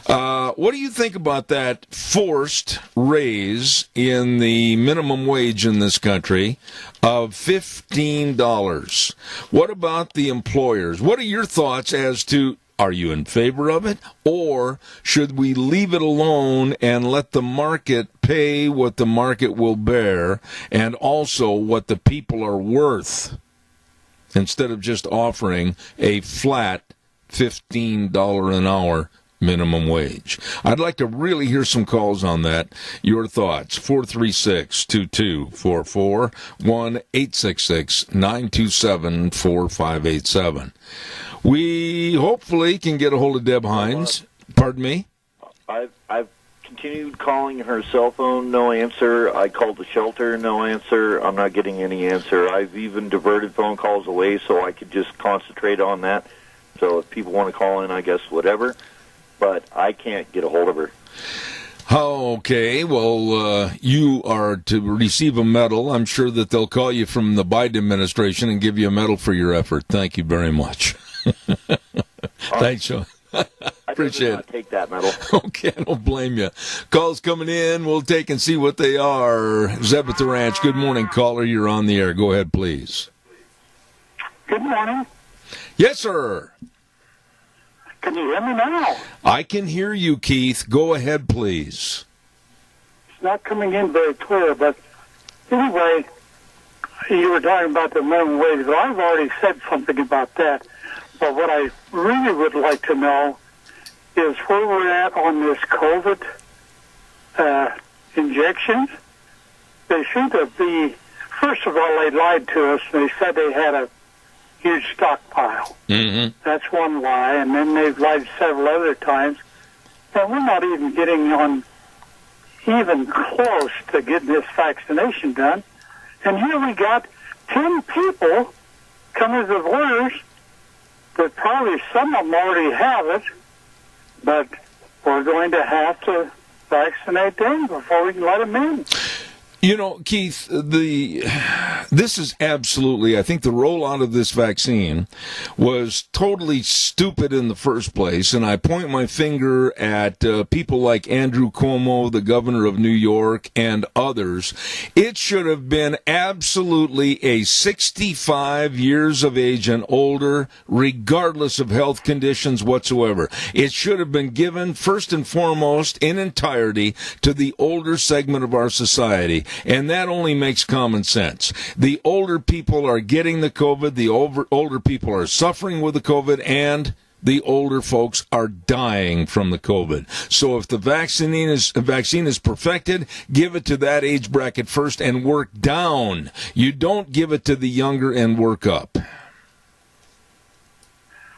B: What do you think about that forced raise in the minimum wage in this country of $15? What about the employers? What are your thoughts as to, are you in favor of it, or should we leave it alone and let the market pay what the market will bear and also what the people are worth instead of just offering a flat $15 an hour minimum wage. I'd like to really hear some calls on that. Your thoughts, 436-2244, 1-866-927-4587. We hopefully can get a hold of Deb Hines. Pardon me?
P: I've continued calling her cell phone, no answer. I called the shelter, no answer. I'm not getting any answer. I've even diverted phone calls away so I could just concentrate on that. So if people want to call in, I guess whatever. But I can't get a hold of her.
B: Okay, well, you are to receive a medal. I'm sure that they'll call you from the Biden administration and give you a medal for your effort. Thank you very much. Thanks, Sean. Appreciate it.
P: Take that medal.
B: Okay, I don't blame you. Calls coming in. We'll take and see what they are. Zeb at the Ranch. Good morning, caller. You're on the air. Go ahead, please.
E: Good morning.
B: Yes, sir.
E: Can you hear me now?
B: I can hear you, Keith. Go ahead, please.
E: It's not coming in very clear, but anyway, you were talking about the minimum wage. Well, I've already said something about that. But what I really would like to know is where we're at on this COVID injections. They seem to be, first of all, they lied to us. They said they had a huge stockpile.
B: Mm-hmm.
E: That's one lie. And then they've lied several other times. And we're not even getting on even close to getting this vaccination done. And here we got 10 people coming to the borders that probably some of them already have it, but we're going to have to vaccinate them before we can let them in.
B: You know, Keith, this is absolutely, I think the rollout of this vaccine was totally stupid in the first place, and I point my finger at people like Andrew Cuomo, the governor of New York, and others. It should have been absolutely a 65 years of age and older, regardless of health conditions whatsoever. It should have been given, first and foremost, in entirety, to the older segment of our society. And that only makes common sense. The older people are getting the COVID, the older people are suffering with the COVID, and the older folks are dying from the COVID. So if the vaccine is perfected, give it to that age bracket first and work down. You don't give it to the younger and work up.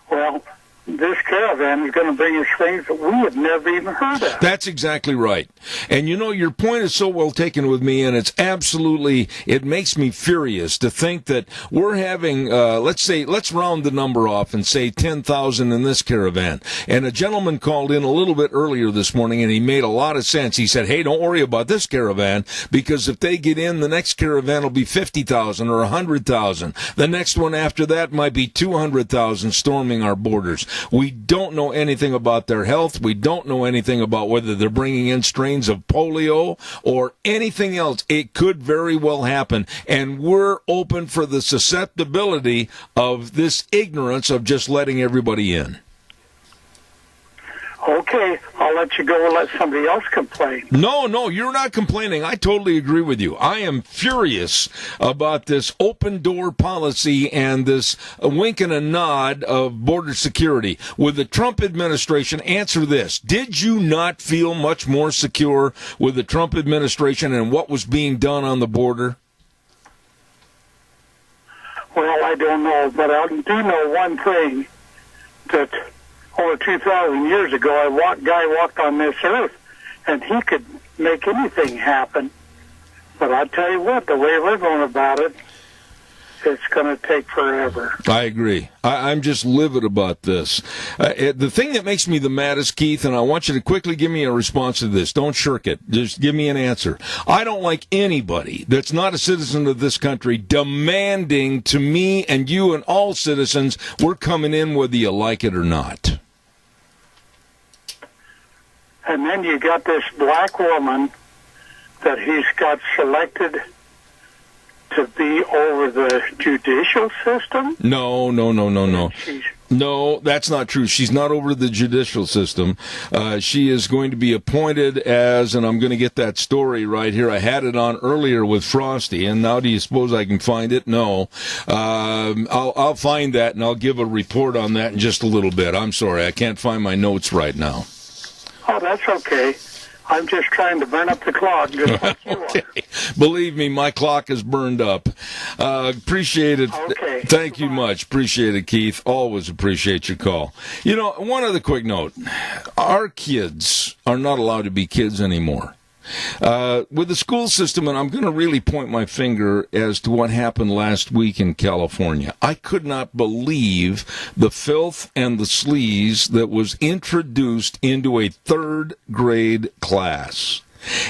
E: Well, this Caravan is going to bring us things that we have never even heard of.
B: That's exactly right. And you know, your point is so well taken with me, and it's absolutely, it makes me furious to think that we're having, let's round the number off and say 10,000 in this Caravan. And a gentleman called in a little bit earlier this morning, and he made a lot of sense. He said, hey, don't worry about this Caravan, because if they get in, the next Caravan will be 50,000 or 100,000. The next one after that might be 200,000 storming our borders. We don't know anything about their health. We don't know anything about whether they're bringing in strains of polio or anything else. It could very well happen. And we're open for the susceptibility of this ignorance of just letting everybody in.
E: Okay, I'll let you go and let somebody else complain.
B: No, you're not complaining. I totally agree with you. I am furious about this open door policy and this wink and a nod of border security. With the Trump administration, answer this. Did you not feel much more secure with the Trump administration and what was being done on the border?
E: Well, I don't know, but I do know one thing, that over 2,000 years ago, a guy walked on this earth, and he could make anything happen. But I tell you what, the way we're going about it, it's going to take forever.
B: I agree. I'm just livid about this. The thing that makes me the maddest, Keith, and I want you to quickly give me a response to this. Don't shirk it. Just give me an answer. I don't like anybody that's not a citizen of this country demanding to me and you and all citizens, we're coming in whether you like it or not.
E: And then you got this black woman that he's got selected to be over the judicial system?
B: No. No, that's not true. She's not over the judicial system. She is going to be appointed as, and I'm going to get that story right here. I had it on earlier with Frosty, and now do you suppose I can find it? No. I'll find that, and I'll give a report on that in just a little bit. I'm sorry, I can't find my notes right now.
E: Oh, that's okay. I'm just trying to burn up the clock, just like you
B: okay. Believe me, my clock is burned up. Appreciate it.
E: Okay.
B: Thank you much. Appreciate it, Keith. Always appreciate your call. You know, one other quick note. Our kids are not allowed to be kids anymore. With the school system, and I'm going to really point my finger as to what happened last week in California. I could not believe the filth and the sleaze that was introduced into a third grade class.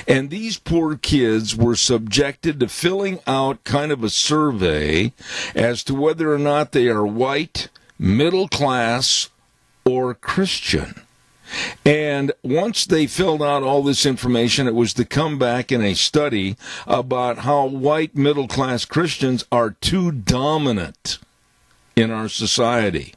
B: And these poor kids were subjected to filling out kind of a survey as to whether or not they are white, middle class, or Christian. And once they filled out all this information, it was to come back in a study about how white middle-class Christians are too dominant in our society.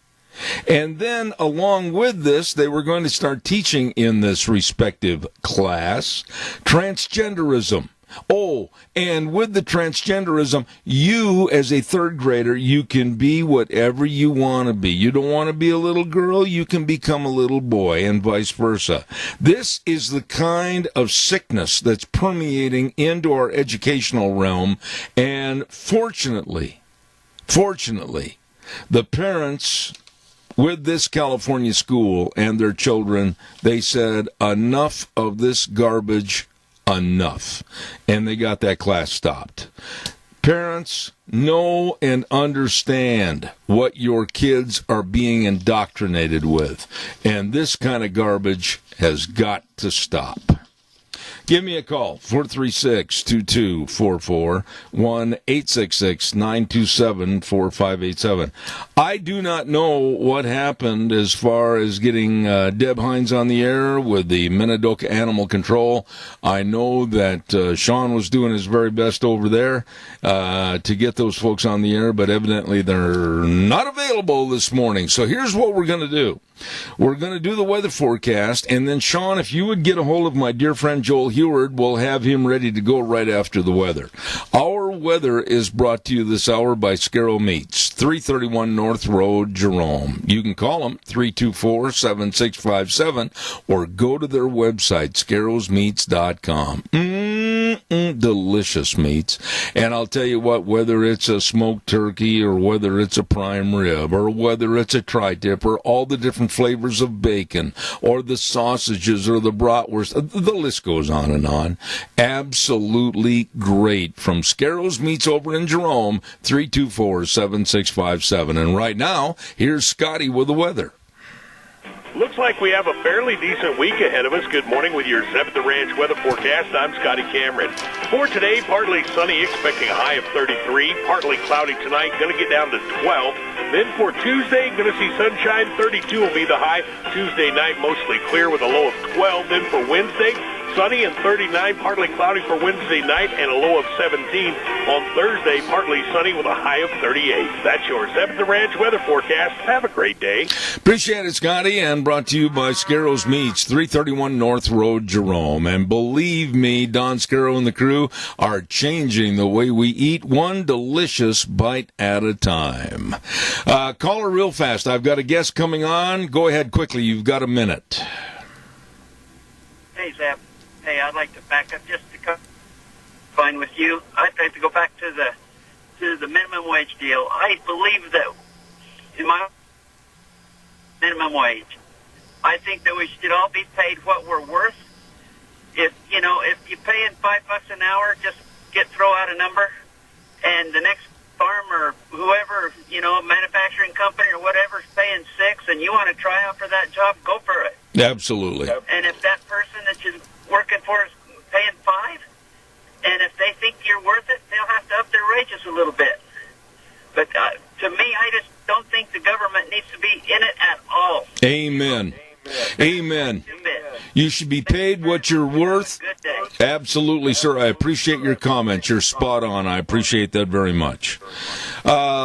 B: And then along with this, they were going to start teaching in this respective class transgenderism. Oh, and with the transgenderism, you as a third grader, you can be whatever you want to be. You don't want to be a little girl, you can become a little boy, and vice versa. This is the kind of sickness that's permeating into our educational realm, and fortunately, the parents with this California school and their children, they said, enough of this garbage, enough. And they got that class stopped. Parents, know and understand what your kids are being indoctrinated with. And this kind of garbage has got to stop. Give me a call, 436-2244, 1-866-927-4587. I do not know what happened as far as getting Deb Hines on the air with the Minidoka Animal Control. I know that Sean was doing his very best over there to get those folks on the air, but evidently they're not available this morning. So here's what we're going to do. We're going to do the weather forecast, and then, Sean, if you would get a hold of my dear friend Joel Heward, we'll have him ready to go right after the weather. Our weather is brought to you this hour by Scarrow Meats, 331 North Road, Jerome. You can call them, 324-7657, or go to their website, scarrowsmeats.com. Delicious meats. And I'll tell you what, whether it's a smoked turkey or whether it's a prime rib or whether it's a tri-tip or all the different flavors of bacon or the sausages or the bratwurst, the list goes on and on. Absolutely great. From Scarrow's Meats over in Jerome, 324-7657. And right now, here's Scotty with the weather.
D: Looks like we have a fairly decent week ahead of us. Good morning with your Zeb at the Ranch weather forecast. I'm Scotty Cameron. For today, partly sunny, expecting a high of 33. Partly cloudy tonight, going to get down to 12. Then for Tuesday, going to see sunshine. 32 will be the high. Tuesday night, mostly clear with a low of 12. Then for Wednesday, sunny and 39, partly cloudy for Wednesday night and a low of 17. On Thursday, partly sunny with a high of 38. That's your Zeb at the Ranch weather forecast. Have a great day.
B: Appreciate it, Scotty, and brought to you by Scarrow's Meats, 331 North Road, Jerome. And believe me, Don Scarrow and the crew are changing the way we eat, one delicious bite at a time. Caller real fast. I've got a guest coming on. Go ahead quickly. You've got a minute.
Q: Hey, Zeb. Hey, I'd like to back up just to come fine with you. I'd like to go back to the minimum wage deal. I believe that in my minimum wage, I think that we should all be paid what we're worth. If you pay in $5 an hour, just throw out a number, and the next farm or whoever, manufacturing company or whatever is paying $6, and you want to try out for that job, go for it.
B: Absolutely.
Q: And if that person that you're working for is paying $5, and if they think you're worth it, they'll have to up their wages a little bit. But to me, I just don't think the government needs to be in it at all.
B: Amen. Amen. You should be paid what you're worth. Absolutely, sir. I appreciate your comments. You're spot on. I appreciate that very much.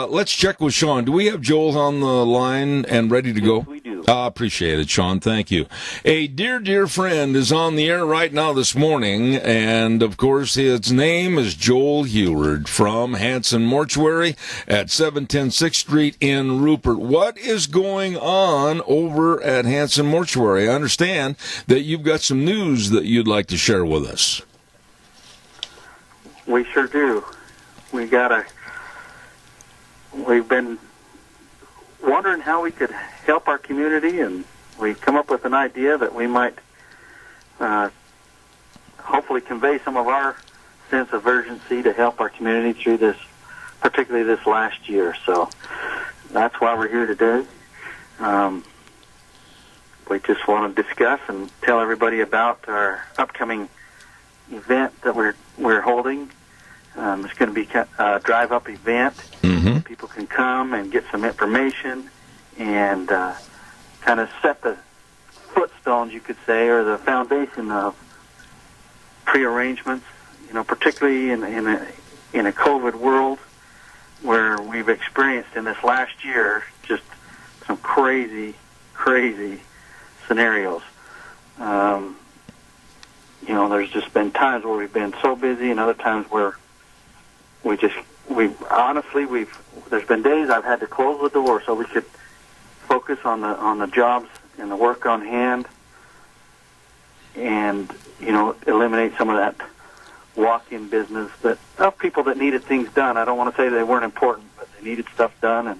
B: Let's check with Sean. Do we have Joel on the line and ready to go?
P: Yes, we do.
B: Appreciate it, Sean. Thank you. A dear friend is on the air right now this morning, and, of course, his name is Joel Heward from Hanson Mortuary at 710 6th Street in Rupert. What is going on over at Hanson Mortuary? I understand that you've got some news that you'd like to share with us.
R: We sure do. We've been wondering how we could help our community, and we've come up with an idea that we might hopefully convey some of our sense of urgency to help our community through this, particularly this last year. So that's why we're here today. We just want to discuss and tell everybody about our upcoming event that we're holding. It's going to be a drive-up event.
B: Mm-hmm.
R: People can come and get some information and kind of set the footstones, you could say, or the foundation of prearrangements. You know, particularly in a COVID world where we've experienced in this last year just some crazy scenarios. You know, there's just been times where we've been so busy, and other times where there's been days I've had to close the door so we could focus on the jobs and the work on hand, and, you know, eliminate some of that walk-in business of people that needed things done. I don't want to say they weren't important, but they needed stuff done, and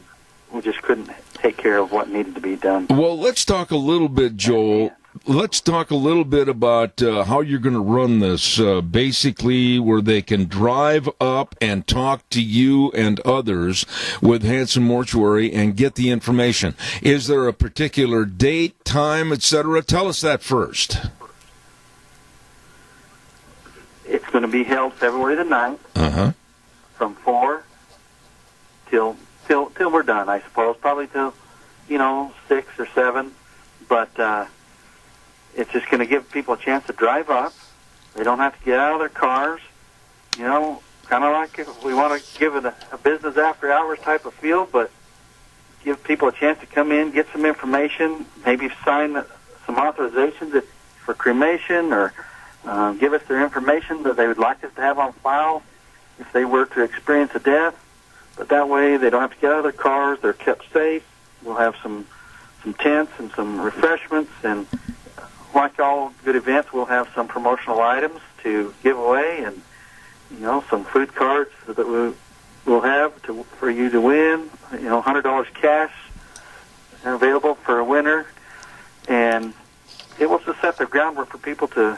R: we just couldn't take care of what needed to be done.
B: Well, let's talk a little bit, Joel. Let's talk a little bit about how you're going to run this, basically where they can drive up and talk to you and others with Hanson Mortuary and get the information. Is there a particular date, time, etc.? Tell us that first.
R: It's going to be held February the 9th from 4 till we're done, I suppose, probably till, 6 or 7, but it's just going to give people a chance to drive up. They don't have to get out of their cars. You know, kind of like if we want to give it a business after hours type of feel, but give people a chance to come in, get some information, maybe sign some authorizations for cremation, or give us their information that they would like us to have on file if they were to experience a death. But that way they don't have to get out of their cars. They're kept safe. We'll have some tents and some refreshments, and like all good events, we'll have some promotional items to give away, and some food cards that we'll have for you to win. $100 cash available for a winner, and it will just set the groundwork for people to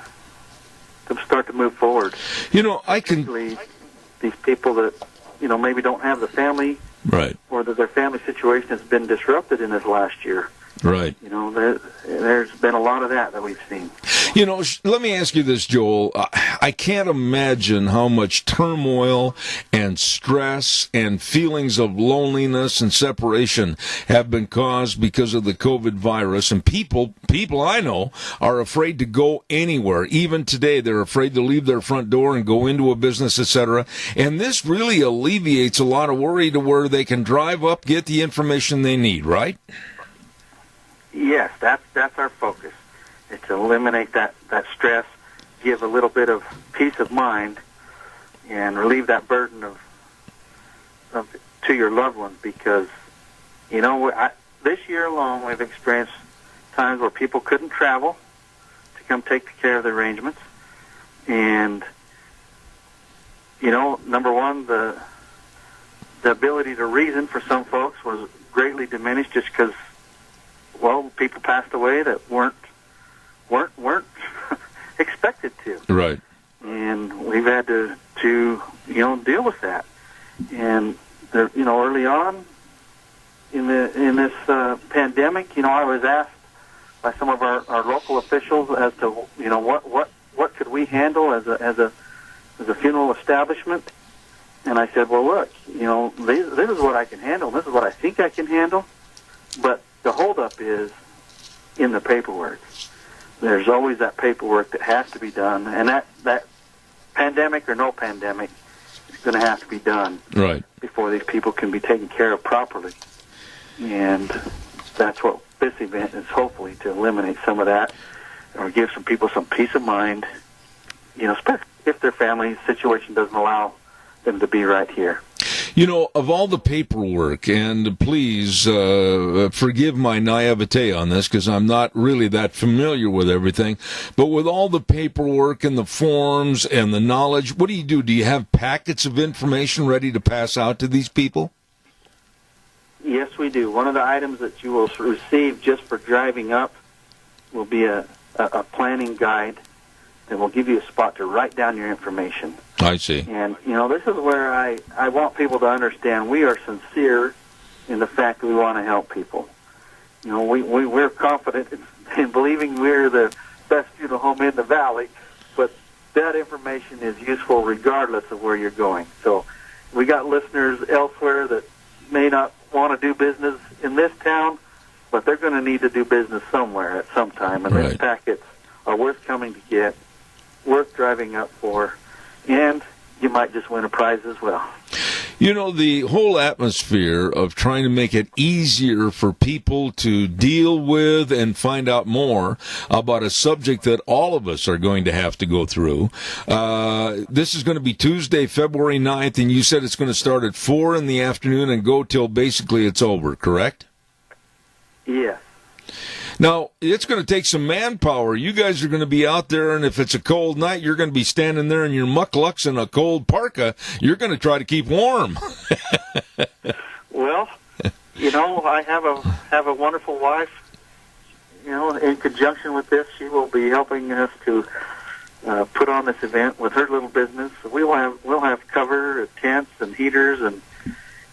R: start to move forward. Particularly these people that maybe don't have the family,
B: right,
R: or that their family situation has been disrupted in this last year.
B: Right.
R: There's been a lot of that we've seen.
B: Let me ask you this, Joel. I can't imagine how much turmoil and stress and feelings of loneliness and separation have been caused because of the COVID virus. And people I know are afraid to go anywhere. Even today, they're afraid to leave their front door and go into a business, etc. And this really alleviates a lot of worry to where they can drive up, get the information they need, right?
R: Yes, that's our focus. It's to eliminate that stress, give a little bit of peace of mind, and relieve that burden of to your loved ones. Because this year alone, we've experienced times where people couldn't travel to come take care of the arrangements, and number one, the ability to reason for some folks was greatly diminished just because. Well, people passed away that weren't expected to.
B: Right.
R: And we've had to deal with that. And early on in this pandemic, I was asked by some of our local officials as to what could we handle as a funeral establishment. And I said, well, look, this is what I can handle. This is what I think I can handle. But the holdup is in the paperwork. There's always that paperwork that has to be done, and that pandemic or no pandemic, it's going to have to be done
B: right
R: before these people can be taken care of properly. And that's what this event is, hopefully, to eliminate some of that or give some people some peace of mind, especially if their family situation doesn't allow them to be right here.
B: Of all the paperwork, and please forgive my naivete on this because I'm not really that familiar with everything, but with all the paperwork and the forms and the knowledge, what do you do? Do you have packets of information ready to pass out to these people?
R: Yes, we do. One of the items that you will receive just for driving up will be a planning guide that will give you a spot to write down your information.
B: I see.
R: And, this is where I want people to understand we are sincere in the fact that we want to help people. We're confident in believing we're the best funeral home in the valley, but that information is useful regardless of where you're going. So we got listeners elsewhere that may not want to do business in this town, but they're going to need to do business somewhere at some time, and these packets are worth coming to get, worth driving up for, and you might just win a prize as well.
B: The whole atmosphere of trying to make it easier for people to deal with and find out more about a subject that all of us are going to have to go through. This is going to be Tuesday, February 9th, and you said it's going to start at 4 in the afternoon and go till basically it's over, correct?
R: Yes.
B: Now, it's going to take some manpower. You guys are going to be out there, and if it's a cold night, you're going to be standing there in your mucklucks and a cold parka. You're going to try to keep warm.
R: Well, I have a wonderful wife. In conjunction with this, she will be helping us to put on this event with her little business. We'll have cover, tents, and heaters,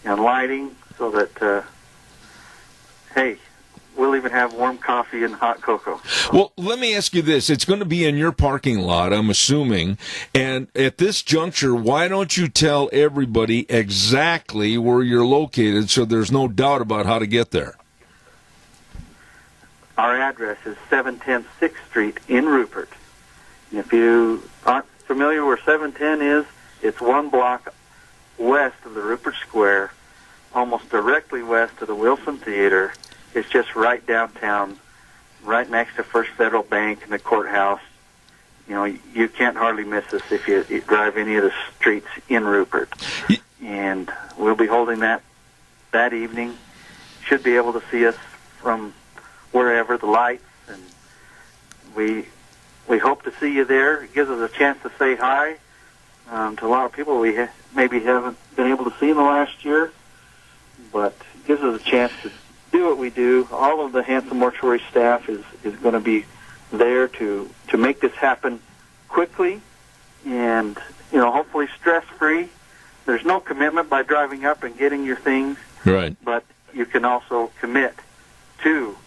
R: and lighting, so that we'll even have warm coffee and hot cocoa.
B: Well, let me ask you this. It's going to be in your parking lot, I'm assuming. And at this juncture, why don't you tell everybody exactly where you're located so there's no doubt about how to get there?
R: Our address is 710 6th Street in Rupert. And if you aren't familiar where 710 is, it's one block west of the Rupert Square, almost directly west of the Wilson Theater. It's just right downtown, right next to First Federal Bank and the courthouse. You can't hardly miss us if you drive any of the streets in Rupert. And we'll be holding that evening. Should be able to see us from wherever, the lights. And we hope to see you there. It gives us a chance to say hi to a lot of people we maybe haven't been able to see in the last year. But it gives us a chance to do what we do. All of the Hanson Mortuary staff is going to be there to make this happen quickly and, hopefully stress-free. There's no commitment by driving up and getting your things.
B: Right.
R: But you can also commit to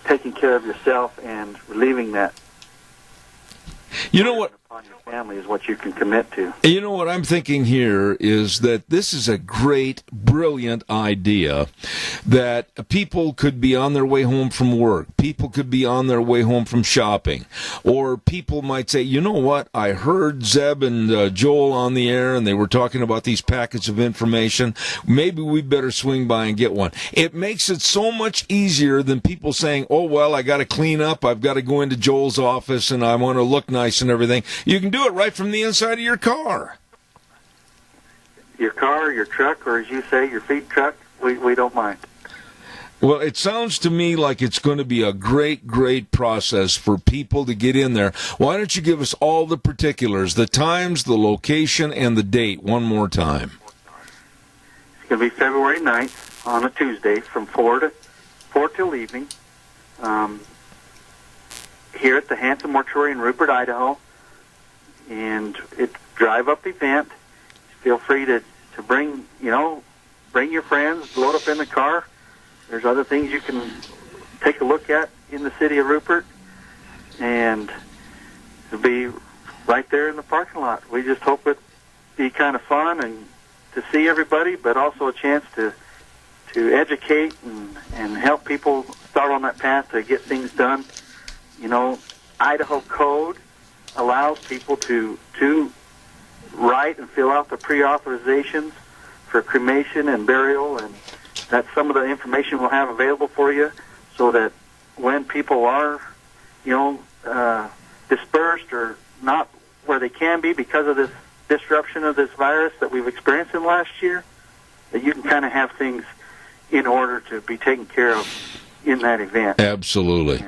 R: taking care of yourself and relieving that.
B: You know what?
R: Upon your family is what you can commit to.
B: You know what I'm thinking here is that this is a great, brilliant idea that people could be on their way home from work. People could be on their way home from shopping. Or people might say, you know what, I heard Zeb and Joel on the air and they were talking about these packets of information. Maybe we better swing by and get one. It makes it so much easier than people saying, oh, well, I got to clean up. I've got to go into Joel's office and I want to look nice and everything. You can do it right from the inside of your car.
R: Your car, your truck, or as you say, your feed truck, we don't mind.
B: Well, it sounds to me like it's going to be a great, great process for people to get in there. Why don't you give us all the particulars, the times, the location, and the date one more time?
R: It's going to be February 9th on a Tuesday from 4 till evening. Here at the Hanson Mortuary in Rupert, Idaho. And it's a drive-up event. Feel free to bring your friends, load up in the car. There's other things you can take a look at in the city of Rupert. And it'll be right there in the parking lot. We just hope it'll be kind of fun and to see everybody, but also a chance to educate and help people start on that path to get things done. Idaho code allows people to write and fill out the pre-authorizations for cremation and burial, and that's some of the information we'll have available for you, so that when people are, dispersed or not where they can be because of this disruption of this virus that we've experienced in the last year, that you can kind of have things in order to be taken care of in that event.
B: Absolutely.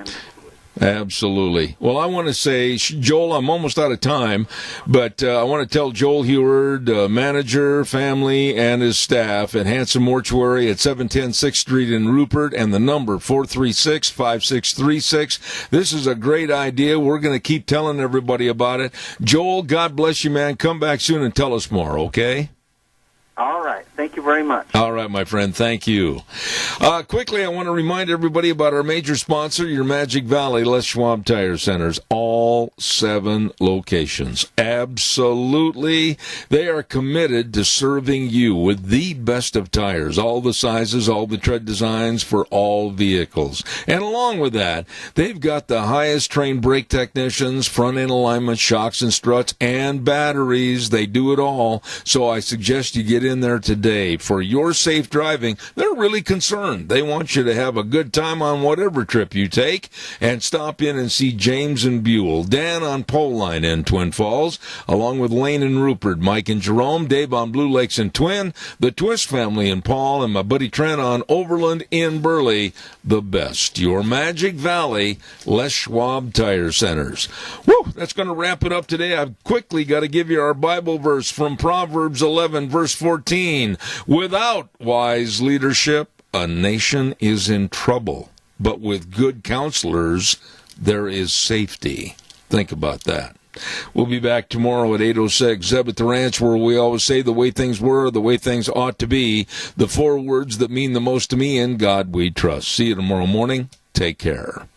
B: Absolutely. Well, I want to say, Joel, I'm almost out of time, but I want to tell Joel Heward, manager, family, and his staff at Hanson Mortuary at 710 6th Street in Rupert, and the number 436-5636. This is a great idea. We're going to keep telling everybody about it. Joel, God bless you, man. Come back soon and tell us more, okay?
R: All right. Thank you very much.
B: All right, my friend. Thank you. Quickly, I want to remind everybody about our major sponsor, your Magic Valley Les Schwab Tire Centers. All 7 locations. Absolutely. They are committed to serving you with the best of tires. All the sizes, all the tread designs for all vehicles. And along with that, they've got the highest trained brake technicians, front end alignment, shocks and struts, and batteries. They do it all. So I suggest you get in there today. For your safe driving, they're really concerned. They want you to have a good time on whatever trip you take, and stop in and see James and Buell, Dan on Pole Line in Twin Falls, along with Lane and Rupert, Mike and Jerome, Dave on Blue Lakes and Twin, the Twist family in Paul, and my buddy Trent on Overland in Burley. The best. Your Magic Valley Les Schwab Tire Centers. Woo! That's going to wrap it up today. I've quickly got to give you our Bible verse from Proverbs 11, verse 14. Without wise leadership, a nation is in trouble, but with good counselors, there is safety. Think about that. We'll be back tomorrow at 8:06. Zeb at the Ranch, where we always say the way things were, the way things ought to be, the 4 words that mean the most to me. In God we trust. See you tomorrow morning. Take care.